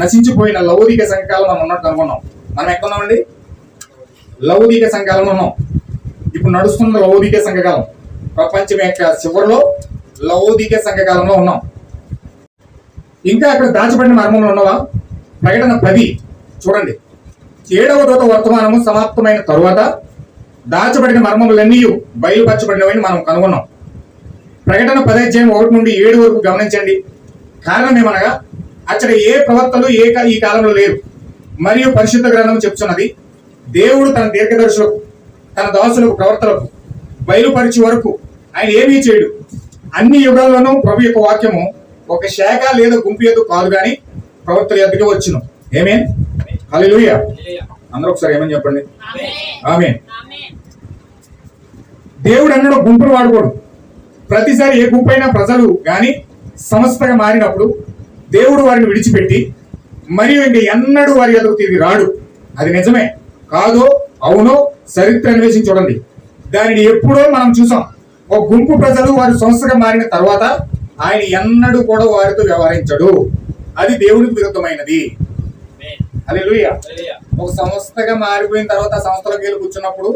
నశించిపోయిన లౌదిక సంఘకాలం మనం ఉన్నట్టు అనుకున్నాం. మనం ఎక్కడున్నామండి? లౌదిక సంఘకాలంలో ఉన్నాం. ఇప్పుడు నడుస్తున్న లౌదిక సంఘకాలం, ప్రపంచం యొక్క చివరిలో లౌదిక సంఘకాలంలో ఉన్నాం. ఇంకా అక్కడ దాచబడిన మర్మములు ఉన్నవా? ప్రకటన 10 చూడండి. 7వ దూత వర్తమానము సమాప్తమైన తరువాత దాచబడిన మర్మములన్నీ బయలుపరచబడినవని మనం కనుగొన్నాం. ప్రకటన 10:1 నుండి 7 వరకు గమనించండి. కారణం ఏమనగా అక్కడ ఏ ప్రవక్తలు ఈ కాలంలో లేరు. మరియు పరిశుద్ధ గ్రంథం చెప్తున్నది, దేవుడు తన దీర్ఘదర్శులకు తన దాసులకు ప్రవర్తలకు బయలుపరిచే వరకు ఆయన ఏమీ చేయడు. అన్ని యుగాల్లోనూ ప్రభు యొక్క వాక్యము ఒక శాఖ లేదా గుంపు ఎద్దు కాదు కానీ ప్రవక్తల ఎద్దుకే వచ్చును. ఆమేన్. హల్లెలూయా. అందరూ ఒకసారి ఏమని చెప్పండి. ఆమేన్. దేవుడు అన్నాడు గుంపును వాడుకోడు. ప్రతిసారి ఏ గుంపు అయినా ప్రజలు గాని సంస్థగా మారినప్పుడు దేవుడు వారిని విడిచిపెట్టి మరియు ఇంక ఎన్నడూ వారి ఎదుగు తిరిగి రాడు. అది నిజమే కాదో అవునో చరిత్ర అన్వేషించి చూడండి. దానిని ఎప్పుడో మనం చూసాం. ఒక గుంపు ప్రజలు వారి సంస్థగా మారిన తర్వాత ఆయన ఎన్నడూ కూడా వారితో వ్యవహరించడు. అది దేవునికి విరుద్ధమైనది. హల్లెలూయా. ఒక సంస్థగా మారిపోయిన తర్వాత ఆ సంస్థలోకి వెళ్ళి కూర్చున్నప్పుడు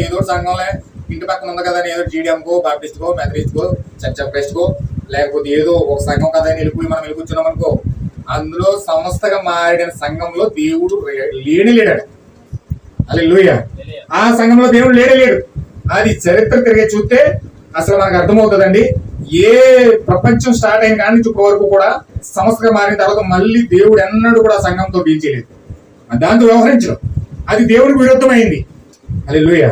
ఏదో సంఘంలో ఇంటి పక్కన ఉంది కదా ఏదో జీడిఎంకో బాప్టిస్ట్కో మెథడిస్ట్కో చర్చ్ ఆఫ్ క్రైస్ట్కో లేకపోతే ఏదో ఒక సంఘం కదా అని వెళ్ళిపోయి మనం వెళ్ళి కూర్చున్నాం అనుకో, అందులో సంస్థగా మారిన సంఘంలో దేవుడు లేడు. హల్లెలూయా. ఆ సంఘంలో దేవుడు లేడు. అది చరిత్ర తిరిగి చూస్తే అసలు మనకు అర్థమవుతుందండి. ఏ ప్రపంచం స్టార్ట్ అయిన కాడి నుంచి వరకు కూడా సంస్థగా మారిన తర్వాత మళ్ళీ దేవుడు ఎన్నడూ కూడా సంఘంతో డీల్ చేయలేదు, దాంతో వ్యవహరించడం. అది దేవునికి విరుద్ధమైంది. హల్లెలూయా.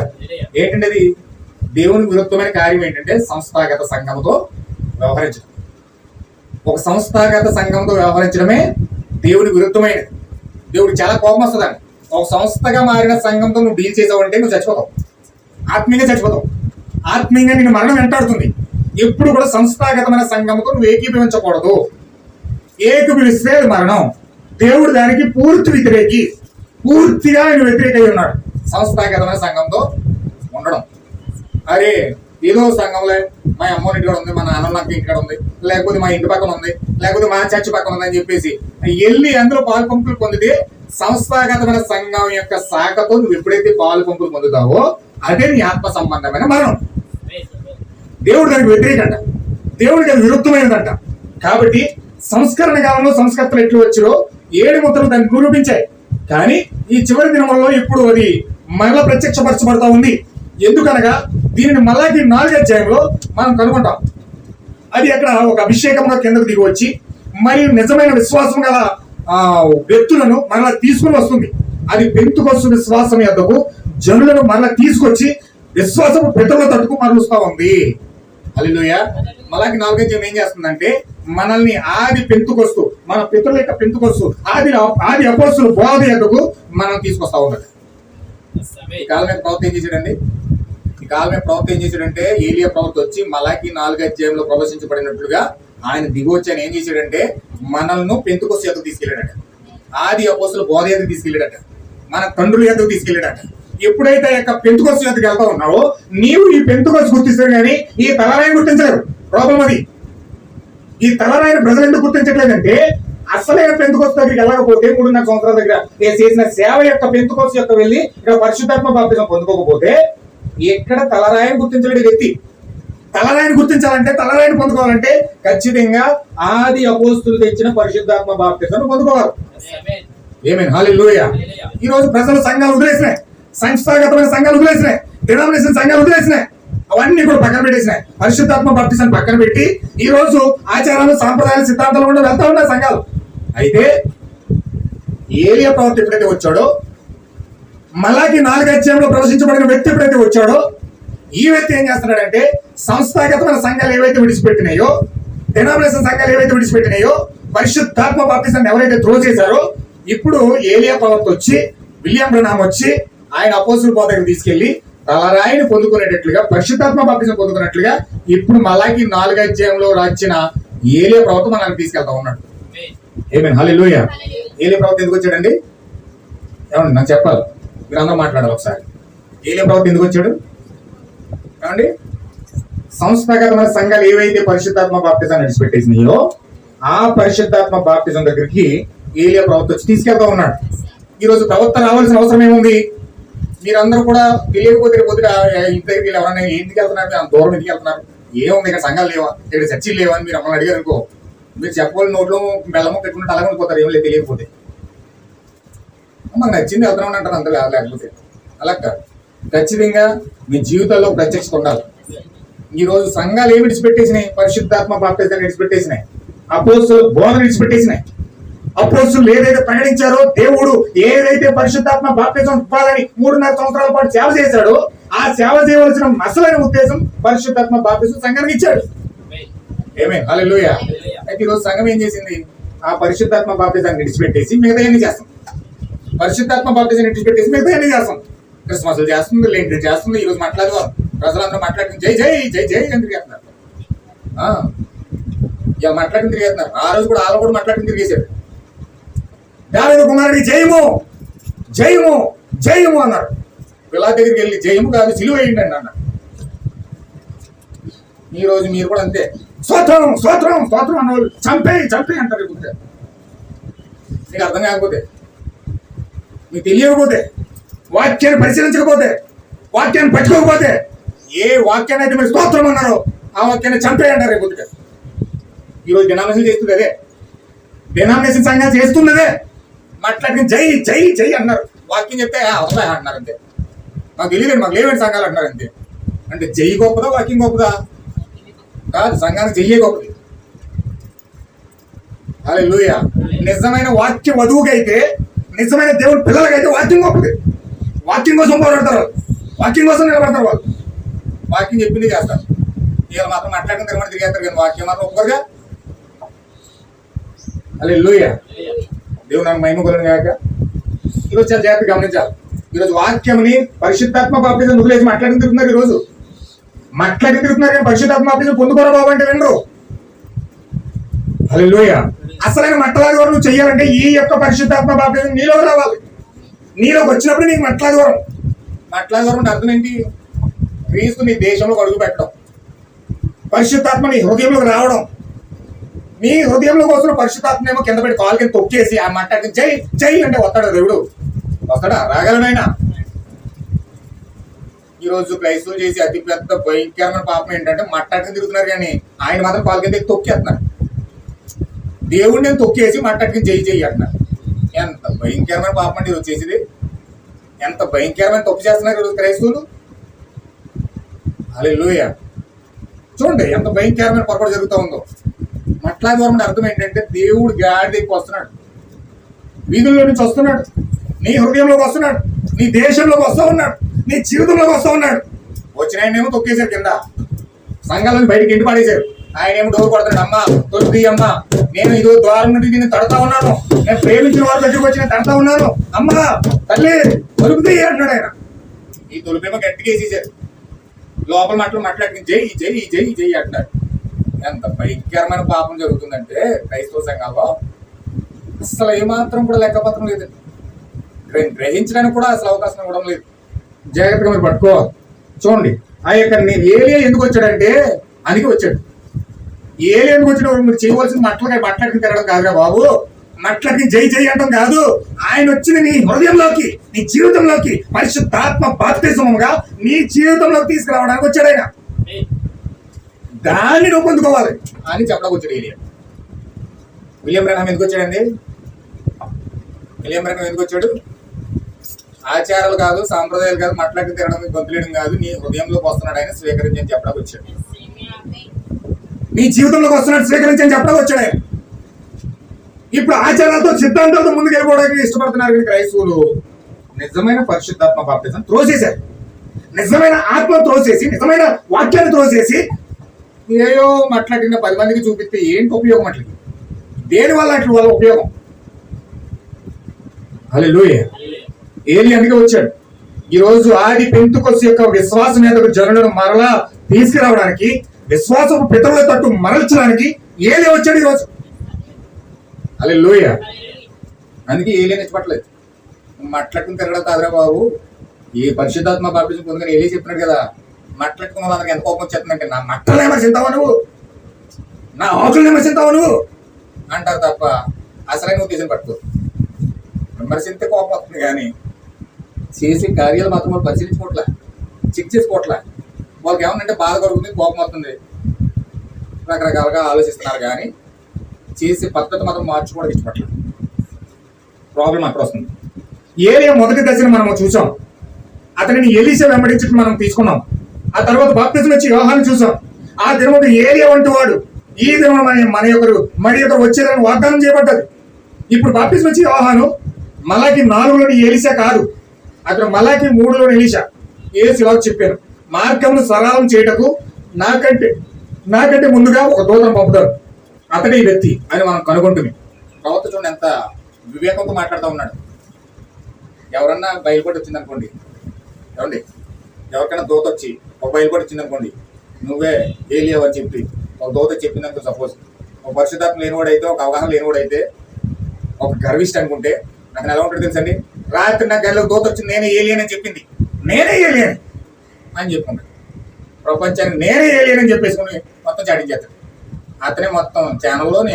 ఏంటంటే అది దేవునికి విరుద్ధమైన కార్యం ఏంటంటే సంస్థాగత సంఘంతో వ్యవహరించడం. ఒక సంస్థాగత సంఘంతో వ్యవహరించడమే దేవునికి విరుద్ధమైనది. దేవుడు చాలా కోపం వస్తుందండి. ఒక సంస్థగా మారిన సంఘంతో నువ్వు డీల్ చేసావంటే నువ్వు చచ్చిపోతావు, ఆత్మీయంగా చచ్చిపోతావు. ఆత్మీయంగా నిన్ను మరణం వెంటాడుతుంది. ఎప్పుడు కూడా సంస్థాగతమైన సంఘంతో నువ్వు ఏకీభవించకూడదు. ఏకీభవిస్తే మరణం. దేవుడు దానికి పూర్తిగా ఆయన వ్యతిరేకై ఉన్నాడు. సంస్థాగతమైన సంఘంతో ఉండడం. అరే ఏదో సంఘంలో మా అమ్మోని ఇంటికాడ ఉంది, మా నాన్న నాకు ఇంటికాడ ఉంది, లేకపోతే మా ఇంటి పక్కన ఉంది, లేకపోతే మా చర్చి పక్కన ఉంది అని చెప్పేసి వెళ్ళి అందులో పాలు పంపులు పొందితే సంస్థాగతమైన సంఘం యొక్క శాఖతో నువ్వు ఎప్పుడైతే పాలు పంపులు పొందుతావో అదే నీ ఆత్మ సంబంధమైన మరణం. దేవుడు దానికి వ్యతిరేకంట, దేవుడికి అది విరుద్ధమైనదంట. కాబట్టి సంస్కరణ కాలంలో సంస్కర్తలు ఎట్లు వచ్చారో 7 ముద్రలు దాన్ని నిరూపించాయి. కానీ ఈ చివరి దినములలో ఇప్పుడు అది మరలా ప్రత్యక్షపరచబడతా ఉంది. ఎందుకనగా దీనిని మలాకి 4వ అధ్యాయంలో మనం కనుగొంటాం. అది అక్కడ ఒక అభిషేకంగా కిందకు దిగి వచ్చి మరియు నిజమైన విశ్వాసం గల వ్యక్తులను మరలా తీసుకుని వస్తుంది. అది పెంతుకొస్తు విశ్వాసం యొద్దకు జనులను మరలా తీసుకొచ్చి విశ్వాసము పెద్దల తట్టుకు మరలుస్తా ఉంది. హల్లెలూయా. మలాకి 4వ అధ్యాయం ఏం చేస్తుందంటే మనల్ని ఆది పెంతుకొస్తు, మన పితరుల యొక్క పెంతుకొస్తు, ఆది అపోస్తుల బోధ యొద్దకు మనం తీసుకొస్తా ఉన్నది. ఈ కాలం మీద ప్రవక్త ఏం చేశాడండి? ఏలియా ప్రవక్త వచ్చి మలాకి 4వ అధ్యాయంలో ప్రవచించబడినట్లుగా ఆయన దిగొచ్చి ఆయన ఏం చేశాడంటే మనల్ని పెంతుకొస్తు ఎద్దకు తీసుకెళ్ళాడట. ఆది అపోస్తుల బోధ ఎద్దకు తీసుకెళ్ళాడట. మన తండ్రుల ఎద్దకు తీసుకెళ్ళాడట. ఎప్పుడైతే యొక్క పెంతుకొస్తు ఎద్దకు వెళ్తా ఉన్నావో నీవు ఈ పెంతుకొస్తు గుర్తిస్తావు కానీ ఈ తలరాయిని గుర్తించలేరు. ప్రాబ్లం అది. ఈ తలరాయిని ప్రజలు ఎందుకు గుర్తించట్లేదంటే అసలైన పెంతుకొస్తు దగ్గరికి వెళ్ళకపోతే 3.5 సంవత్సరాల దగ్గర చేసిన సేవ యొక్క పెంతుకొస్తు యొక్క వెళ్ళి ఇక్కడ పరిశుద్ధాత్మ బాప్తిజం పొందుకోకపోతే ఎక్కడ తలరాయిని గుర్తించలేడు వ్యక్తి. తలరాయిని గుర్తించాలంటే, తలరాయిని పొందుకోవాలంటే ఖచ్చితంగా ఆది అపోస్తులు తెచ్చిన పరిశుద్ధాత్మ బాప్తిజం పొందుకోవాలి. ఆమేన్. హల్లెలూయా. ఈ రోజు ప్రజలు సంఘాలు వదిలేసినాయి, సంస్థాగతమైన సంఘాలు వదిలేసినాయి, డినామినేషన్ సంఘాలు వదిలేసినాయి, అవన్నీ కూడా పక్కన పెట్టేసినాయి. పరిశుద్ధాత్మ బాప్తిజాన్ని పక్కన పెట్టి ఈ రోజు ఆచారాలు సాంప్రదాయాలు సిద్ధాంతాలు కూడా వెళ్తా ఉన్నాయి సంఘాలు. అయితే ఏలియా ప్రవక్త ఎప్పుడైతే వచ్చాడో, మలాకి 4వ అధ్యాయంలో ప్రవచించబడిన వ్యక్తి ఎప్పుడైతే వచ్చాడో ఈ వ్యక్తి ఏం చేస్తున్నాడంటే సంస్థాగతమైన సంఘాలు ఏవైతే విడిచిపెట్టినాయో, డినామినేషన్ సంఘాలు ఏవైతే విడిచిపెట్టినాయో, పరిశుద్ధాత్మ బాప్తిజాన్ని ఎవరైతే త్రో చేశారో ఇప్పుడు ఏలియా ప్రవక్త వచ్చి విలియం బ్రనామ్ వచ్చి ఆయన అపోస్తుల బోధ దగ్గరికి తీసుకెళ్లి తలరాయిని పొందుకునేటట్లుగా పరిశుద్ధాత్మ బాప్తిజం పొందుకున్నట్లుగా ఇప్పుడు మలాకి 4వ అధ్యాయంలో రాసిన ఏలియా ప్రవక్త మనల్ని తీసుకెళ్తా ఉన్నాడు. ఆమేన్. హల్లెలూయా. ఏలియా ప్రవక్త ఎందుకు వచ్చాడండి? ఏమండి నాకు చెప్పాలి, మీరు అందరూ మాట్లాడాలి ఒకసారి. ఏలియా ప్రవక్త ఎందుకు వచ్చాడు ఏమండి? సంస్థాగతమైన సంఘాలు ఏవైతే పరిశుద్ధాత్మ బాప్తిజాన్ని విడిచిపెట్టేసినాయో ఆ పరిశుద్ధాత్మ బాప్తిజం దగ్గరికి ఏలియా ప్రవక్త వచ్చి తీసుకెళ్తా ఉన్నాడు. ఈ రోజు ప్రవక్త రావాల్సిన అవసరం ఏముంది? మీరందరూ కూడా తెలియకపోతే పొద్దుట ఇంటి దగ్గరికి ఎవరైనా ఇంటికి వెళ్తున్నారు, దూరం ఇంటికి వెళ్తున్నారు, ఏముంది ఇక్కడ సంఘాలు లేవా, ఇక్కడ చర్చిలు లేవా అని మీరు అమ్మని అడిగారు అనుకో, మీరు చెప్పవాలి నోట్లో బెల్లము పెట్టుకుంటే అలాగే ఉండిపోతారు, ఏం లేదు తెలియకపోతే. మాకు నచ్చింది వెళ్తున్నాం అంటారు అంత లేకపోతే. అలా కాదు, ఖచ్చితంగా మీ జీవితాల్లో ప్రత్యక్షత ఉండాలి. ఈరోజు సంఘాలు ఏమి విడిచిపెట్టేసినాయి? పరిశుద్ధాత్మ బాప్తిజాన్ని విడిచిపెట్టేసినాయి, అపోస్తలుల బోధన విడిచిపెట్టేసినాయి. అపోస్తలులు ఏదైతే ప్రకటించారో, దేవుడు ఏదైతే పరిశుద్ధాత్మ బాప్తిజం ఇవ్వాలని 3.5 సంవత్సరాల పాటు సేవ చేశాడో, ఆ సేవ చేయవలసిన అసలైన ఉద్దేశం పరిశుద్ధాత్మ బాప్తిజం సంఘానికి ఇచ్చాడు. ఏమే హల్లెలూయా. అయితే ఈరోజు సంఘం ఏం చేసింది? ఆ పరిశుద్ధాత్మ బాప్తిజాన్ని విడిచిపెట్టేసి మిగతా ఎన్ని చేస్తాం. పరిశుద్ధాత్మ బాప్తిజాన్ని విడిచిపెట్టేసి మిగతా ఎన్ని చేస్తాం. క్రిస్మస్ చేస్తుంది, లేంటి చేస్తుంది. ఈ రోజు మాట్లాడేవారు ప్రజలందరూ మాట్లాడుకుని జై జై జై జై అని తిరిగేస్తున్నారు. ఇలా మాట్లాడుకుని తిరిగేస్తున్నారు. ఆ రోజు కూడా వాళ్ళు కూడా మాట్లాడుకుని తిరిగేశారు. దావీదు కుమారుడికి జయము జయము జయము అన్నారు. పిల్లా దగ్గరికి వెళ్ళి జయము కాదు సిలువ వేయండి అన్నారు. ఈ రోజు మీరు కూడా అంతే, స్తోత్రం స్తోత్రం స్తోత్రం అన్నవాళ్ళు చంపే అంటారు. ఇప్పుడు మీకు అర్థం కాకపోతే, మీకు తెలియకపోతే, వాక్యాన్ని పరిశీలించకపోతే, వాక్యాన్ని పట్టుకోకపోతే, ఏ వాక్యాన్ని అయితే మీరు స్తోత్రం అన్నారో ఆ వాక్యాన్ని చంపే అంటారు. రేపు ఈరోజు డినామినేషన్ చేస్తుంది అదే, డినామినేషన్ సంఘాలు చేస్తుంది అదే. మాట్లాడుకుని జై జై జై అన్నారు. వాక్యం చెప్తే అవసరం అన్నారు అంతే. మాకు తెలియదు, మాకు లేవేంటి సంఘాలు అంటారు అంతే. అంటే జై గొప్పదా వాక్యం గొప్పదా? కాదు, సంఘానికి జయ్యే గొప్పది. హల్లెలూయా. నిజమైన వాక్య వధువుకైతే, నిజమైన దేవుని పిల్లలకైతే వాక్యం గొప్పది. వాక్యం కోసం పోరాడతారు, వాక్యం కోసం నిలబడతారు. వాళ్ళు వాక్యం చెప్పింది చేస్తారు. వీళ్ళు మాత్రం మాట్లాడుకుని తిరగడం తిరిగేస్తారు, కానీ వాక్యం మాత్రం ఒప్పుకోరుగా. హల్లెలూయా. దేవుడు నాకు మహిమ కొలను గాక. ఈరోజు చాలా జాగ్రత్తగా గమనించాలి. ఈరోజు వాక్యంని పరిశుద్ధాత్మ బాప్తిజం వదిలేసి మాట్లాడుకుని తిరుగుతున్నారు. ఈరోజు మాట్లాడి తిరుగుతున్నారు, కానీ పరిశుద్ధాత్మ బాప్తిజం పొందుకోరా బాబు అంటే వినరు. హల్లెలూయా. అసలైన మట్టలాది వరం నువ్వు చెయ్యాలంటే ఈ యొక్క పరిశుద్ధాత్మ బాప్తిజం నీలో రావాలి. నీలోకి వచ్చినప్పుడు నీకు మట్టలాది వరం. మట్టలాది వరం అంటే అర్థం ఏంటి? క్రీస్తు నీ దేశంలోకి అడుగు పెట్టడం, పరిశుద్ధాత్మ నీ హృదయంలోకి రావడం. నీ హృదయంలోకి వస్తున్న పరిశుద్ధాత్మ ఏమో కింద పెట్టి కాలు కింద తొక్కేసి ఆ మట్టాకి జై జై అంటే వస్తాడా దేవుడు? వస్తాడా? రాగలనైనా. ఈరోజు క్రైస్తవులు చేసి అతి పెద్ద భయంకరమైన పాపం ఏంటంటే మట్టాకి తిరుగుతున్నారు, కానీ ఆయన మాత్రం కాలు కింద తొక్కేస్తున్నారు. దేవుడిని తొక్కేసి మట్టాకి జై జై అంటున్నారు. ఎంత భయంకరమైన పాపం అంటే ఈరోజు చేసేది. ఎంత భయంకరమైన తప్పు చేస్తున్నారు ఈరోజు క్రైస్తవులు. హల్లెలూయా. చూడండి ఎంత భయంకరమైన పొరపాటు జరుగుతూ ఉందో. మట్లాది వరం అర్థం ఏంటంటే దేవుడు గాడి దగ్గరికి వస్తున్నాడు, వీధుల్లో నుంచి వస్తున్నాడు, నీ హృదయంలోకి వస్తున్నాడు, నీ దేశంలోకి వస్తూ ఉన్నాడు, నీ జీవితంలోకి వస్తూ ఉన్నాడు. వచ్చిన ఆయన ఏమో తొక్కేశారు కింద, సంఘాలను బయటకి ఇంటి పడేశారు. ఆయన ఏమో డోర్ కొడతాడు, అమ్మా తొలిపి అమ్మా, నేను ఇదో ద్వారం నుండి నేను తడతా ఉన్నాను, నేను ప్రేమించిన వారి దగ్గరికి వచ్చి నేను తడతా ఉన్నాను, అమ్మా తల్లి తొలుపుది అంటున్నాడు ఆయన. ఈ తొలిపేమో గట్టిగా వేసేసారు. లోపల మాట్లాడుకుని జై జై జై జై అంటున్నారు. ఎంత భయంకరమైన పాపం జరుగుతుందంటే క్రైస్తవ సంఘాల్లో అసలు ఏమాత్రం కూడా లెక్కపత్రం లేదు, గ్రహించడానికి కూడా అసలు అవకాశం ఇవ్వడం లేదు. జాగ్రత్తగా మీరు పట్టుకోవాలి. చూడండి, ఆ యొక్క ఏలియా ఎందుకు వచ్చాడంటే అందుకే వచ్చాడు. ఏలియా ఎందుకు వచ్చిన మీరు చేయవలసింది మట్లకి తిరగడం కాదురా బాబు, మట్లకి జై జై అంటాం కాదు. ఆయన వచ్చింది నీ హృదయంలోకి, నీ జీవితంలోకి పరిశుద్ధాత్మ బాప్తిజముగా నీ జీవితంలోకి తీసుకురావడానికి వచ్చాడు ఆయన. దాన్ని నువ్వు పొందుకోవాలి అని చెప్పడానికి వచ్చాడు ఏలియా. విలియం బ్రహ్మ్ ఎందుకు వచ్చాడండి? విలియం బ్రహ్మ్ ఎందుకు వచ్చాడు? ఆచారాలు కాదు, సాంప్రదాయాలు కాదు, మట్లకి తిరగడం గొంతులేయడం కాదు, నీ హృదయంలోకి వస్తున్నాడు ఆయన, స్వీకరించని చెప్పడానికి వచ్చాడు. నీ జీవితంలోకి వస్తున్నాడు, స్వీకరించని చెప్పడానికి వచ్చాడు ఆయన. ఇప్పుడు ఆచారాలతో సిద్ధాంతాలతో ముందుకు వెళ్ళిపోవడానికి ఇష్టపడుతున్నారు కానీ క్రైస్తవులు నిజమైన పరిశుద్ధాత్మ బాప్తిజం త్రోసేశారు. నిజమైన ఆత్మ త్రోసేసి, నిజమైన వాక్యాన్ని త్రోసేసి ఏయో మాట్లాడిన 10 మందికి చూపిస్తే ఏంటి ఉపయోగం? అట్లకి దేనివల్ల అట్లా వాళ్ళ ఉపయోగం? హల్లెలూయా. ఏలి అందుకే వచ్చాడు. ఈరోజు ఆది పెంతెకొస్తు యొక్క విశ్వాసం మీద జనులను మరలా తీసుకురావడానికి, విశ్వాసపు పితరుల తట్టు మరల్చడానికి ఏలి వచ్చాడు ఈరోజు. హల్లెలూయా. అందుకే ఏలిని ఇష్టపడలేదు. మట్లట్టుకుని తిరగడం కాదురా బాబు, ఈ పరిశుద్ధాత్మ బాప్తిజం పొందుకొని ఏలి చెప్తున్నాడు కదా, మట్లట్టుకున్న వాళ్ళకి ఎంత కోపం వచ్చేస్తుందంటే, నా మట్టలు విమర్శింతావా నువ్వు, నా ఆకులు విమర్శింతావా నువ్వు అంటారు తప్ప అసలైన ఉద్దేశం పట్టుకో. విమర్శింతే కోపం వస్తుంది, కానీ చేసే కార్యాలు మాత్రం వాళ్ళు పరిశీలించుకోవట్లే, చెక్ చేసుకోవట్లే. వాళ్ళకి ఏమన్నంటే బాధ కలుగుతుంది, కోపం వస్తుంది, రకరకాలుగా ఆలోచిస్తున్నారు, కానీ చేసే పద్ధతి మాత్రం మార్చుకోవడం ఇష్టపడలేదు. ప్రాబ్లం అక్కడ వస్తుంది. ఏలియా మొదటి దశను మనం చూసాం. అతనిని ఎలీషా వెంబడించి మనం తీసుకున్నాం. ఆ తర్వాత బాప్తిజం వచ్చి యోహాను చూసాం. ఆ దినముడు ఏలియా వంటి వాడు ఈ దినం మరి ఒకరు వచ్చేదని వాగ్దానం చేయబడ్డది. ఇప్పుడు బాప్తిజం వచ్చి యోహాను మలాకి 4లోని ఎలీషా కాదు, అక్కడ మలాకి 3లోని ఎలీషా. యేసు ఇలా చెప్పాను, మార్గమును సరళం చేయటకు నాకంటే ముందుగా ఒక దూతను పంపుతారు, అతడే ఈ వ్యక్తి అని మనం కనుగొంటుంది. ప్రవక్త చూడండి ఎంత వివేకంతో మాట్లాడుతూ ఉన్నాడు. ఎవరన్నా బయలుపడి వచ్చింది అనుకోండి, ఏమండి, ఎవరికైనా దూత వచ్చి ఒక బయలుపడి వచ్చింది అనుకోండి, నువ్వే ఏలియా అని చెప్పి ఒక దూత చెప్పిందనుకో, సపోజ్ ఒక పరిశుద్ధాత్మ లేనివాడైతే, ఒక అవగాహన లేనివాడైతే, ఒక గర్విష్ట అనుకుంటే అతను ఎలా ఉంటాడు తెలుసండి? రాత్రి నాకు గదిలో దూత వచ్చింది, నేనే ఏలియన్ అని చెప్పింది, నేనే ఏలియన్ అని చెప్పుకుంటాడు. ప్రపంచానికి నేనే ఏలియన్ అని చెప్పేసుకుని మొత్తం చాటించేస్తాడు. అతనే మొత్తం ఛానల్లోని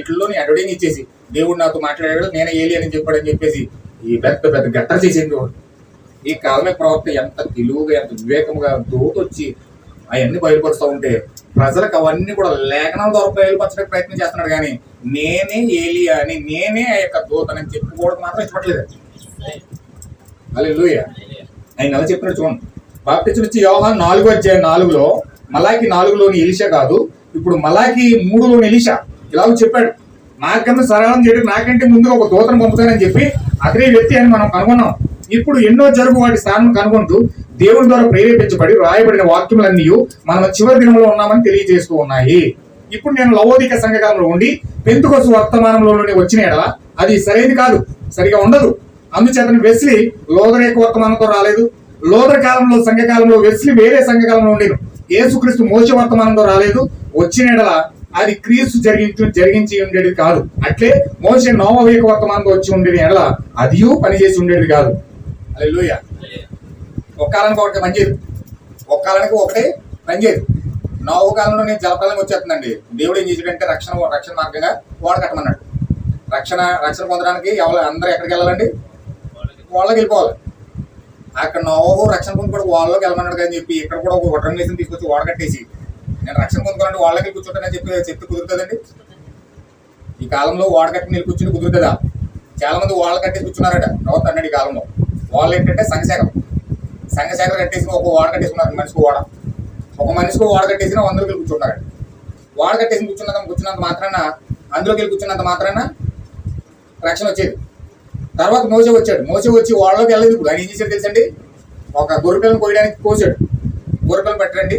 ఇట్లోని అడ్వర్టైజ్ ఇచ్చేసి దేవుడు నాతో మాట్లాడాడు, నేనే ఏలియన్ అని చెప్పాడని చెప్పేసి ఈ పెద్ద పెద్ద గట్టర్ చేసింది వాడు. ఈ కాలమే ప్రవక్త ఎంత తెలివిగా ఎంత వివేకంగా దూత వచ్చి అవన్నీ బయలుపరుస్తూ ఉంటే ప్రజలకు అవన్నీ కూడా లేఖనాల ద్వారా బయలుపరచడానికి ప్రయత్నం చేస్తున్నాడు. కానీ నేనే ఏలియా అని, నేనే ఆ యొక్క దూతని చెప్పుకోవడం మాత్రం ఇష్టపడలేదు. హల్లెలూయా. ఆయన ఎలా చెప్పినట్టు చూడండి. బాప్తిజం ఇచ్చి యోహాను 4:4లో మలాకి 4లోని ఎలీషా కాదు, ఇప్పుడు మలాకి 3లోని ఎలీషా ఇలా చెప్పాడు, మార్గం సరళం చేయడం నాకంటే ముందుగా ఒక దూతను పంపుతానని చెప్పి అతనే వ్యక్తి అని మనం కనుగొన్నాం. ఇప్పుడు ఎన్నో జరుగు వాటి స్థానం కనుగొంటూ దేవుని ద్వారా ప్రేరేపించబడి రాయబడిన వాక్యములన్నీ మనం చివరి దినంలో ఉన్నామని తెలియజేస్తూ ఉన్నాయి. ఇప్పుడు నేను లవోదిక సంఘకాలంలో ఉండి పెంతుకొస్తు వర్తమానంలోనే వచ్చిన ఎడల అది సరైనది కాదు, సరిగా ఉండదు. అందుచేతను వెస్లీ లోదరేక వర్తమానంతో రాలేదు. లోదర కాలంలో సంఘకాలంలో వెస్లీ వేరే సంఘకాలంలో ఉండేది. యేసుక్రీస్తు మోషే వర్తమానంతో రాలేదు. వచ్చిన ఎడల అది క్రీస్తు జరిగించి ఉండేది కాదు. అట్లే మోషే నోవవేక వర్తమానంతో వచ్చి ఉండేది ఎడల అదియూ పనిచేసి ఉండేది కాదు. హల్లెలూయా. ఒక్కాలానికి ఒకటి పనిచేయదు, ఒక్కాలానికి ఒకటే పనిచేయదు. నోవ కాలంలో నేను జలప్రలయం వచ్చేస్తుందండి. దేవుడు ఏం చేసాడంటే రక్షణ మార్గంగా వాడు కట్టమన్నాడు. రక్షణ పొందడానికి అందరూ ఎక్కడికి వెళ్ళాలండి? వాళ్ళకి వెళ్ళిపోవాలి. అక్కడ నోవహు రక్షణ పొందుకోవడం వాళ్ళకి వెళ్ళమన్నాడు కానీ చెప్పి ఇక్కడ కూడా ఒక వడ్రంగేసిన తీసుకొచ్చి వాడ కట్టేసి నేను రక్షణ పొందుకోవాలంటే వాళ్ళకి కూర్చుంటానని చెప్తే కుదురుతుందండి? ఈ కాలంలో వాడ కట్టి నేను కూర్చుని కుదురుతుందా? చాలా మంది వాళ్ళు కట్టేసి కూర్చున్నారట. ప్రవక్త అన్నాడు ఈ కాలంలో వాళ్ళు ఏంటంటే సంఘశాఖలు కట్టేసిన ఒక వాడ కట్టేసుకున్నారు. ఒక మనిషికి వాడ కట్టేసిన 100 వెళ్ళి కూర్చున్నారట. వాడ కట్టేసి కూర్చున్నంత మాత్రాన, అందులోకి వెళ్ళి కూర్చున్నంత మాత్రాన రక్షణ వచ్చేది. తర్వాత మోసే వచ్చి వాళ్ళలోకి వెళ్ళలేదు. ఇప్పుడు ఆయన ఏం చేశాడు తెలుసండి? ఒక గొర్రెపిల్లను కోయడానికి కోసాడు. గొర్రెపిల్లను పెట్టండి,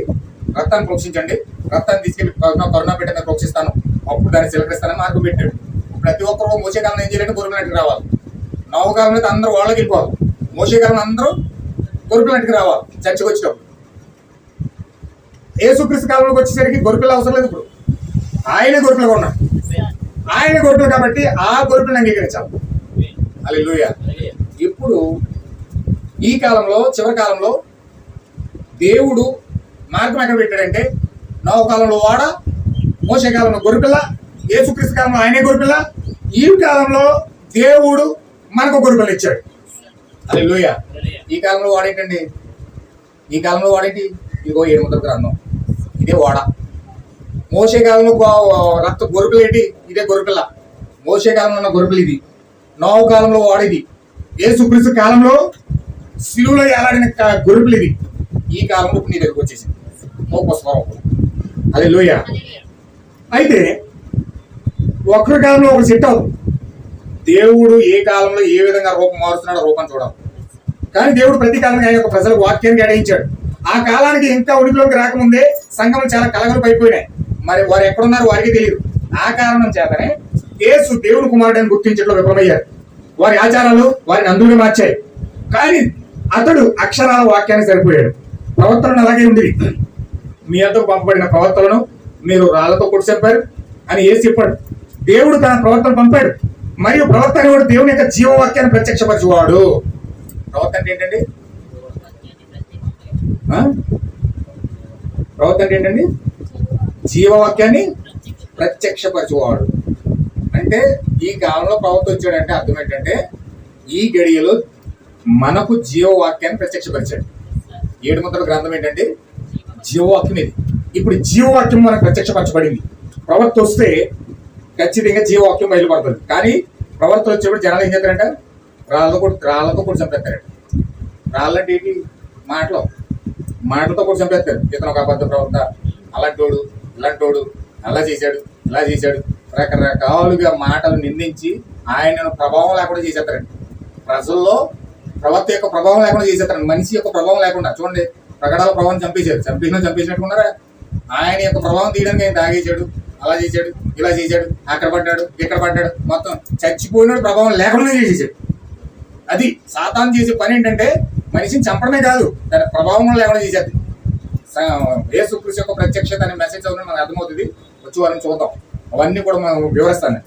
రక్తాన్ని ప్రోక్షించండి, రక్తాన్ని తీసుకెళ్ళి కరుణా పెట్ట మీద ప్రోక్షిస్తాను, అప్పుడు దాన్ని చిలకరిస్తానని మార్గం పెట్టాడు. ప్రతి ఒక్కరు మోసే కాలం ఏం చేయాలంటే గొర్రెపిల్లకి రావాలి. నవకాలం అయితే అందరూ వాళ్ళకి వెళ్ళిపోవాలి. మోసే కాలం అందరూ గొర్రెపిల్లకి రావాలి. చర్చకు వచ్చేటప్పుడు యేసుక్రీస్తు కాలంలోకి వచ్చేసరికి గొర్రెపిల్ల అవసరం లేదు. ఇప్పుడు ఆయనే గొర్రెపిల్లగా ఉన్నాడు. ఆయన గొర్రెపిల్ల కాబట్టి ఆ గొర్రెపిల్లని అంగీకరించాలి. హల్లెలూయా. ఇప్పుడు ఈ కాలంలో చివరి కాలంలో దేవుడు మార్గం ఎక్కడ పెట్టాడంటే నోవ కాలంలో వాడ, మోసే కాలంలో గొర్రెపిల్ల, యేసుక్రీస్తు కాలంలో ఆయనే గొర్రెపిల్ల. ఈ కాలంలో దేవుడు మనకు గొర్రెపిల్ల ఇచ్చాడు. హల్లెలూయా. ఈ కాలంలో వాడేంటండి? ఈ కాలంలో వాడేంటి? ఇదిగో 7 ముద్రల గ్రంథం, ఇదే వాడ. మోసే కాలంలో గొర్రెపిల్ల ఏంటి? ఇదే గొర్రెపిల్ల. మోసే కాలంలో ఉన్న గొర్రెపిల్ల ఇది. నోవ కాలంలో వాడేది. యేసుక్రీస్తు కాలంలో శిలువలో ఏలాడిన గొర్రెపిల్ల ఇది. ఈ కాలంలో నీ దగ్గరకు వచ్చేసింది హల్లెలూయా. అయితే ఒక్కరి కాలంలో ఒకటి సెట్ అవుతుంది. దేవుడు ఏ కాలంలో ఏ విధంగా రూపం మారుస్తున్నాడో రూపం చూడాలి. కానీ దేవుడు ప్రతి కాలానికి ఆయన ప్రజలకు వాక్యాన్ని కేటాయించాడు. ఆ కాలానికి ఇంకా ఉనికిలోకి రాకముందే సంఘములు చాలా కలగలు అయిపోయినాయి. మరి వారు ఎక్కడున్నారో వారికి తెలియదు. ఆ కారణం చేతనే యేసు దేవుని కుమారుడని గుర్తించడంలో విఫలమయ్యారు. వారి ఆచారాలు వారిని అందులో మార్చాయి. కానీ అతడు అక్షరాల వాక్యాన్ని సరిపోయాడు. ప్రవర్తనను అలాగే ఉంది. మీ అంతకు పంపబడిన ప్రవర్తనను మీరు రాళ్లతో కొట్టి చెప్పారు అని యేసు చెప్పాడు. దేవుడు తన ప్రవర్తన పంపాడు. మరియు ప్రవర్తన కూడా దేవుని యొక్క జీవవాక్యాన్ని ప్రత్యక్షపరచువాడు. ప్రవర్తన అంటే ఏంటండి? ప్రవర్తన అంటే ఏంటండి? జీవవాక్యాన్ని ప్రత్యక్షపరచువాడు. అంటే ఈ కాలంలో ప్రవర్తన వచ్చాడంటే అర్థం ఏంటంటే ఈ గడియలో మనకు జీవవాక్యాన్ని ప్రత్యక్షపరిచాడు. 7 ముద్రల గ్రంథం ఏంటంటే జీవవాక్యం. ఇది ఇప్పుడు జీవవాక్యం మనకు ప్రత్యక్షపరచబడింది. ప్రవక్త వస్తే ఖచ్చితంగా జీవవాక్యం బయలుపడుతుంది. కానీ ప్రవర్తన వచ్చేప్పుడు జనాలు ఏం చేస్తారంట, రాళ్ళతో కూడా చంపేస్తారంట. రాళ్ళంటే ఏంటి? మాటలతో కూడా చంపేస్తారు. ఇతను ఒక అబద్ధ ప్రవర్త, అలాంటోడు ఇలాంటోడు, అలా చేశాడు ఇలా చేశాడు, రకరకాలుగా మాటలు నిందించి ఆయనను ప్రభావం లేకుండా చేసేస్తారండి. ప్రజల్లో ప్రవర్త యొక్క ప్రభావం లేకుండా చేసేస్తారండి. మనిషి యొక్క ప్రభావం లేకుండా. చూడండి, ప్రకటాల ప్రభావం చంపేసినట్టుకున్నారా? ఆయన యొక్క ప్రభావం తీయడానికి ఆయన తాగేశాడు, అలా చేశాడు, ఇలా చేశాడు, అక్కడ పడ్డాడు, ఇక్కడ పడ్డాడు, మొత్తం చచ్చిపోయినాడు, ప్రభావం లేకుండా చేసేసాడు. అది సాతాను చేసే పని ఏంటంటే మనిషిని చంపడమే కాదు, దాని ప్రభావం లేకుండా చేసేది. యేసుక్రీస్తు యొక్క ప్రత్యక్షత అనే మెసేజ్ అవుతుంది, మనకు అర్థమవుతుంది. వచ్చి వారిని చూద్దాం, అవన్నీ కూడా మనం వివరిస్తాను.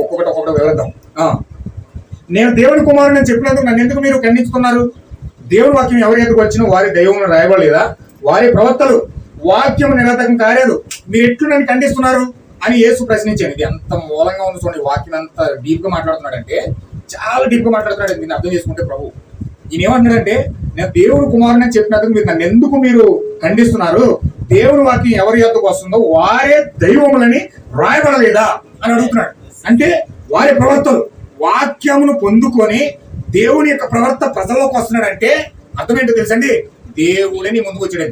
ఒక్కొక్కటి వివరిద్దాం. నేను దేవుని కుమారుడు అని చెప్పినందుకు నన్ను ఎందుకు మీరు ఖండిస్తున్నారు? దేవుని వాక్యం ఎవరి ఎదుగు వచ్చినా వారి దైవంలో రాయబడలేదా? వారి ప్రవర్తలు వాక్యం నిరర్థకం కాలేదు, మీరు ఎట్లు నన్ను ఖండిస్తున్నారు అని యేసు ప్రశ్నించాను. ఇది ఎంత మూలంగా ఉంది చూడండి. వాక్యం ఎంత డీప్ గా మాట్లాడుతున్నాడంటే, చాలా డీప్ గా మాట్లాడుతున్నాడు. దీన్ని అర్థం చేసుకుంటే ప్రభు ఈయన ఏమంటున్నాడంటే, నేను దేవుని కుమారుని అని చెప్పినందుకు మీరు నన్ను ఎందుకు మీరు ఖండిస్తున్నారు? దేవుని వాక్యం ఎవరి యొద్దకు వస్తుందో వారే దైవములని రాయబడలేదా అని అడుగుతున్నాడు. అంటే వారి ప్రవర్తలు వాక్యమును పొందుకొని దేవుని యొక్క ప్రవర్త ప్రజల్లోకి వస్తున్నాడంటే అర్థం ఏంటో తెలుసండి, దేవుడని ముందుకు వచ్చాడు.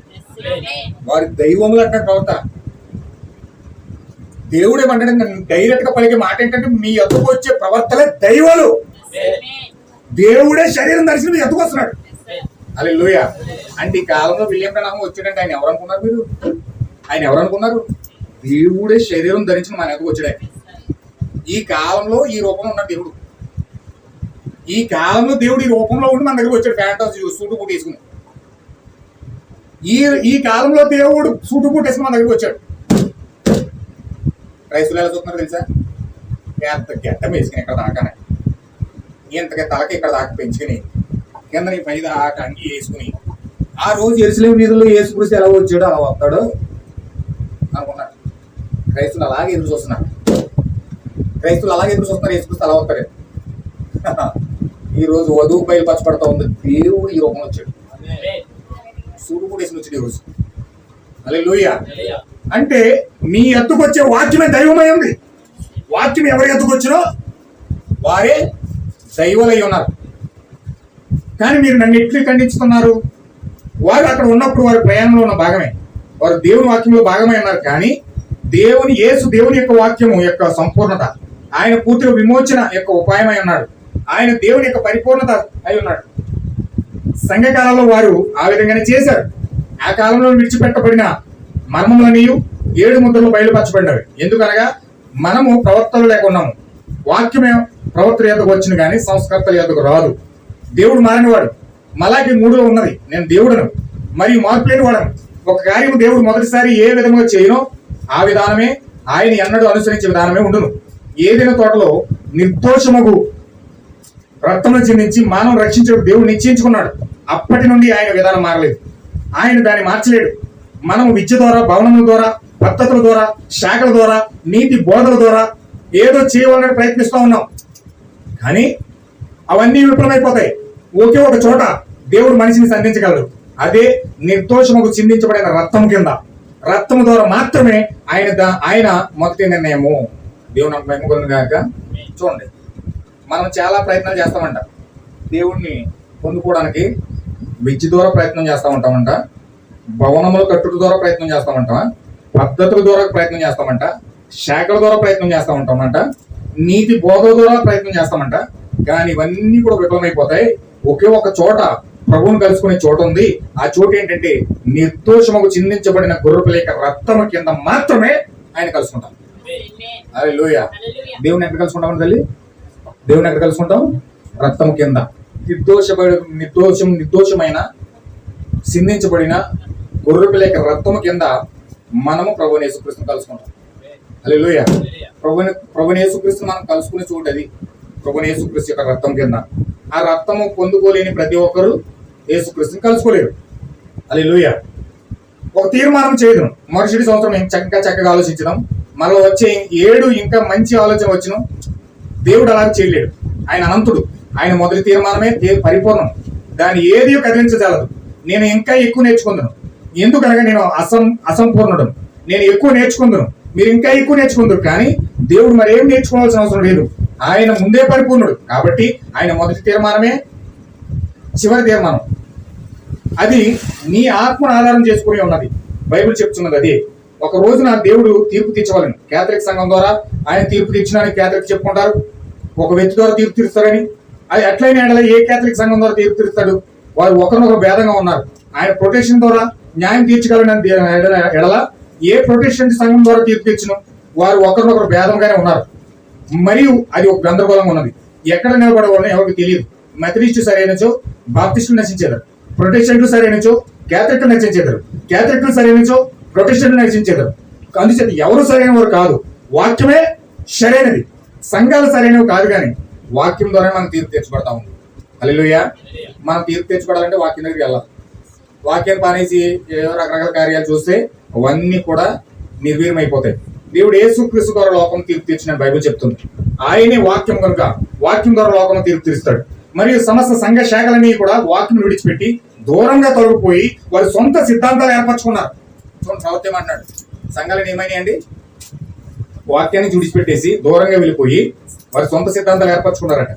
వారి దైవములు అంటాడు ప్రవర్త. దేవుడు ఏమంటాడు? డైరెక్ట్ గా పలికే మాట ఏంటంటే, మీ ఎదుకు వచ్చే ప్రవర్తలే దైవాలు. దేవుడే శరీరం దర్శనం మీ ఎదుకు వస్తున్నాడు. హల్లెలూయా. అంటే ఈ కాలంలో విలియం బ్రహ్మ్ వచ్చాడంటే ఆయన ఎవరనుకున్నారు మీరు? ఆయన ఎవరనుకున్నారు? దేవుడే శరీరం ధరించిన మన ఎదుకు వచ్చాడు. ఈ కాలంలో ఈ రూపంలో ఉన్న దేవుడు, ఈ కాలంలో దేవుడు ఈ రూపంలో ఉండి మన దగ్గరకు వచ్చాడు. ఫ్యాంటసీ సూటు బూట్ వేసుకుని ఈ కాలంలో దేవుడు సూటు బూట్ వేసుకుని మన దగ్గరకు వచ్చాడు. రైతులు ఎలా చూస్తున్నారు తెలుసా? గెడ్డం వేసుకుని ఇక్కడ దాకానే, ఇంతగా తలకి ఇక్కడ దాకా పెంచుకుని, కింద నీ పై దాకా అంగి వేసుకుని, ఆ రోజు ఎరుసలేము నిధుల్లో యేసుక్రీస్తు ఎలా వచ్చాడో అలా వస్తాడు అనుకున్నారు. క్రైస్తులు అలాగే ఎదురు చూస్తున్నారు. యేసుక్రీస్తు అలా వస్తాడు. ఈ రోజు వధువు బయలుపరచబడతా ఉంది. దేవుడు ఈ రూపంలో వచ్చాడు. సూడు కూడా వేసుకుని వచ్చాడు ఈ రోజు. హల్లెలూయా. అంటే మీ ఎత్తుకు వచ్చే వాక్యమే దైవమై ఉంది. వాక్యం ఎవరి ఎత్తుకు వచ్చినో వారే దైవలై ఉన్నారు. కానీ మీరు నన్ను ఎట్లు ఖండించుతున్నారు? వారు అక్కడ ఉన్నప్పుడు వారి ప్రయాణంలో ఉన్న భాగమే, వారు దేవుని వాక్యంలో భాగమై ఉన్నారు. కానీ దేవుని యొక్క వాక్యము యొక్క సంపూర్ణత, ఆయన పూర్తిగా విమోచన యొక్క ఉపాయమై ఉన్నాడు. ఆయన దేవుని యొక్క పరిపూర్ణత అయి ఉన్నాడు. సంఘకాలంలో వారు ఆ విధంగానే చేశారు. ఆ కాలంలో విడిచిపెట్టబడిన మర్మములనియు 7 ముద్రలు బయలుపరచబడినవి. ఎందుకనగా మనము ప్రవర్తనలు లేకున్నాము. వాక్యమే ప్రవర్తన ఎద్దకు వచ్చిన కానీ సంస్కర్తల ఎద్దకు రాదు. దేవుడు మారినవాడు. మలాకి 3లో ఉన్నది, నేను దేవుడను మరియు మార్పు లేని వాడను. ఒక కార్యము దేవుడు మొదటిసారి ఏ విధంగా చేయనో ఆ విధానమే ఆయన ఎన్నడూ అనుసరించే విధానమే ఉండును. ఏదైనా తోటలో నిర్దోషముగు రక్తమును చిందించి మానవం రక్షించడం దేవుడు నిశ్చయించుకున్నాడు. అప్పటి నుండి ఆయన విధానం మారలేదు, ఆయన దాన్ని మార్చలేడు. మనం విద్య ద్వారా, భవనముల ద్వారా, పద్ధతుల ద్వారా, శాఖల ద్వారా, నీతి బోధల ద్వారా ఏదో చేయాలని ప్రయత్నిస్తూ ఉన్నాం. కానీ అవన్నీ విఫలమైపోతాయి. ఒకే ఒక చోట దేవుడు మనిషిని సంధించగలడు. అదే నిర్దోషముకు చిందించబడిన రక్తం కింద. రక్తము ద్వారా మాత్రమే ఆయన మొదటి నిర్ణయము. దేవుని మహిమ గాక. చూడండి, మనం చాలా ప్రయత్నాలు చేస్తామంట దేవుణ్ణి పొందుకోవడానికి. విద్య ద్వారా ప్రయత్నం చేస్తూ ఉంటామంట, భవనముల కట్టుట ద్వారా ప్రయత్నం చేస్తామంట, పద్ధతుల ద్వారా ప్రయత్నం చేస్తామంట, శాఖల ద్వారా ప్రయత్నం చేస్తూ ఉంటామంట, నీతి బోధల ద్వారా ప్రయత్నం చేస్తామంట. కానీ ఇవన్నీ కూడా విఫలమైపోతాయి. ఒకే ఒక చోట ప్రభువును కలుసుకునే చోట ఉంది. ఆ చోటు ఏంటంటే నిర్దోషముకు చిందించబడిన గొర్రెపిల్ల యొక్క రక్తము కింద మాత్రమే ఆయన కలుసుకుంటాం. హల్లెలూయా. దేవుని ఎక్కడ కలుసుకుంటాం తల్లి? దేవుని ఎక్కడ కలుసుకుంటాం? రక్తం కింద. నిర్దోషమైన సింధించబడిన గొర్రెపిల్ల యొక్క రక్తము కింద మనము ప్రభువుని యేసుక్రీస్తుని కలుసుకుంటాం. హల్లెలూయా. ప్రభువుని యేసుక్రీస్తుని మనం కలుసుకునే చోటు అది ప్రభువుని యేసుక్రీస్తు యొక్క రక్తం కింద. ఆ రక్తము పొందుకోలేని ప్రతి ఒక్కరు యేసుక్రీస్తుని కలుసుకోలేరు. హల్లెలూయా. ఒక తీర్మానం చేయదు. మరుసటి సంవత్సరం చక్కగా ఆలోచించడం, మనలో వచ్చే 7 ఇంకా మంచి ఆలోచన వచ్చిన దేవుడు అలాగే చేయలేడు. ఆయన అనంతుడు. ఆయన మొదటి తీర్మానమే పరిపూర్ణం. దాన్ని ఏది కదిలించగలదు. నేను ఇంకా ఎక్కువ నేర్చుకుందును. ఎందుకనగా నేను అసంపూర్ణుడు. నేను ఎక్కువ నేర్చుకుందును, మీరు ఇంకా ఎక్కువ నేర్చుకుందరు. కానీ దేవుడు మరి ఏం నేర్చుకోవాల్సిన అవసరం లేదు. ఆయన ముందే పరిపూర్ణుడు కాబట్టి ఆయన మొదటి తీర్మానమే చివరి తీర్మానం. అది నీ ఆత్మను ఆధారం చేసుకుని ఉన్నది. బైబిల్ చెప్తున్నది అదే. ఒక రోజున దేవుడు తీర్పు తీర్చవాలని కేథలిక్ సంఘం ద్వారా ఆయన తీర్పు తీర్చినని కేథలిక్ చెప్పుకుంటారు. ఒక వ్యక్తి ద్వారా తీర్పు తీరుస్తారని. అది ఎట్లయినా ఎడల ఏ కేథలిక్ సంఘం ద్వారా తీర్పు తీరుస్తాడు? వారు ఒకరినొకరు భేదంగా ఉన్నారు. ఆయన ప్రొటెక్షన్ ద్వారా న్యాయం తీర్చగలని ఎడల ఏ ప్రొటెక్షన్ సంఘం ద్వారా తీర్పు తీర్చను? వారు ఒకరినొకరు భేదంగానే ఉన్నారు. మరియు అది ఒక గందరగోళంగా ఉన్నది. ఎక్కడ నిలబడవాలని ఎవరికి తెలియదు. మెథడిస్టు సరైనచో బాప్టిస్టులు నశించేదారు, ప్రొటెస్టెంట్లు సరైనచో కేథలిక్లు నశించేదారు, కేథలిక్లు సరైనచో ప్రొటెస్టెంట్లు నశించేదారు. అందుచేత ఎవరు సరైన వారు కాదు. వాక్యమే సరైనది, సంఘాలు సరైనవి కాదు. కానీ వాక్యం ద్వారా మనం తీర్పు తెచ్చుపడతా ఉంది. హల్లెలూయా. మనం తీర్పు తెచ్చుకోవాలంటే వాక్యం దగ్గరికి వెళ్ళాలి. వాక్యం పానేసి ఏదో రకరకాల కార్యాలు చూస్తే అవన్నీ కూడా నిర్వీర్యమైపోతాయి. దేవుడు యేసుక్రీస్తు ద్వారా లోకం తీర్పు తీర్చిన బైబిల్ చెప్తుంది. ఆయనే వాక్యం కనుక వాక్యం ద్వారా లోకం తీర్పు తీరుస్తాడు. మరియు సమస్త సంఘ శాఖలన్నీ కూడా వాక్యం విడిచిపెట్టి దూరంగా తొలగిపోయి వారి సొంత సిద్ధాంతాలు ఏర్పరచుకున్నారు. సౌత్యం అన్నాడు, సంఘాలను ఏమైనాయండి? వాక్యాన్ని విడిచిపెట్టేసి దూరంగా వెళ్ళిపోయి వారి సొంత సిద్ధాంతాలు ఏర్పరచుకున్నారట.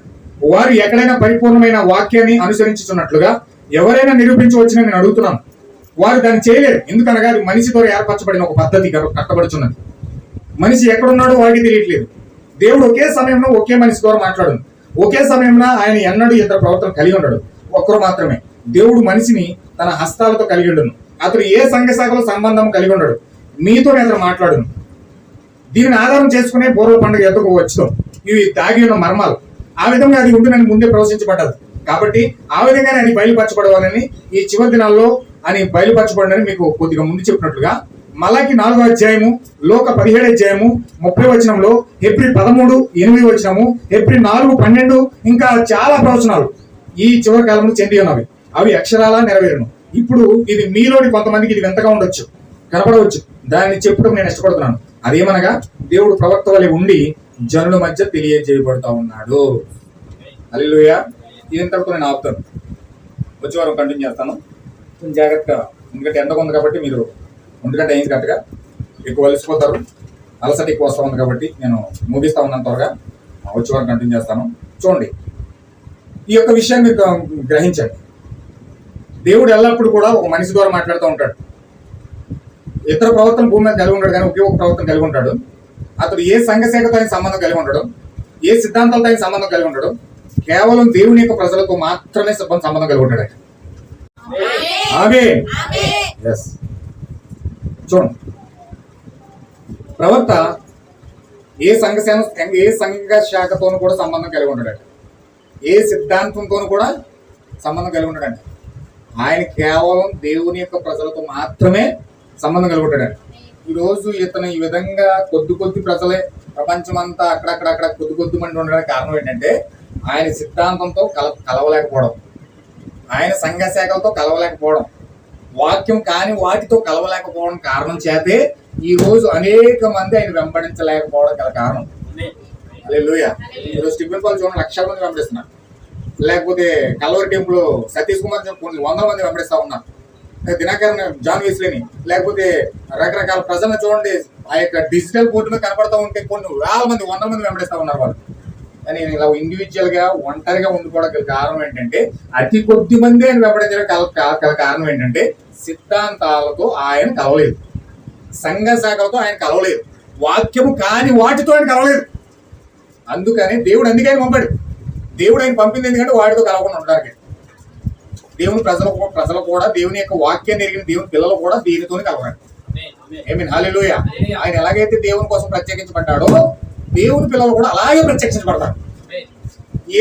వారు ఎక్కడైనా పరిపూర్ణమైన వాక్యాన్ని అనుసరించుతున్నట్లుగా ఎవరైనా నిరూపించవచ్చని నేను అడుగుతున్నాను. వారు దాన్ని చేయలేరు. ఎందుకనగా అది మనిషి ద్వారా ఏర్పరచబడిన ఒక పద్ధతి కట్టబడుచున్నది. మనిషి ఎక్కడున్నాడో వాడికి తెలియట్లేదు. దేవుడు ఒకే సమయంలో ఒకే మనిషి ద్వారా మాట్లాడు. ఒకే సమయంలో ఆయన ఎన్నడూ ఇద్దరు ప్రవర్తన కలిగి ఉండడు, ఒక్కరు మాత్రమే. దేవుడు మనిషిని తన హస్తాలతో కలిగి ఉండను. అతడు ఏ సంఘ శాఖలో సంబంధం కలిగి ఉండడు. మీతోనే అతను మాట్లాడును. దీనిని ఆధారం చేసుకునే పూర్వ పండుగ ఎదుగు వచ్చాం. ఇవి దాగి ఉన్న మర్మాలు. ఆ విధంగా అది ఉండి నన్ను ముందే ప్రవశించబడ్డది. కాబట్టి ఆ విధంగానే అది బయలుపరచబడవాలని ఈ చివరి దినాల్లో అని బయలుపరచబడని మీకు కొద్దిగా ముందు చెప్పినట్లుగా మలాకి 4వ అధ్యాయము, లోక 17వ అధ్యాయము 30వ వచనంలో, ఏప్రిల్ 13:8 వచనము, ఏప్రిల్ 4:12 ఇంకా చాలా ప్రవచనాలు ఈ చివరి కాలంలో చెంది ఉన్నవి. అవి అక్షరాలా నెరవేరును. ఇప్పుడు ఇది మీలోని కొంతమందికి ఇది వింతగా ఉండొచ్చు, కనపడవచ్చు. దాన్ని చెప్పుటకు నేను ఇష్టపడుతున్నాను. అదేమనగా దేవుడు ప్రవక్త వలె ఉండి జనుల మధ్య తెలియజేయబడతా ఉన్నాడు. హల్లెలూయా. ఇంతటితో నేను ఆపుతాను. వచ్చే వారం కంటిన్యూ చేస్తాను. కొంచెం జాగ్రత్తగా, ఎందుకంటే ఎండగా ఉంది కాబట్టి మీరు 1 గంట అయింది కరెక్ట్గా, ఎక్కువ వలిసిపోతారు, అలసట ఎక్కువ వస్తూ ఉంది కాబట్టి నేను ముగిస్తా ఉన్నాను త్వరగా. వచ్చే వారం కంటిన్యూ చేస్తాను. చూడండి, ఈ యొక్క విషయాన్ని మీరు గ్రహించండి. దేవుడు ఎల్లప్పుడూ కూడా ఒక మనిషి ద్వారా మాట్లాడుతూ ఉంటాడు. ఇతర ప్రవర్తన భూమి మీద కలిగి ఉంటాడు, కానీ ఒకే ఒక ప్రవర్తన కలిగి ఉంటాడు. అతడు ఏ సంఘశాఖతో ఆయన సంబంధం కలిగి ఉండడు, ఏ సిద్ధాంతాలతో ఆయన సంబంధం కలిగి ఉండడు. కేవలం దేవుని యొక్క ప్రజలతో మాత్రమే సంబంధం కలిగి ఉంటాడు. ఆమేన్. yes. చూడండి, ప్రవక్త ఏ సంఘ శాఖతోనూ కూడా సంబంధం కలిగి ఉంటాడట. ఏ సిద్ధాంతంతోనూ కూడా సంబంధం కలిగి ఉంటాడంట. ఆయన కేవలం దేవుని యొక్క ప్రజలతో మాత్రమే సంబంధం కలిగి ఉంటాడంట. ఈరోజు ఇతను ఈ విధంగా కొద్ది ప్రజలే ప్రపంచమంతా అక్కడక్కడ కొద్ది మంది ఉండడానికి కారణం ఏంటంటే ఆయన సిద్ధాంతంతో కలవలేకపోవడం, ఆయన సంఘ శాఖలతో కలవలేకపోవడం, వాక్యం కాని వాటితో కలవలేకపోవడం కారణం చేతే ఈ రోజు అనేక మంది ఆయన వెంబడించలేకపోవడం గల కారణం. హల్లెలూయా. ఈరోజు స్టీఫెన్ పాల్ చూడండి, లక్షల మంది వెంబడిస్తున్నారు. లేకపోతే కల్వరి టెంపుల్ సతీష్ కుమార్ కొన్ని 100 మంది వెంబడిస్తా ఉన్నారు. దినకరన్ జాన్ వెస్లీని, లేకపోతే రకరకాల ప్రజలను చూడండి, ఆ యొక్క డిజిటల్ బోర్డు మీద కనపడతా ఉంటే కొన్ని వేల మంది 100 మంది వెంబడిస్తా ఉన్నారు వాళ్ళు. కానీ ఇలా ఇండివిజువల్ గా ఒంటరిగా ఉండిపోవడం గల కారణం ఏంటంటే అతి కొద్ది మంది ఆయన వెంబడించడం గల కారణం ఏంటంటే సిద్ధాంతాలతో ఆయన కలవలేదు, సంఘ శాఖలతో ఆయన కలవలేదు, వాక్యము కాని వాటితో ఆయన కలవలేదు. అందుకని దేవుడు అందుకే ఆయన పంపాడు. దేవుడు ఆయన పంపింది ఎందుకంటే వాటితో కలవకుండా ఉండడానికి. దేవుని ప్రజలు కూడా దేవుని యొక్క వాక్యాన్ని ఎరిగిన దేవుని పిల్లలు కూడా దీనితోనే కలవాలి. ఆమేన్. హల్లెలూయా. ఆయన ఎలాగైతే దేవుని కోసం ప్రత్యేకించబడ్డాడో దేవుని పిల్లలు కూడా అలాగే ప్రత్యక్షించబడతారు.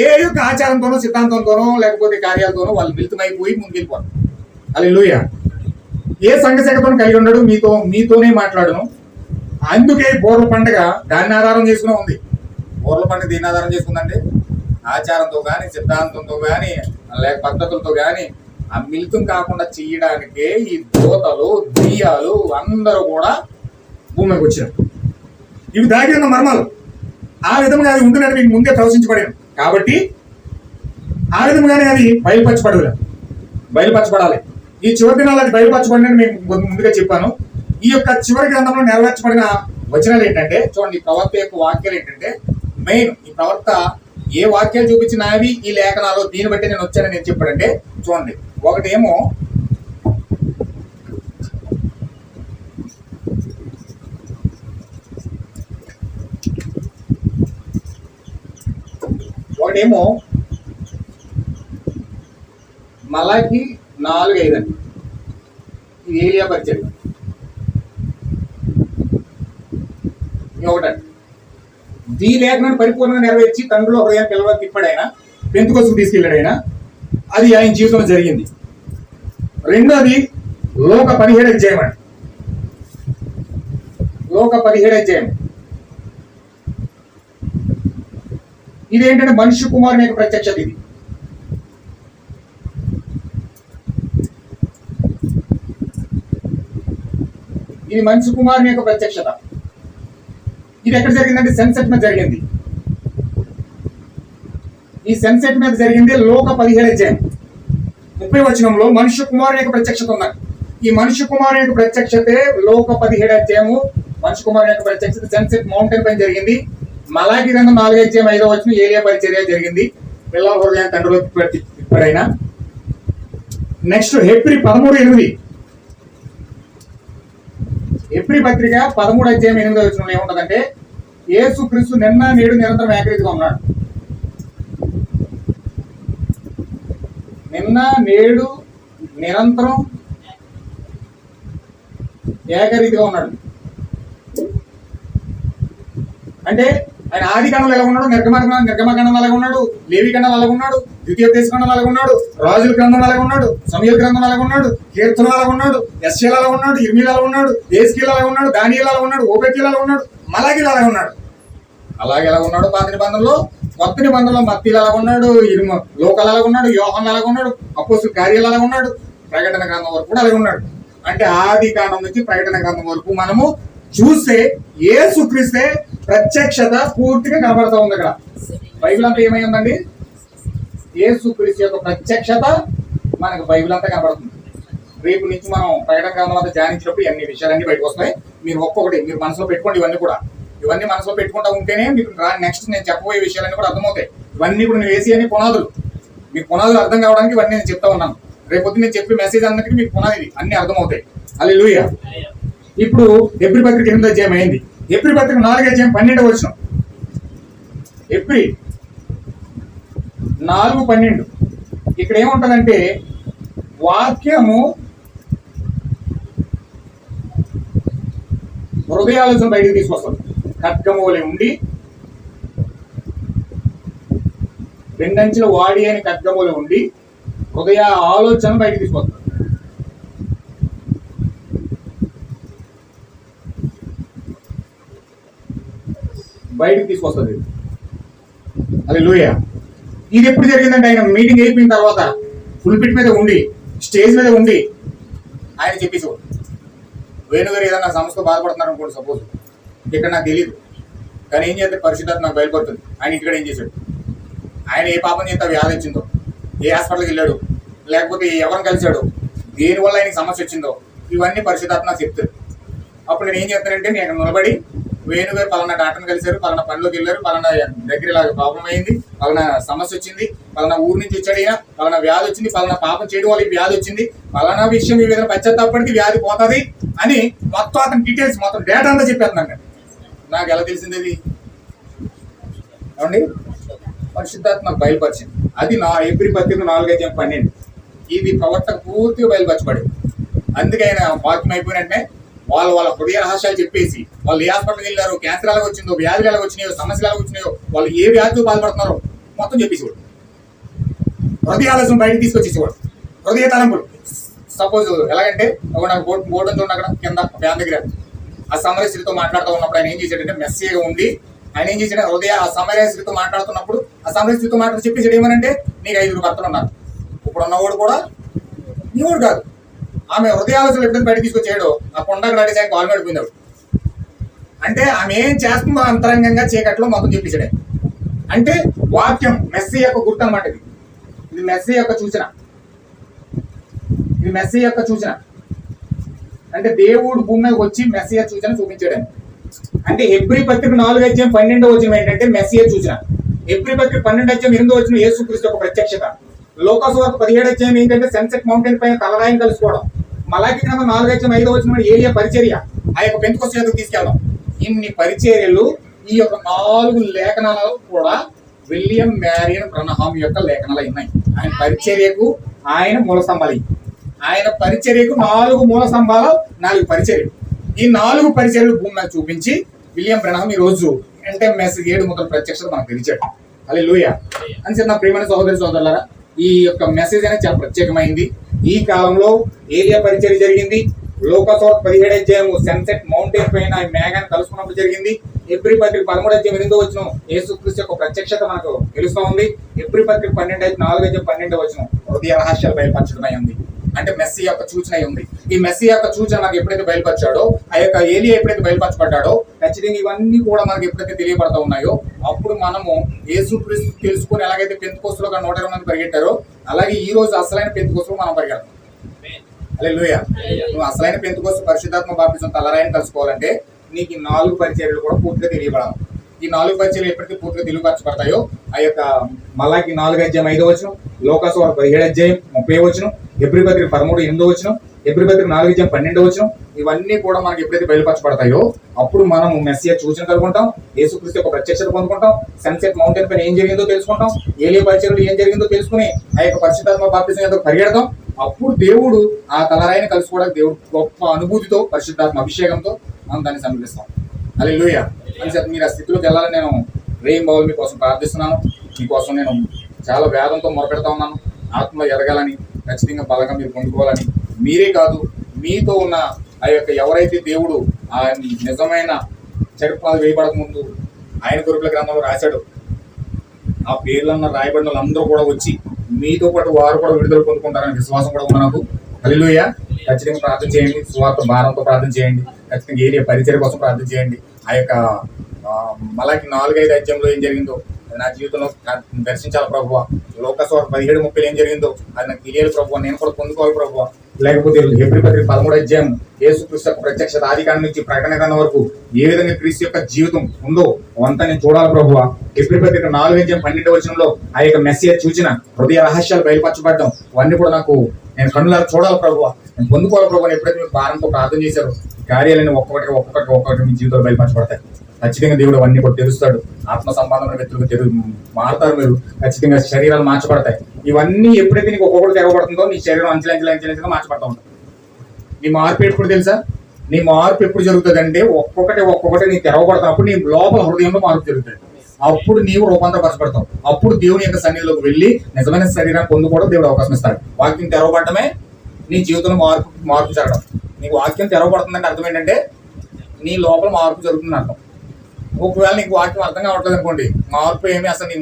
ఏ యొక్క ఆచారంతోనో సిద్ధాంతంతోనో లేకపోతే కార్యాలతోనో వాళ్ళు మిళితమైపోయి ముందుకెళ్ళిపోతారు. హల్లెలూయా. ఏ సంఘ శాఖతోనూ కలిగి ఉండడు, మీతోనే మాట్లాడును. అందుకే బోర్ల పండుగ దాన్ని ఆధారం చేసుకునే ఉంది. బోర్ల పండుగ దీన్ని ఆధారం చేసుకుందంటే ఆచారంతో కానీ సిద్ధాంతంతో కానీ లేక పద్ధతులతో కానీ ఆ మిళితం కాకుండా చేయడానికే ఈ దూతలు దెయ్యాలు అందరూ కూడా భూమికి వచ్చినారు. ఇవి దాగి ఉన్న మర్మాలు. ఆ విధంగా అది ఉంటుందని మీకు ముందే ప్రవచించబడాను కాబట్టి ఆ విధంగానే అది బయలుపరచబడాలి. ఈ చివరి దినాలు అది బయలుపరచబడినని మీకు ముందుగా చెప్పాను. ఈ యొక్క చివరి గ్రంథంలో నెరవేర్చబడిన వచనాలు ఏంటంటే చూడండి, ఈ ప్రవక్త యొక్క వాక్యాలు ఏంటంటే మెయిన్ ఈ ప్రవక్త ఏ వాక్యాలు చూపించినవి ఈ లేఖనాలు దీన్ని బట్టి నేను వచ్చానని నేను చెప్పాడంటే చూడండి, ఒకటేమో మలాకి 4:5 అండి, ఇది ఏలియా పరిచయం. ఒకటండి, ఈ లేఖనాన్ని పరిపూర్ణంగా నెరవేర్చి తండ్రిలో హృదయాన్ని పిల్లలకు తిప్పాడు ఆయన, పెంతుకొస్తుకు తీసుకెళ్ళాడు ఆయన, అది ఆయన జీవితంలో జరిగింది. రెండోది లోక 17 అధ్యాయం అండి, లోక 17 అధ్యాయం. ఇదేంటంటే మనుష్య కుమారుని యొక్క ప్రత్యక్షత. ఇది మనుష్య కుమారుని యొక్క ప్రత్యక్షత. ఇది ఎక్కడ జరిగిందంటే సన్సెట్ మీద జరిగింది. ఈ సన్సెట్ మీద జరిగింది లోక 17 అధ్యాయం 30 వచనంలో మనుష్య కుమారుని యొక్క ప్రత్యక్షత ఉన్నది. ఈ మనుష్య కుమారుని యొక్క ప్రత్యక్షతే లోక 17 అధ్యాయము. మనుష్య కుమారుని యొక్క ప్రత్యక్షత సన్సెట్ మౌంటైన్ పైన జరిగింది. మలాకి గ్రంథం 4 అధ్యాయం 5వ వచనం ఏలియా పరిచర్య జరిగింది, పిల్లల హృదయాన్ని తండ్రిలో తిప్పాడైనా. నెక్స్ట్ హెబ్రీ 13:8, హెబ్రీ పత్రిక 13 అధ్యాయం 8వ వచనంలో ఏముంటదంటే యేసుక్రీస్తు నిన్న నేడు నిరంతరం ఏకరీతిగా ఉన్నాడు. నిన్న నేడు నిరంతరం ఏకరీతిగా ఉన్నాడు అంటే ఆయన ఆది కాండంలో ఎలా ఉన్నాడు, నిర్గమకాండంలో అలాగ ఉన్నాడు, లేవి కాండంలో అలాగ ఉన్నాడు, ద్వితీయోపదేశ కాండంలో అలాగ ఉన్నాడు, రాజుల గ్రంథంలో అలాగ ఉన్నాడు, సమూయేలు గ్రంథంలో అలాగ ఉన్నాడు, కీర్తనలు అలాగ ఉన్నాడు, యెషయాలో అలాగ ఉన్నాడు, ఇర్మీయాలో అలాగ ఉన్నాడు, యేస్కేలు అలాగ ఉన్నాడు, దానియేలు అలాగ ఉన్నాడు, ఓబేద్యలో అలాగ ఉన్నాడు, మలాకీలో అలాగ ఉన్నాడు. అలాగే ఎలా ఉన్నాడు పాత నిబంధనలో, కొత్త నిబంధనలో మత్తీలో అలాగ ఉన్నాడు, లోకాలు అలాగ ఉన్నాడు, యోహాను అలాగ ఉన్నాడు, అపోస్తలుల కార్యాలు అలాగ ఉన్నాడు, ప్రకటన గ్రంథం వరకు కూడా అలాగ ఉన్నాడు. అంటే ఆది కాండం నుంచి ప్రకటన గ్రంథం వరకు మనము చూస్తే యేసుక్రీస్తే ప్రత్యక్షత పూర్తిగా కనబడతా ఉంది. అక్కడ బైబిల్ అంతా ఏమై ఉందండి, యేసుక్రీస్తు యొక్క ప్రత్యక్షత మనకు బైబిల్ అంతా కనబడుతుంది. రేపు నుంచి మనం ప్రకటన గ్రంథం అంతా ధ్యానించినప్పుడు అన్ని విషయాలన్నీ బయటకు వస్తాయి. మీరు ఒక్కొక్కటి మీరు మనసులో పెట్టుకోండి. ఇవన్నీ మనసులో పెట్టుకుంటా ఉంటేనే మీకు నెక్స్ట్ నేను చెప్పబోయే విషయాలన్నీ కూడా అర్థమవుతాయి. ఇవన్నీ కూడా నేను వేసి అన్ని పునాదులు, మీకు పునాదులు అర్థం కావడానికి ఇవన్నీ నేను చెప్తా ఉన్నాను. రేపొద్దు నేను చెప్పే మెసేజ్ అన్నిటికీ మీకు పునాది అన్ని అర్థమవుతాయి. హల్లెలూయా. ఇప్పుడు హెబ్రీ పత్రిక 8వ అధ్యాయం అయింది. హెబ్రీ పత్రిక 4వ అధ్యాయం 12వ వచనం. హెబ్రీ 4:12 ఇక్కడ ఏముంటదంటే వాక్యము హృదయాలోచన బయటకు తీసుకొస్తుంది. ఖడ్గము వలె ఉండి, రెండంచుల వాడి అని ఖడ్గము వలె ఉండి హృదయ ఆలోచన బయటకు తీసుకొస్తుంది. హల్లెలూయా. ఇది ఎప్పుడు జరిగిందంటే ఆయన మీటింగ్ అయిపోయిన తర్వాత పుల్పిట్ మీద ఉండి, స్టేజ్ మీద ఉండి ఆయన చెప్పేసి, వేణుగారు ఏదన్నా సంస్థ బాధపడుతున్నారు అనుకోండి, సపోజ్ ఇక్కడ నాకు తెలియదు, కానీ ఏం చేస్తే పరిశుద్ధాత్మ నాకు బయలుపడుతుంది. ఆయన ఇక్కడ ఏం చేశాడు, ఆయన ఏ పాపం చేస్తే వ్యాధి వచ్చిందో, ఏ హాస్పిటల్కి వెళ్ళాడు, లేకపోతే ఎవరిని కలిశాడు, దేనివల్ల ఆయనకి సమస్య వచ్చిందో, ఇవన్నీ పరిశుద్ధాత్మ నాకు చెప్తాడు. అప్పుడు నేను ఏం చేస్తానంటే నేను నిలబడి, వేణుగారు పలానా డాక్టర్ని కలిశారు, పలానా పనిలోకి వెళ్ళారు, పలానా దగ్గర ఇలాగ ప్రాబ్లం అయింది, పలానా సమస్య వచ్చింది, పలానా ఊరు నుంచి వచ్చాడు ఈయన, పలానా వ్యాధి వచ్చింది, పలానా పాపం చేయడం వల్ల వ్యాధి వచ్చింది, పలానా విషయం ఈ విధంగా పశ్చాత్తాపడికి వ్యాధి పోతుంది అని మొత్తం అతని డీటెయిల్స్ మొత్తం డేటా అంతా చెప్పేస్తున్నాను. నాకు ఎలా తెలిసింది అది ఏమండి? పరిశుద్ధాత్మ బయలుపరిచింది. అది హెబ్రీ పత్రిక 4వ అధ్యాయం 12. ఇది ప్రవర్తన పూర్తిగా బయలుపరచబడింది. అందుకే ఆయన వాక్యం అయిపోయినట్టే వాళ్ళ హృదయ రహస్యాలు చెప్పేసి, వాళ్ళు ఏ హాస్పిటల్కి వెళ్ళారు, క్యాన్సర్ ఎలా వచ్చిందో, వ్యాధులు ఎలా వచ్చినాయో, సమస్యలు ఎలా వచ్చినాయో, వాళ్ళు ఏ వ్యాధితో బాధపడుతున్నారో మొత్తం చెప్పేసేవాడు. హృదయ ఆలోచన బయటకు తీసుకొచ్చేసేవాడు. హృదయ తలంపులు సపోజ్ ఎలాగంటే నాకు బోర్డు ఉంది అక్కడ కింద ఫ్యాన్ దగ్గర, ఆ సమరయ స్త్రీతో మాట్లాడుతూ ఉన్నప్పుడు ఆయన ఏం చేశాడంటే మెస్సీగా ఉండి ఆయన ఏం చేశాడు, హృదయ ఆ సమరయ స్త్రీతో మాట్లాడుతున్నప్పుడు ఆ సమరయ స్త్రీతో మాట్లాడి చెప్పేసాడు ఏమనంటే, నీకు 5 భర్తలు ఉన్నారు, ఇప్పుడు ఉన్నవాడు కూడా నీవాడు కాదు. ఆమె హృదయాలోచనలు ఎప్పుడైతే బయట తీసుకొచ్చాడో ఆ కొండకు నడిచి ఆయన కాలు పడిపోయింది. అంటే ఆమె ఏం చేస్తుందో అంతరంగంగా చీకట్లో మొత్తం చెప్పేసాడే. అంటే వాక్యం మెస్సీ యొక్క గుర్తు అనమాట. ఇది మెస్సీ యొక్క సూచన. ఇది మెస్సీ యొక్క సూచన. అంటే దేవుడు భూమి మీద వచ్చి మెస్సీ సూచన చూపించాడు. అంటే హెబ్రీ పత్రిక 4:12 ఏంటంటే మెస్సియా సూచన. హెబ్రీ పత్రిక 12:8 యేసుక్రీస్తు యొక్క ప్రత్యక్షత. లోకాసువార్త 17 ఏంటంటే సన్సెట్ మౌంటైన్ పైన తలరాయిని కలుసుకోవడం. మలాకి గ్రంథం 4:5 ఏలియా పరిచర్య, ఆ యొక్క పెంతెకొస్తు యాత్రకు తీసుకెళ్ళడం. ఇన్ని పరిచర్యలు ఈ యొక్క 4 లేఖనాలు కూడా విలియం మ్యారియన్ బ్రనహాం యొక్క లేఖనాలు ఉన్నాయి. ఆయన పరిచర్యకు ఆయన మూల స్తంభాలు. ఆయన పరిచర్యకు 4 మూల స్తంభాలు, 4 పరిచర్యలు. ఈ 4 పరిచర్యలు భూమి మీద చూపించి విలియం బ్రనహాం ఈ రోజు ఎంటెంఎస్ 7 ముద్రల ప్రత్యక్షత మనకు తెలిచాడు. హల్లెలూయా. అని నా ప్రియమైన సహోదరి సోదరులారా, ఈ యొక్క మెసేజ్ అనేది చాలా ప్రత్యేకమైంది. ఈ కాలంలో ఏలియా పరిచర్య జరిగింది. లోకాసువార్త 17 సన్సెట్ మౌంటైన్ పైన మేఘాన్ని కలుసుకున్నప్పుడు జరిగింది. హెబ్రీ పత్రిక 13:8 యేసుక్రీస్తు యొక్క ప్రత్యక్షత మనకు తెలుస్తూ ఉంది. హెబ్రీ పత్రిక 4:12 హృదయ రహస్యాలు బయలుపరచడమై ఉంది. అంటే మెస్సీ యొక్క సూచన ఉంది. ఈ మెస్సీ యొక్క సూచన మనకి ఎప్పుడైతే బయలుపరిచాడో, ఆ యొక్క ఏలియా ఎప్పుడైతే బయలుపరచబడ్డాడో, ఖచ్చితంగా ఇవన్నీ కూడా మనకి ఎప్పుడైతే తెలియబడతా ఉన్నాయో, అప్పుడు మనము యేసుక్రీస్తు తెలుసుకుని ఎలాగైతే పెంతెకొస్తులో 120 మంది పరిగెట్టారో, అలాగే ఈ రోజు అసలైన పెంతెకొస్తులో మనం పరిగెడతాం. హల్లెలూయా. నువ్వు అసలైన పెంతెకొస్తు పరిశుద్ధాత్మ బాప్తిజం తలరాయిని కలుసుకోవాలంటే నీకు ఈ 4 పరిచర్యలు కూడా పూర్తిగా తెలియబడాలి. ఈ 4 పరిచర్యలు ఎప్పటికీ పూర్తిగా తెలియపరచబడతాయో, ఆ యొక్క మలాకి 4:5 లోకాసువార్త 17:30 హెబ్రీ పత్రిక 13:8 హెబ్రీ పత్రిక 4:12 ఇవన్నీ కూడా మనకి ఎప్పుడైతే బయలుపరచబడతాయో, అప్పుడు మనం మెస్సియా సూచన కలుగుకుంటాం, యేసుక్రీస్తు యొక్క ప్రత్యక్షత పొందుకుంటాం, సన్సెట్ మౌంటైన్ పైన ఏం జరిగిందో తెలుసుకుంటాం, ఏలియా పరిచర్యలు ఏం జరిగిందో తెలుసుకుని ఆ యొక్క పరిశుద్ధాత్మ బాప్తిజం యొక్క పరిగెడతాం. అప్పుడు దేవుడు ఆ తలరాయిని కలుసుకోవడానికి దేవుడు గొప్ప అనుభూతితో, పరిశుద్ధాత్మ అభిషేకంతో మనం దాన్ని సమర్పిస్తాం. హల్లెలూయా. అని చెప్పి మీరు ఆ స్థితిలోకి వెళ్ళాలని నేను రేయింబవల్ మీకోసం ప్రార్థిస్తున్నాను. మీకోసం నేను చాలా వేదంతో మొరపెడతా ఉన్నాను. ఆత్మ ఎదగాలని, ఖచ్చితంగా బలంగా మీరు పొందుకోవాలని, మీరే కాదు మీతో ఉన్న ఆ యొక్క ఎవరైతే దేవుడు ఆ నిజమైన చరిత్రలు వేయబడక ముందు ఆయన కొరుకుల గ్రంథంలో రాశాడు, ఆ పేర్లన్న రాయబడిన వాళ్ళందరూ కూడా వచ్చి మీతో పాటు వారు కూడా విడుదల పొందుకుంటారనే విశ్వాసం కూడా ఉంది నాకు. హల్లెలూయా. ఖచ్చితంగా ప్రార్థన చేయండి. సువార్త భారంతో ప్రార్థన చేయండి. ఖచ్చితంగా ఏరియా పరిచర్య కోసం ప్రార్థన చేయండి. ఆ యొక్క మలాకి 4:5 ఏం జరిగిందో నా జీవితంలో దర్శించాలి ప్రభువా. లోకాసువార్త 17:30 ఏం జరిగిందో అది నాకు తెలియాలి ప్రభువా. నేను కూడా పొందుకోవాలి ప్రభువా. లేకపోతే హెబ్రీ పత్రిక 13 యేసుక్రీస్తు యొక్క ప్రత్యక్షత ఆదికాండం నుంచి ప్రకటన గ్రంథం వరకు ఏ విధంగా క్రీస్తు యొక్క జీవితం ఉందో అంతా నేను చూడాలి ప్రభువా. హెబ్రీ పత్రిక 4:12 ఆ యొక్క మెస్సియా సూచన, హృదయ రహస్యాలు బయలుపరచబడడం, అవన్నీ కూడా నాకు నేను కన్నులారా చూడాలి ప్రభువా. నేను పొందుకోవాలి ప్రభువా. ఎప్పుడైతే మీరు భారంతో ప్రార్థన చేశారో, కార్యాలన్నీ ఒక్కొక్కటి మీ జీవితంలో బయలుపరచబడతాయి. ఖచ్చితంగా దేవుడు అవన్నీ కూడా తెలుస్తాడు. ఆత్మ సంబంధమైన వ్యక్తులకు మారుతారు. మీరు ఖచ్చితంగా శరీరాలు మార్చబడతాయి. ఇవన్నీ ఎప్పుడైతే నీకు ఒక్కొక్కటి తెరవబడుతుందో నీ శరీరం అంచెలంచెలంచెలంచెలుగా మార్చబడతా ఉంటుంది. నీ మార్పు ఎప్పుడు తెలుసా? నీ మార్పు ఎప్పుడు జరుగుతుంది అంటే ఒక్కొక్కటి నీ తెరవబడతావు. నీ లోపల హృదయంలో మార్పు జరుగుతుంది. అప్పుడు నీవు రూపాంతరపరచబడతావు. అప్పుడు దేవుని యొక్క సన్నిధిలోకి వెళ్ళి నిజమైన శరీరాన్ని పొందుకోవడం దేవుడు అవకాశం ఇస్తాడు. వాక్యం తెరవబడటమే నీ జీవితంలో మార్పు జరగడం. నీకు వాక్యం తెరవబడుతుందంటే అర్థం ఏంటంటే నీ లోపల మార్పు జరుగుతుందని అర్థం. ఒకవేళ నీకు వాక్యం అర్థం కావట్లేదు అనుకోండి, మార్పు ఏమి అసలు నీ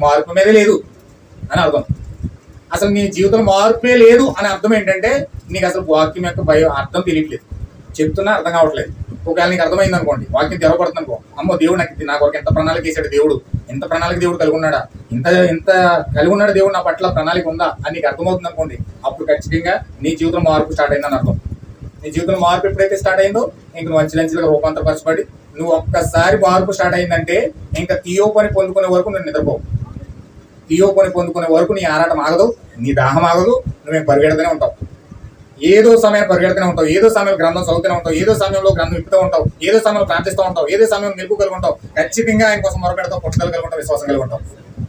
మార్పు మీదే లేదు అని అర్థం. అసలు నీ జీవితంలో మార్పే లేదు అని అర్థం ఏంటంటే నీకు అసలు వాక్యం యొక్క అర్థం తెలియట్లేదు, చెప్తున్నా అర్థం కావట్లేదు. ఒకవేళ నీకు అర్థమైంది అనుకోండి, వాక్యం తెరవబడుతుంది అనుకో, అమ్మో దేవుడు నా కొరకు ఎంత ప్రణాళిక వేసాడు, దేవుడు ఎంత ప్రణాళిక దేవుడు కలిగి ఉన్నాడా, ఇంత కలిగి ఉన్నాడు దేవుడు నా పట్ల ప్రణాళిక ఉందా అని నీకు అర్థమవుతుంది అనుకోండి, అప్పుడు ఖచ్చితంగా నీ జీవితంలో మార్పు స్టార్ట్ అయిందని అర్థం. నీ జీవితంలో మార్పు ఎప్పుడైతే స్టార్ట్ అయిందో ఇంక నువ్వు అంచెలంచెలుగా రూపాంతరపరచబడి నువ్వు ఒక్కసారి మార్పు స్టార్ట్ అయిందంటే ఇంకా తీయో పని పొందుకునే వరకు నువ్వు నిద్రపోవు. తీయో పని పొందుకునే వరకు నీ ఆరాటం ఆగదు, నీ దాహం ఆగదు, నువ్వేం పరిగెడుతూనే ఉంటావు. ఏదో సమయం పరిగెడుతూనే ఉంటావు, ఏదో సమయంలో గ్రంథం చదువుతూనే ఉంటావు, ఏదో సమయంలో గ్రంథం ఇప్పుతూ ఉంటావు, ఏదో సమయంలో ప్రార్థిస్తూ ఉంటావు, ఏదో సమయంలో మెలకు కలిగి ఉంటావు. ఖచ్చితంగా ఆయన కోసం మొరపెడతావు, పట్టుదల కలిగి ఉంటావు, విశ్వాసం కలిగి ఉంటావు.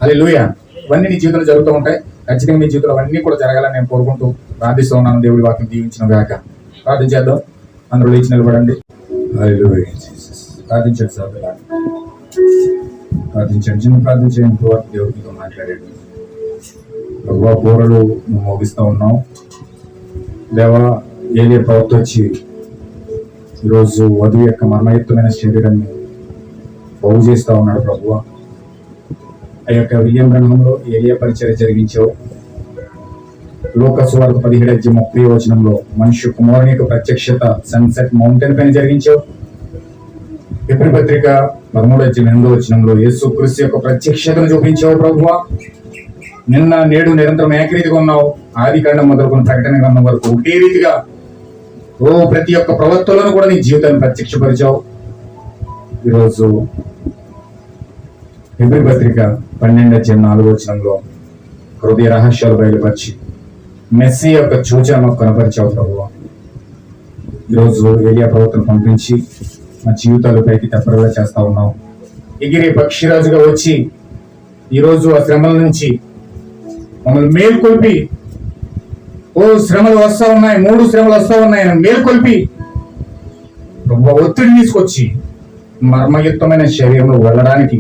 హల్లెలూయా. ఇవన్నీ నీ జీవితంలో జరుగుతూ ఉంటాయి. ఖచ్చితంగా నీ జీవితంలో అవన్నీ కూడా జరగాలని నేను కోరుకుంటూ ప్రార్థిస్తూ ఉన్నాను. దేవుడి వాక్యం దీవించిన గాక. ప్రార్థన చేద్దాం. అందరూ లేచి నిలబడండి. హల్లెలూయా. ప్రార్థించండి సార్, ప్రార్థించండి, చిన్న ప్రార్థించండి. దేవుడితో మాట్లాడాడు ప్రభువా, బోరలు నువ్వు మోగిస్తూ ఉన్నావు దేవా. ఏలియా ప్రవక్త వచ్చి ఈరోజు వధువు యొక్క మర్మయుక్తమైన శరీరాన్ని బాగు చేస్తూ ఉన్నాడు ప్రభువా. ఆ యొక్క విలియం గ్రంథంలో ఏలియా పరిచర్య జరిగించావు. లోకాసువార్త 17:30 మనుష్య కుమారుని యొక్క ప్రత్యక్షత సన్సెట్ మౌంటైన్ పైన జరిగించావు. హెబ్రీ పత్రిక 13:8 యేసుక్రీస్తు యొక్క ప్రత్యక్షతను చూపించావు ప్రభువా. నిన్న నేడు నిరంతరం ఏకరీతిగా ఉన్నావు. ఆదికాండం మొదలుకొని ప్రకటన గ్రంథం వరకు ఒకటే రీతిగా ప్రతి ఒక్క ప్రవక్తలను కూడా నీ జీవితాన్ని ప్రత్యక్షపరిచావు. ఈరోజు హెబ్రీ పత్రిక 12:4 హృదయ రహస్యాలు బయలుపరిచి మెస్సీ యొక్క సూచనను కనపరిచావు ప్రభువా. ఈరోజు ఏలియా ప్రవక్తను పంపించి మా జీవితాలు పైకి తెప్పరలా చేస్తా ఉన్నావు. ఎగిరి పక్షిరాజుగా వచ్చి ఈరోజు ఆ శ్రమల నుంచి మమ్మల్ని మేల్కొల్పి, ఓ శ్రమలు వస్తా ఉన్నాయి, 3 శ్రమలు వస్తా ఉన్నాయి, మేల్కొల్పి ఒత్తిడి తీసుకొచ్చి మర్మయుక్తమైన శరీరంలో వెళ్ళడానికి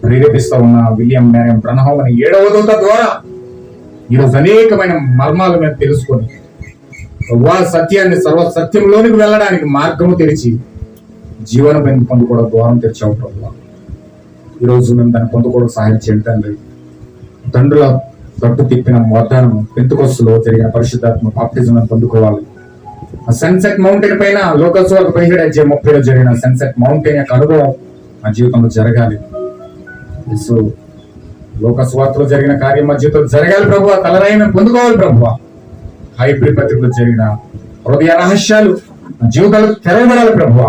ప్రేరేపిస్తా ఉన్న విలియం మ్యారియన్ బ్రన్హామ్ అనే 7వ దూత ద్వారా ఈరోజు అనేకమైన మర్మాలు మేము తెలుసుకొని సత్యాన్ని సర్వసత్యంలోనికి వెళ్ళడానికి మార్గము తెరిచి జీవనం పొందుకోవడం ద్వారం తెరిచావు ప్రభువా. ఈరోజు మేము దాన్ని పొందుకోవడం సహాయం చేయండి తండ్రి. తండ్రుల తట్టు తిప్పిన వాగ్దానం పెంతెకొస్తేలో జరిగిన పరిశుద్ధాత్మ బాప్టిజం పొందుకోవాలి. ఆ సన్సెట్ మౌంటైన్ పైన లోకస్వార్త 17:30 జరిగిన సన్సెట్ మౌంటైన్ యొక్క అనుభవం మా జీవితంలో జరగాలి. లోకస్వార్తలో జరిగిన కార్యం మా జీవితంలో జరగాలి ప్రభువా. తలరాయి మేము పొందుకోవాలి ప్రభువా. హెబ్రీ పత్రికలో జరిగిన హృదయ రహస్యాలు మా జీవితాలు తెరవబడాలి ప్రభువా.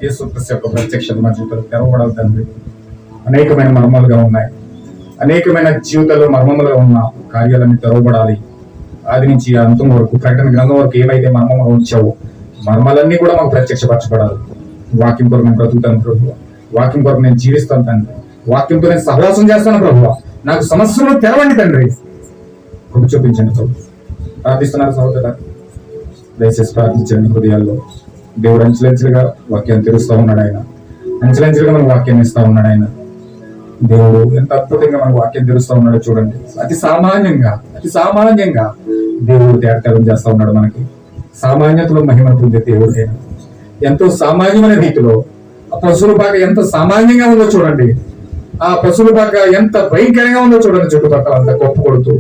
యేసుక్రీస్తు యొక్క ప్రత్యక్షత మా జీవితాలు తెరవబడాలి తండ్రి. అనేకమైన మర్మాలుగా ఉన్నాయి, అనేకమైన జీవితాల్లో మర్మములుగా ఉన్న కార్యాలన్నీ తెరవబడాలి. ఆది నుంచి అంతం వరకు, ప్రకటన గ్రంథం వరకు ఏమైతే మర్మముగా ఉంచావో మర్మాలన్నీ కూడా మాకు ప్రత్యక్షపరచబడాలి. వాక్యం కొరకు నేను బ్రతుకుతాను ప్రభు, వాక్యం కొరకు నేను జీవిస్తాను తండ్రి, వాక్యంతో నేను సహవాసం చేస్తాను ప్రభు. నాకు సమస్యలు తెరవండి తండ్రి, కృప చూపించండి ప్రభు. ప్రార్థిస్తున్నారు సహోదరు, దయచేసి ప్రార్థించండి. హృదయాల్లో దేవుడు అంచెలంచెలుగా వాక్యాన్ని తెరుస్తూ ఉన్నాడు. ఆయన అంచెలంచెలుగా మన వాక్యాన్ని ఇస్తా ఉన్నాడు. ఆయన దేవుడు ఎంత అద్భుతంగా మన వాక్యం తెరుస్తూ ఉన్నాడో చూడండి. అతి సామాన్యంగా దేవుడు తేటతెల్లం చేస్తా ఉన్నాడు. మనకి సామాన్యతలో మహిమను పొందే దేవుడు ఆయన. ఎంతో సామాన్యమైన రీతిలో ఆ పశువుల పాక ఎంత సామాన్యంగా ఉందో చూడండి. ఆ పశువుల పాక ఎంత భయంకరంగా ఉందో చూడండి. చుట్టుపక్కల అంతా గొప్ప కొడుతూ,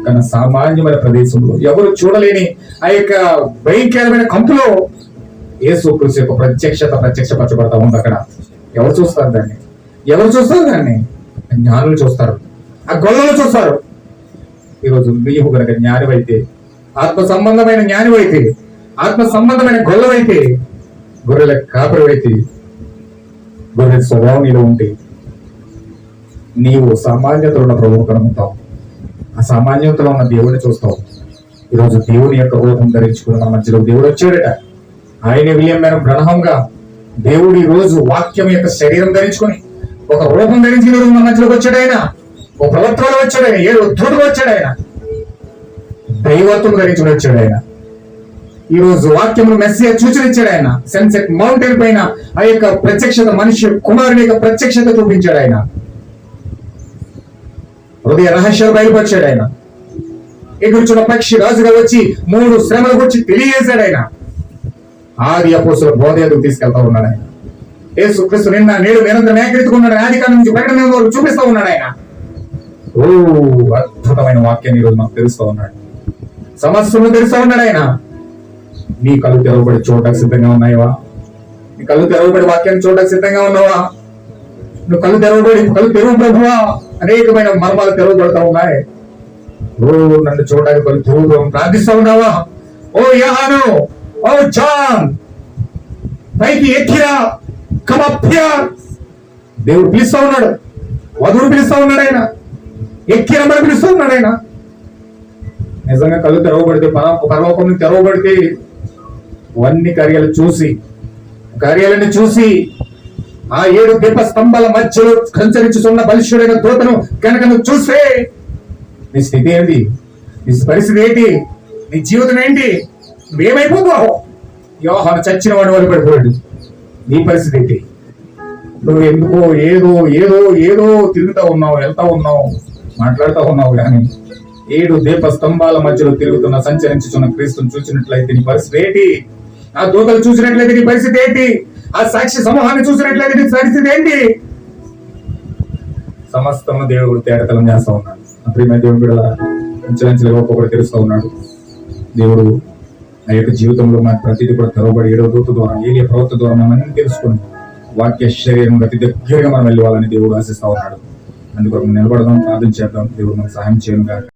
కానీ సామాన్యమైన ప్రదేశంలో ఎవరు చూడలేని ఆ యొక్క భయంకరమైన కంపులో యేసుక్రీస్తు యొక్క ప్రత్యక్షపరచబడతా ఉంది. అక్కడ ఎవరు చూస్తారు దాన్ని? జ్ఞానులు చూస్తారు, ఆ గొల్లలు చూస్తారు. ఈరోజు నీవు గనక జ్ఞానివైతే, ఆత్మ సంబంధమైన జ్ఞానివైతే, ఆత్మ సంబంధమైన గొల్లవైతే, గొర్రెల కాపరివైతే, గొర్రెల స్వభావం నీలో ఉంటే నీవు సామాన్యతలో ఉన్న ప్రభువు కనుగొంటావు. ఆ సామాన్యతలో ఉన్న దేవుడిని చూస్తావు. ఈరోజు దేవుని యొక్క రూపం ధరించుకుని మన మధ్యలో దేవుడు వచ్చాడట. ఆయన విలియం బ్రన్హామ్ గా దేవుడు ఈ రోజు వాక్యం యొక్క శరీరం ధరించుకొని ఒక రూపం ధరించి ఈరోజు మన మధ్యలోకి వచ్చాడు. ఆయన ఒక ప్రవక్తలో వచ్చాడు. ఆయన 7 ఉద్ధతుడు వచ్చాడు. ఆయన దైవత్వం ధరించుకుని వచ్చాడు. ఆయన ఈ రోజు వాక్యమును మెస్సియా సూచన ఇచ్చాడు. ఆయన సన్సెట్ మౌంటైన్ పైన ఆ యొక్క ప్రత్యక్షత, మనిషి కుమారుని యొక్క ప్రత్యక్షత చూపించాడు. ఆయన హృదయ రహస్యాలు బయలుపరిచాడు. ఆయన ఎగురుచున్న పక్షి రాజుగా వచ్చి 3 శ్రమల గురించి తెలియజేశాడు. ఆయన ఆది అపోస్తుల బోధ ఎదుగు తీసుకెళ్తా ఉన్నాడు. ఆయన యేసుక్రీస్తు నిన్న నేడు నిరంతరం ఏకరీతికున్నాడు. ఆదికాండం నుంచి ప్రకటన వరకు చూపిస్తా ఉన్నాడు. ఆయన అద్భుతమైన వాక్యాన్ని ఈరోజు మాకు తెలుస్తూ ఉన్నాడు. సమస్యను తెలుస్తూ ఉన్నాడు. ఆయన నీ కళ్ళు తెరవబడి చూడటానికి సిద్ధంగా ఉన్నాయవా? నీ కళ్ళు తెరవబడి వాక్యాన్ని చూడటానికి సిద్ధంగా ఉన్నావా? నువ్వు కళ్ళు తెరువు ప్రభువా. అనేకమైన మర్మాలు తెరవబడతా ఉన్నాయి. నన్ను చూడడానికి కళ్ళు తెరువు ప్రార్థిస్తా ఉన్నావా? ఓ యోహాను, ఓ జాన్, పైకి ఎక్కిరా, దేవుడు పిలుస్తా ఉన్నాడు. వధువుడు పిలుస్తా ఉన్నాడు. ఆయన ఎక్కిరమ్మని పిలుస్తా ఉన్నాడు. ఆయన నిజంగా కళ్ళు తెరవబడితే, పరలోకం తెరవబడితే అన్ని కార్యాలను చూసి ఆ 7 దీప స్తంభాల మధ్యలో సంచరించుతున్న బలిష్ఠుడైన దూతను కనుక నువ్వు చూస్తే నీ స్థితి ఏంటి? నీ పరిస్థితి ఏంటి? నీ జీవితం ఏంటి? నువ్వేమైపోతావు? యోహాను చచ్చిన వాడి వాళ్ళు పడిపోయాడు. నీ పరిస్థితి ఏంటి? నువ్వు ఎందుకో ఏదో తిరుగుతా ఉన్నావు, వెళ్తా ఉన్నావు, మాట్లాడుతూ ఉన్నావు. కానీ 7 దీప స్తంభాల మధ్యలో తిరుగుతున్న సంచరించుతున్న క్రీస్తుని చూసినట్లయితే నీ పరిస్థితి ఏంటి? ఆ దూతలు చూసినట్లయితే నీ పరిస్థితి ఏంటి? ఆ సాక్షి సమూహాన్ని చూసినట్లయితే నీ పరిస్థితి ఏంటి? సమస్తము దేవుడు తేటతెల్లం చేస్తా ఉన్నాడు. ప్రియమైన దేవుడు కూడా అంచెలంచెలుగా ఒక్కొక్కటి తెలుస్తూ ఉన్నాడు. దేవుడు ఆ యొక్క జీవితంలో మనకు ప్రతిదీ కూడా తెరవబడి 7వ దూత ద్వారా, ఏలియా ప్రవక్త ద్వారా మనం అన్ని తెలుసుకుని వాక్య శరీరం అతి దగ్గరగా మనం వెళ్ళాలని దేవుడు ఆశిస్తా ఉన్నాడు. అందుకొరకు నిలబడదాం, ప్రార్థన చేద్దాం. దేవుడు మనకు సహాయం చేయను గాక.